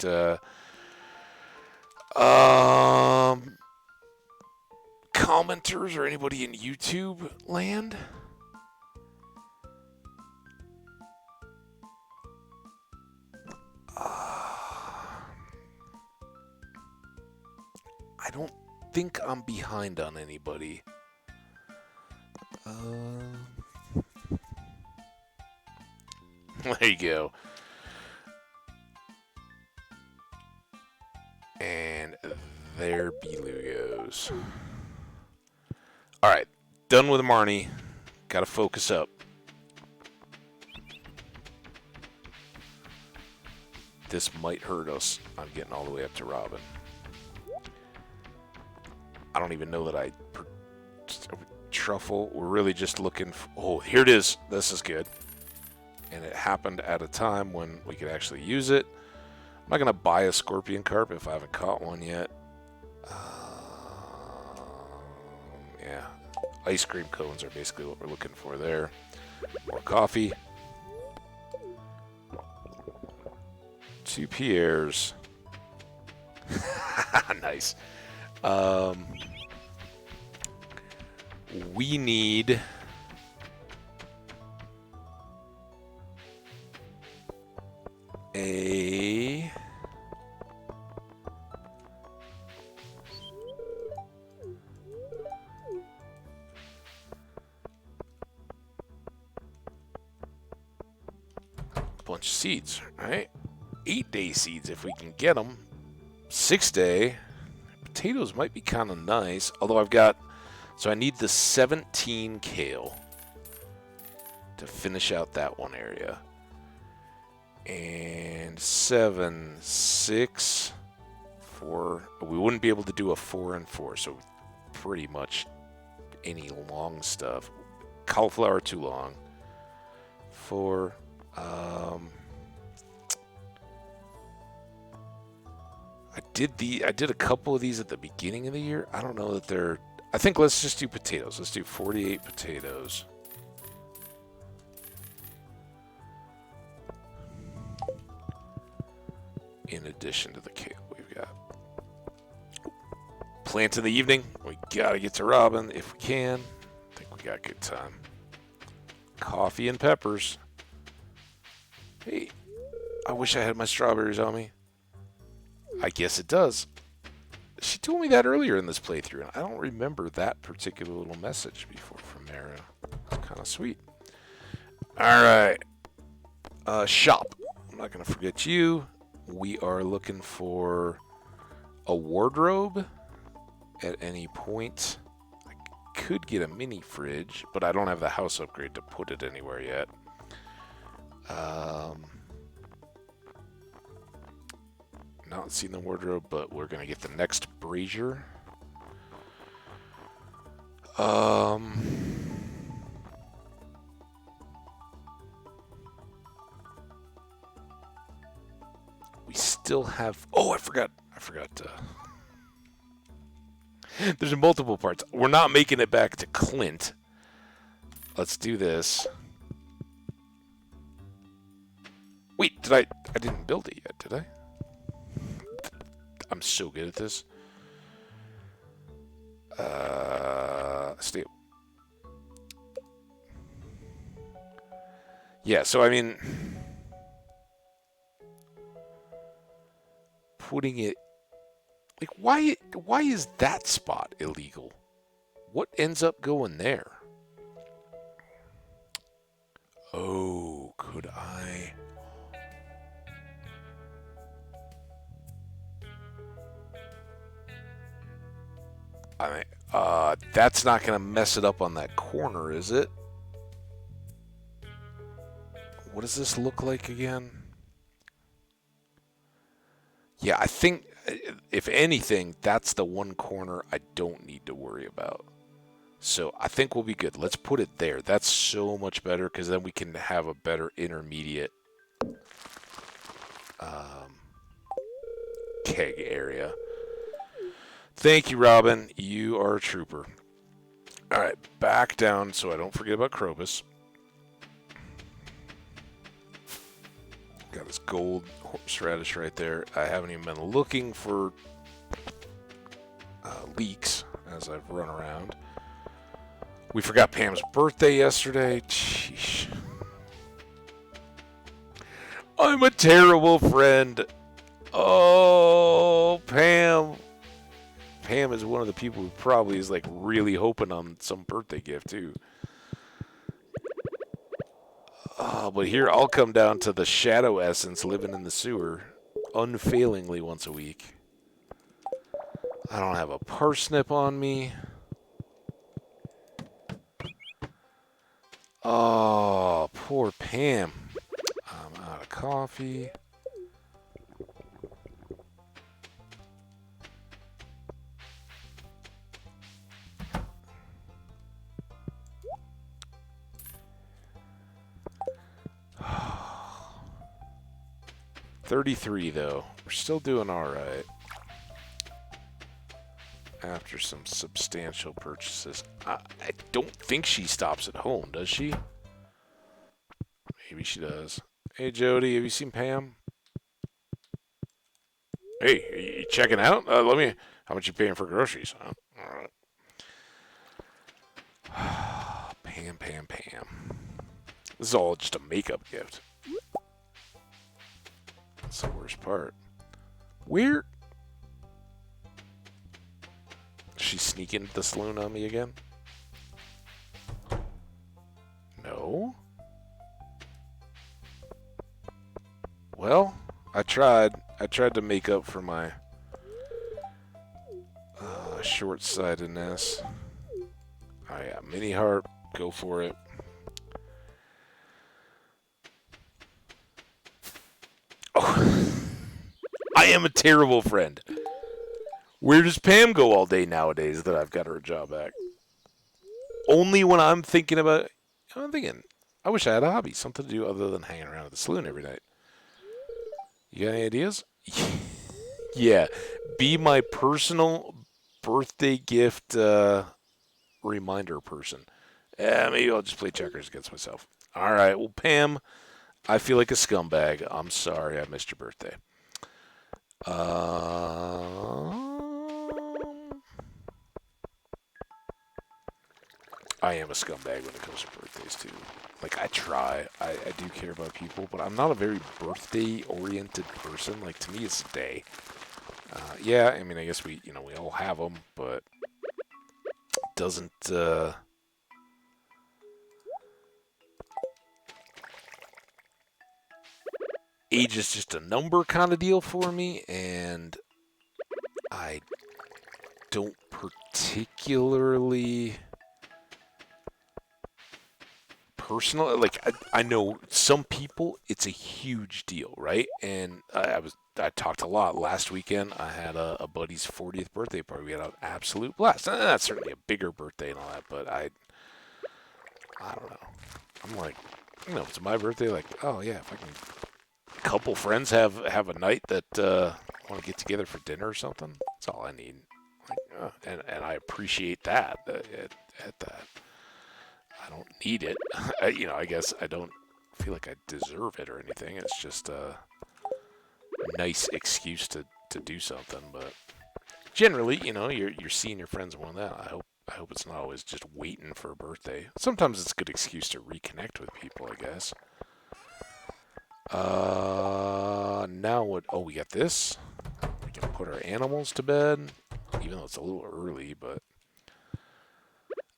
commenters or anybody in YouTube land? I don't think I'm behind on anybody. There you go. There belugos. Alright, done with Marnie. Gotta focus up. This might hurt us. I'm getting all the way up to Robin. I don't even know that I... Truffle. We're really just looking for... Oh, here it is. This is good. And it happened at a time when we could actually use it. I'm not going to buy a scorpion carp if I haven't caught one yet. Yeah. Ice cream cones are basically what we're looking for there. More coffee. 2 Pierres. Nice. We need a bunch of seeds, right? 8-day seeds if we can get them. 6-day potatoes might be kind of nice, although I've got... So I need the 17 kale to finish out that one area. And 7, 6, 4. We wouldn't be able to do a 4 and 4, so pretty much any long stuff. Cauliflower too long. 4. I did a couple of these at the beginning of the year. I don't know that they're... I think let's just do potatoes. Let's do 48 potatoes. In addition to the kale we've got. Plant in the evening. We gotta get to Robin if we can. I think we got good time. Coffee and peppers. Hey, I wish I had my strawberries on me. I guess it does. She told me that earlier in this playthrough, and I don't remember that particular little message before from Mara. It's kind of sweet. Alright. Shop. I'm not going to forget you. We are looking for a wardrobe at any point. I could get a mini fridge, but I don't have the house upgrade to put it anywhere yet. Not seen the wardrobe, but we're gonna get the next brazier. We still have... Oh, I forgot. There's multiple parts. We're not making it back to Clint. Let's do this. Wait, I didn't build it yet, did I? I'm so good at this. Stay. Yeah, so I mean, putting it like why is that spot illegal? What ends up going there? Oh, could I? I mean, that's not going to mess it up on that corner, is it? What does this look like again? Yeah, I think, if anything, that's the one corner I don't need to worry about. So I think we'll be good. Let's put it there. That's so much better, because then we can have a better intermediate keg area. Thank you, Robin. You are a trooper. All right, back down so I don't forget about Krobus. Got this gold horseradish right there. I haven't even been looking for leeks as I've run around. We forgot Pam's birthday yesterday. Sheesh. I'm a terrible friend. Oh, Pam. Pam is one of the people who probably is like really hoping on some birthday gift too. But here I'll come down to the shadow essence living in the sewer unfailingly once a week. I don't have a parsnip on me. Oh, poor Pam. I'm out of coffee. $33 though. We're still doing alright. After some substantial purchases. I don't think she stops at home, does she? Maybe she does. Hey Jody, have you seen Pam? Hey, you checking out? Let me. How much you paying for groceries? Huh? All right. Pam, Pam, Pam. This is all just a makeup gift. That's the worst part. Where? She's sneaking the saloon on me again? No. Well, I tried. I tried to make up for my short-sightedness. Oh yeah, mini harp. Go for it. Oh, I am a terrible friend. Where does Pam go all day nowadays that I've got her a job back? Only when I'm thinking about... I'm thinking, I wish I had a hobby. Something to do other than hanging around at the saloon every night. You got any ideas? Yeah. Be my personal birthday gift reminder person. Maybe I'll just play checkers against myself. All right. Well, Pam, I feel like a scumbag. I'm sorry I missed your birthday. I am a scumbag when it comes to birthdays, too. Like, I try. I do care about people, but I'm not a very birthday-oriented person. Like, to me, it's a day. Yeah, I mean, I guess we all have them, but doesn't, age is just a number kind of deal for me, and I don't particularly personal. Like I know some people, it's a huge deal, right? And I talked a lot last weekend. I had a buddy's 40th birthday party. We had an absolute blast. And that's certainly a bigger birthday and all that, but I don't know. I'm like, it's my birthday. Like, oh yeah, if I can, a couple friends have a night that want to get together for dinner or something. That's all I need. Like, and I appreciate that at that. I don't need it. I guess I don't feel like I deserve it or anything. It's just a nice excuse to do something. But generally, you're seeing your friends more than that. I hope it's not always just waiting for a birthday. Sometimes it's a good excuse to reconnect with people, I guess. Now what? Oh, we got this. We can put our animals to bed, even though it's a little early, but.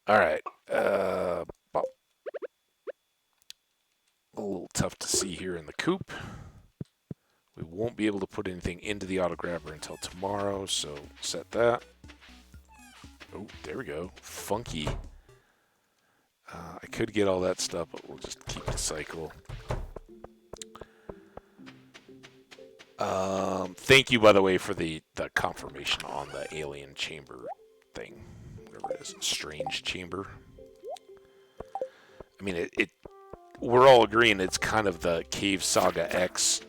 All right. A little tough to see here in the coop. We won't be able to put anything into the auto grabber until tomorrow, so set that. Oh, there we go. Funky. I could get all that stuff, but we'll just keep the cycle. Thank you, by the way, for the confirmation on the alien chamber thing. Whatever it is. Strange chamber. I mean, we're all agreeing it's kind of the Cave Saga X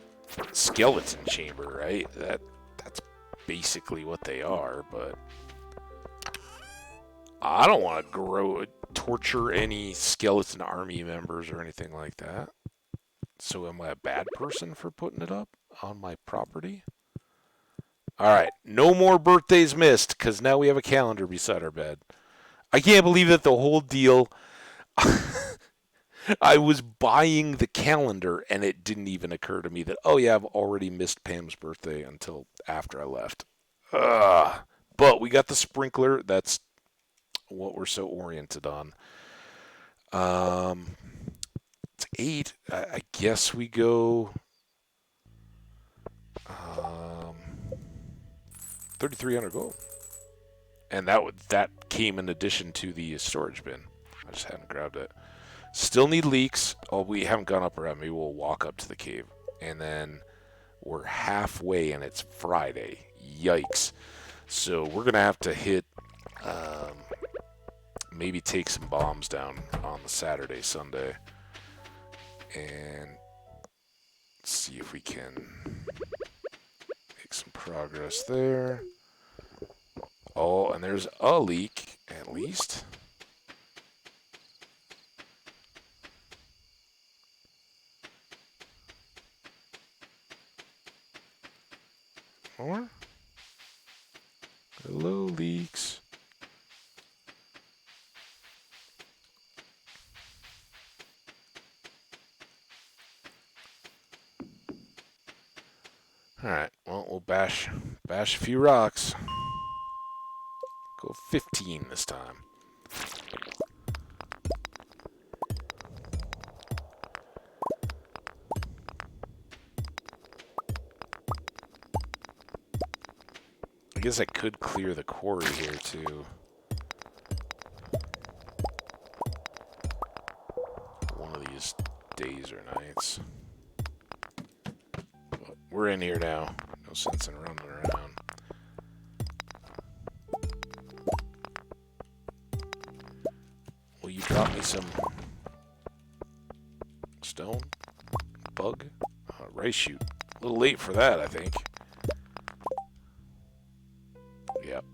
skeleton chamber, right? That's basically what they are, but I don't want to torture any skeleton army members or anything like that. So am I a bad person for putting it up on my property? All right, no more birthdays missed, because now we have a calendar beside our bed. I can't believe that the whole deal... I was buying the calendar, and it didn't even occur to me that, oh yeah, I've already missed Pam's birthday until after I left. But we got the sprinkler. That's what we're so oriented on. It's 8. I guess we go 3,300 gold. And that came in addition to the storage bin. I just hadn't grabbed it. Still need leaks. Oh, we haven't gone up around. Maybe we'll walk up to the cave. And then we're halfway and it's Friday. Yikes. So we're going to have to hit, maybe take some bombs down on the Saturday, Sunday. And see if we can make some progress there. Oh, and there's a leak, at least. More? Hello, leaks. Alright, well, we'll bash a few rocks. Go 15 this time. I guess I could clear the quarry here, too. One of these days or nights. But we're in here now. No sense in running around. Will you drop me some stone? Bug? Rice shoot. A little late for that, I think. Yep.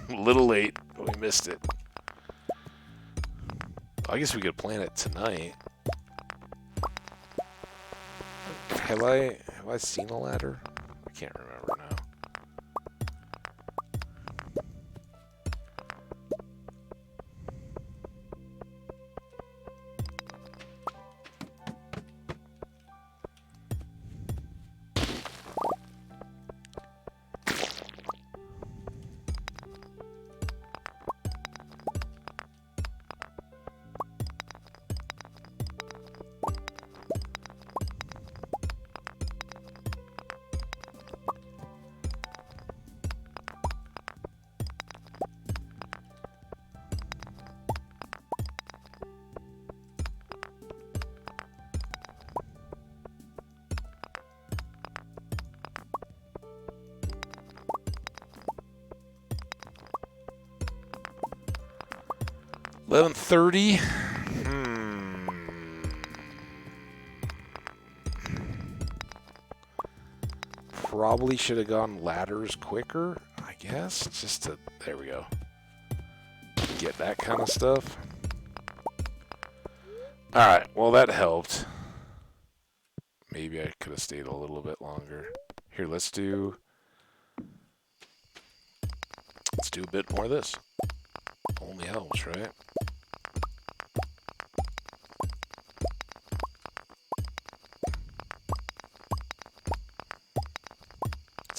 A little late, but we missed it. I guess we could plant it tonight. Have I seen a ladder? I can't remember now. $11:30. Probably should have gone ladders quicker, I guess. Just to, there we go. Get that kind of stuff. Alright, well that helped. Maybe I could have stayed a little bit longer. Here, let's do a bit more of this. Only helps, right?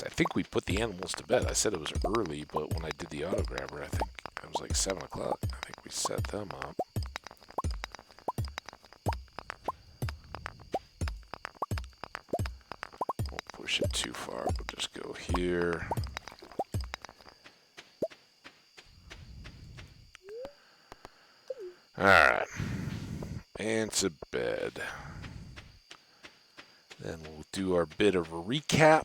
I think we put the animals to bed. I said it was early, but when I did the auto grabber, I think it was like 7 o'clock. I think we set them up. Won't push it too far. We'll just go here. Alright. And to bed. Then we'll do our bit of a recap.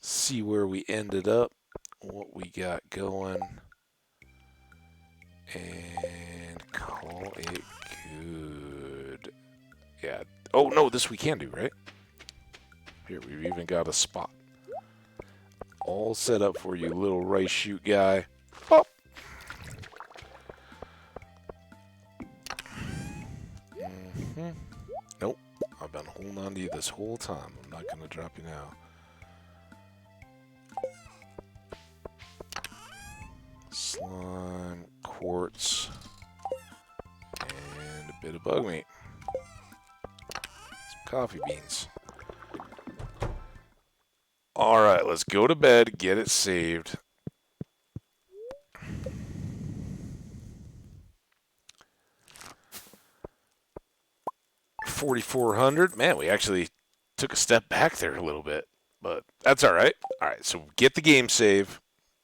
See where we ended up. What we got going. And call it good. Yeah. Oh, no, this we can do, right? Here, we've even got a spot. All set up for you, little rice shoot guy. Hop. Nope. I've been holding on to you this whole time. I'm not going to drop you now. Slime, quartz, and a bit of bug meat. Some coffee beans. Alright, let's go to bed, get it saved. $4,400. Man, we actually took a step back there a little bit, but that's alright. Alright, so get the game save.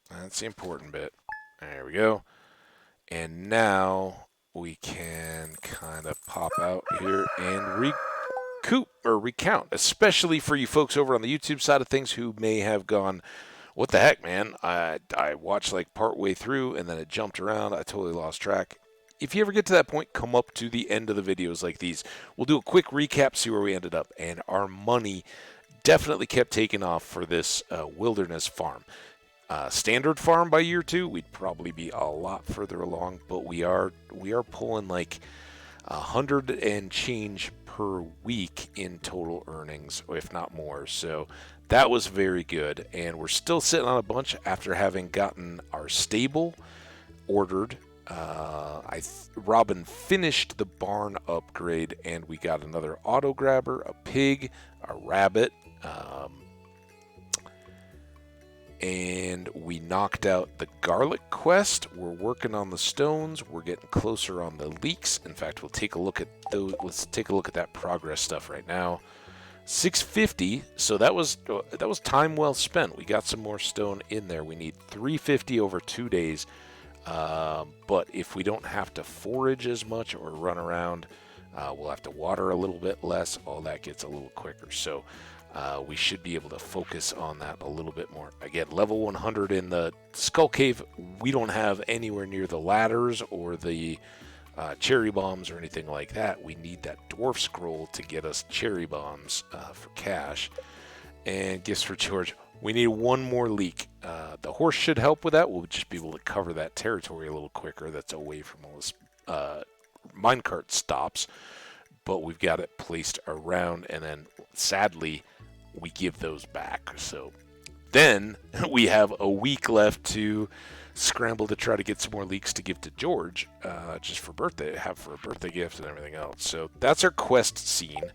That's the important bit. There we go. And now we can kind of pop out here and recoup or recount, especially for you folks over on the YouTube side of things who may have gone, what the heck, man? I watched like part way through and then it jumped around. I totally lost track. If you ever get to that point, come up to the end of the videos like these. We'll do a quick recap, see where we ended up. And our money definitely kept taking off for this wilderness farm. Standard farm by year 2, we'd probably be a lot further along, but we are pulling like 100 and change per week in total earnings, if not more. So that was very good, and we're still sitting on a bunch after having gotten our stable ordered. Robin finished the barn upgrade, and we got another auto grabber, a pig, a rabbit. And we knocked out the garlic quest. We're working on the stones. We're getting closer on the leeks. In fact, we'll take a look at those. Let's take a look at that progress stuff right now. 650. So that was time well spent. We got some more stone in there. We need 350 over 2 days. But if we don't have to forage as much or run around, we'll have to water a little bit less. All that gets a little quicker. So we should be able to focus on that a little bit more. Again, level 100 in the Skull Cave, we don't have anywhere near the ladders or the cherry bombs or anything like that. We need that dwarf scroll to get us cherry bombs for cash. And gifts for George. We need one more leak. The horse should help with that. We'll just be able to cover that territory a little quicker. That's away from all this minecart stops. But we've got it placed around, and then sadly, we give those back. So then we have a week left to scramble to try to get some more leeks to give to George, just for a birthday gift and everything else. So that's our quest scene.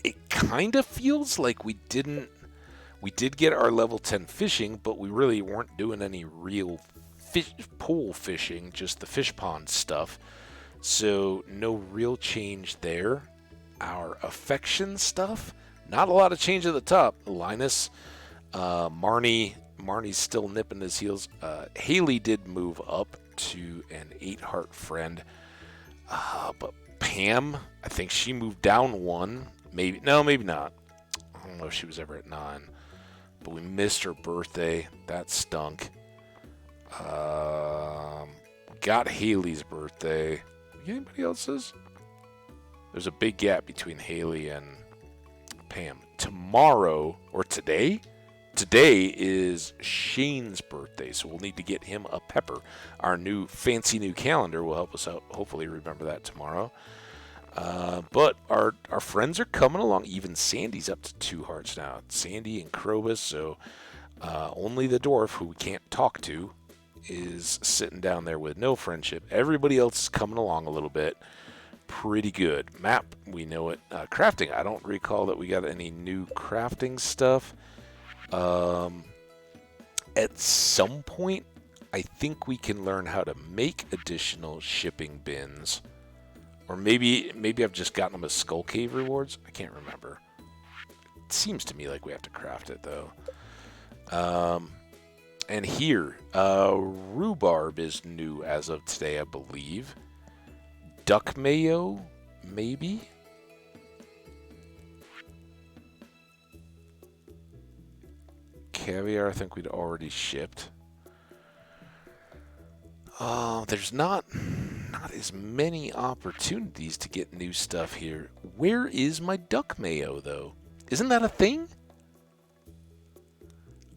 It kind of feels like we did get our level 10 fishing, but we really weren't doing any real pole fishing, just the fish pond stuff. So no real change there. Our affection stuff, not a lot of change at the top. Linus, Marnie's still nipping his heels. Haley did move up to an 8-heart friend. But Pam, I think she moved down 1. Maybe not. I don't know if she was ever at 9. But we missed her birthday. That stunk. Got Haley's birthday. Anybody else's? There's a big gap between Haley and Pam. Tomorrow, or today is Shane's birthday, so we'll need to get him a pepper. Our fancy new calendar will help us out. Hopefully remember that tomorrow. But our friends are coming along. Even Sandy's up to 2 hearts now. Sandy and Krobus, so only the dwarf, who we can't talk to, is sitting down there with no friendship. Everybody else is coming along a little bit. Pretty good. Map, we know it. Crafting, I don't recall that we got any new crafting stuff. At some point, I think we can learn how to make additional shipping bins. Or maybe I've just gotten them as Skull Cave rewards. I can't remember. It seems to me like we have to craft it, though. And here, rhubarb is new as of today, I believe. Duck mayo, maybe? Caviar, I think we'd already shipped. There's not as many opportunities to get new stuff here. Where is my duck mayo, though? Isn't that a thing?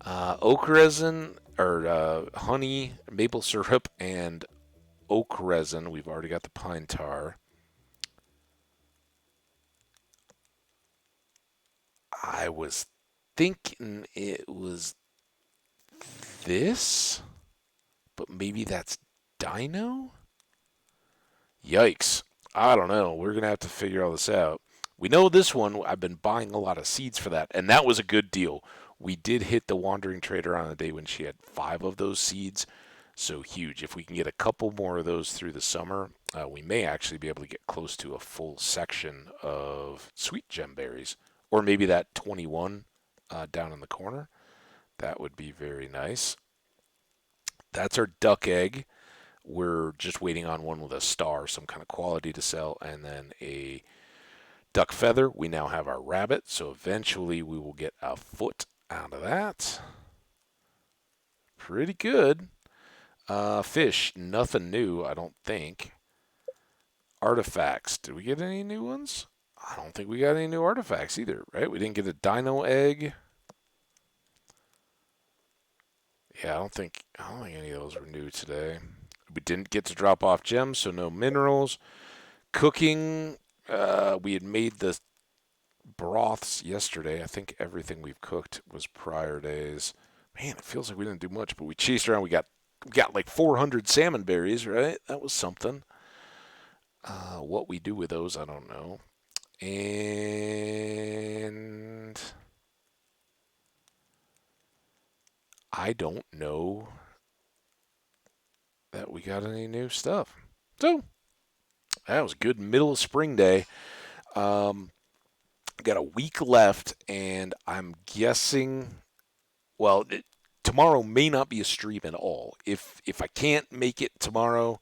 Oak resin, or honey, maple syrup, and oak resin. We've already got the pine tar. I was thinking it was this, but maybe that's dino? Yikes. I don't know. We're going to have to figure all this out. We know this one, I've been buying a lot of seeds for that, and that was a good deal. We did hit the Wandering Trader on a day when she had 5 of those seeds, so huge. If we can get a couple more of those through the summer, we may actually be able to get close to a full section of sweet gem berries, or maybe that 21 down in the corner. That would be very nice. That's our duck egg. We're just waiting on one with a star, some kind of quality to sell, and then a duck feather. We now have our rabbit, so eventually we will get a foot out of that. Pretty good. Fish, nothing new, I don't think. Artifacts, did we get any new ones? I don't think we got any new artifacts either, right? We didn't get a dino egg. Yeah, I don't think any of those were new today. We didn't get to drop off gems, so no minerals. Cooking, we had made the broths yesterday. I think everything we've cooked was prior days. Man, it feels like we didn't do much, but we chased around. We got like 400 salmon berries, right? That was something. What we do with those, I don't know. And I don't know that we got any new stuff. So that was a good middle of spring day. Um, got a week left, and I'm guessing. Well, tomorrow may not be a stream at all. If I can't make it tomorrow,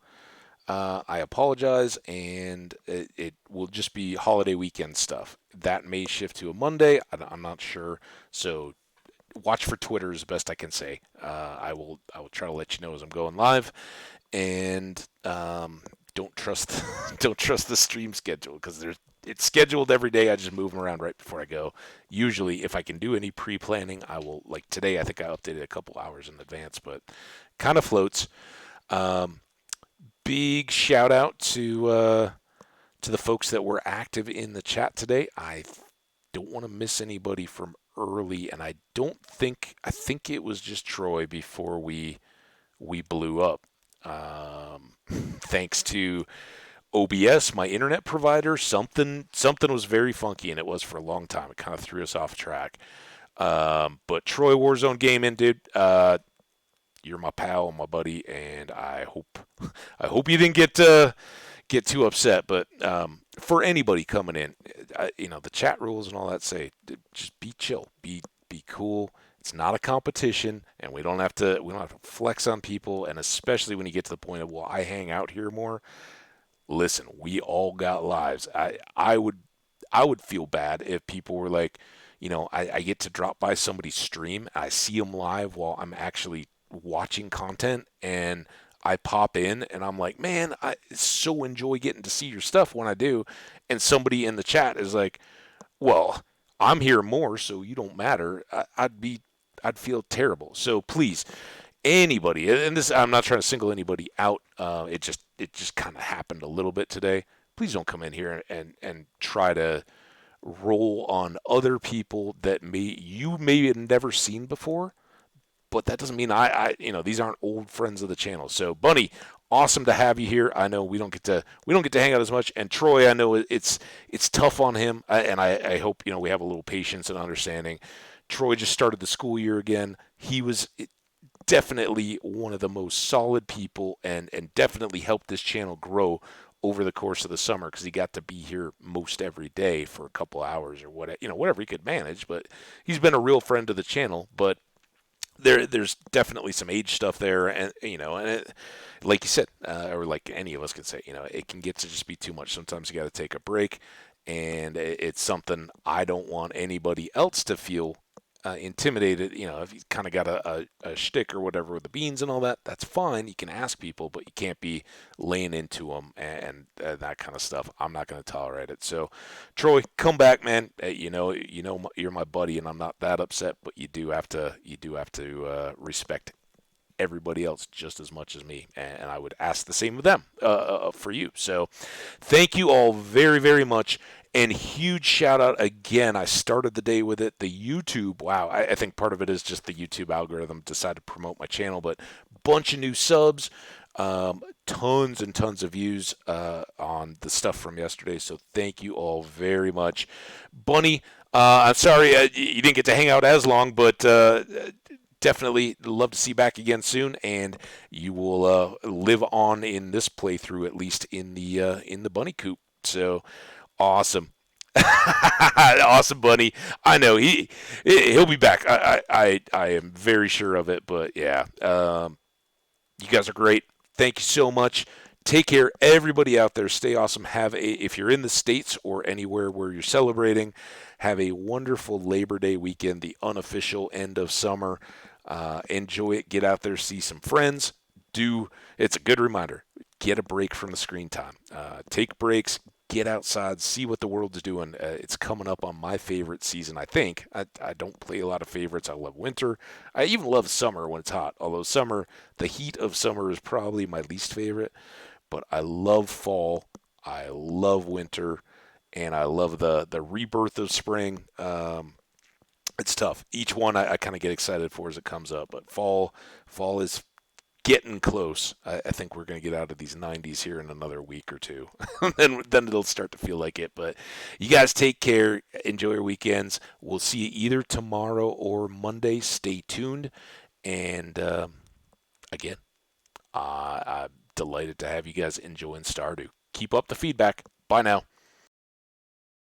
I apologize, and it will just be holiday weekend stuff. That may shift to a Monday. I'm not sure. So watch for Twitter as best I can say. I will try to let you know as I'm going live, and don't trust don't trust the stream schedule because it's scheduled every day. I just move them around right before I go. Usually, if I can do any pre-planning, I will. Like today, I think I updated a couple hours in advance, but kind of floats. Um, Big shout out to the folks that were active in the chat today. I don't want to miss anybody from early, and I think it was just Troy before we blew up. Thanks to OBS, my internet provider, something was very funky, and it was for a long time. It kind of threw us off track. But Troy Warzone Gaming, dude, you're my pal, my buddy, and I hope you didn't get too upset. But for anybody coming in, the chat rules and all that say just be chill, be cool. It's not a competition, and we don't have to flex on people, and especially when you get to the point of, well, I hang out here more. Listen, we all got lives. I would feel bad if people were like, I get to drop by somebody's stream, I see them live while I'm actually watching content, and I pop in and I'm like, man, I so enjoy getting to see your stuff when I do, and somebody in the chat is like, well, I'm here more, so you don't matter. I'd feel terrible. So please, anybody, and this, I'm not trying to single anybody out. It just kind of happened a little bit today. Please don't come in here and try to roll on other people that you may have never seen before, but that doesn't mean these aren't old friends of the channel. So Bunny, awesome to have you here. I know we don't get to hang out as much, and Troy, I know it's tough on him, and I hope we have a little patience and understanding. Troy just started the school year again. He was definitely one of the most solid people, and definitely helped this channel grow over the course of the summer because he got to be here most every day for a couple hours or whatever he could manage. But he's been a real friend to the channel. But there's definitely some age stuff there, and like you said, or like any of us can say, it can get to just be too much. Sometimes you got to take a break, and it's something I don't want anybody else to feel intimidated. If he's kind of got a shtick or whatever with the beans and all that, that's fine. You can ask people, but you can't be laying into them and that kind of stuff. I'm not going to tolerate it. So, Troy, come back, man. You're my buddy, and I'm not that upset. But you do have to respect everybody else just as much as me, and I would ask the same of them for you. So thank you all very, very much, and huge shout out again. I started the day with it. The YouTube, wow, I think part of it is just the YouTube algorithm decided to promote my channel, but bunch of new subs, tons and tons of views on the stuff from yesterday. So thank you all very much. Bunny, I'm sorry you didn't get to hang out as long, but definitely love to see you back again soon, and you will live on in this playthrough, at least in the bunny coop. So awesome. Awesome, Bunny. I know he'll be back. I am very sure of it. But yeah, You guys are great. Thank you so much. Take care, everybody out there. Stay awesome. If you're in the States or anywhere where you're celebrating, have a wonderful Labor Day weekend, the unofficial end of summer. Enjoy it. Get out there, see some friends. It's a good reminder. Get a break from the screen time. Take breaks. Get outside. See what the world is doing. It's coming up on my favorite season, I think. I don't play a lot of favorites. I love winter. I even love summer when it's hot. Although the heat of summer is probably my least favorite. But I love fall. I love winter. And I love the rebirth of spring. It's tough. Each one I kind of get excited for as it comes up. But fall is getting close. I think we're going to get out of these 90s here in another week or two. then it'll start to feel like it. But you guys take care. Enjoy your weekends. We'll see you either tomorrow or Monday. Stay tuned. And again, I'm delighted to have you guys enjoying Stardew. Keep up the feedback. Bye now.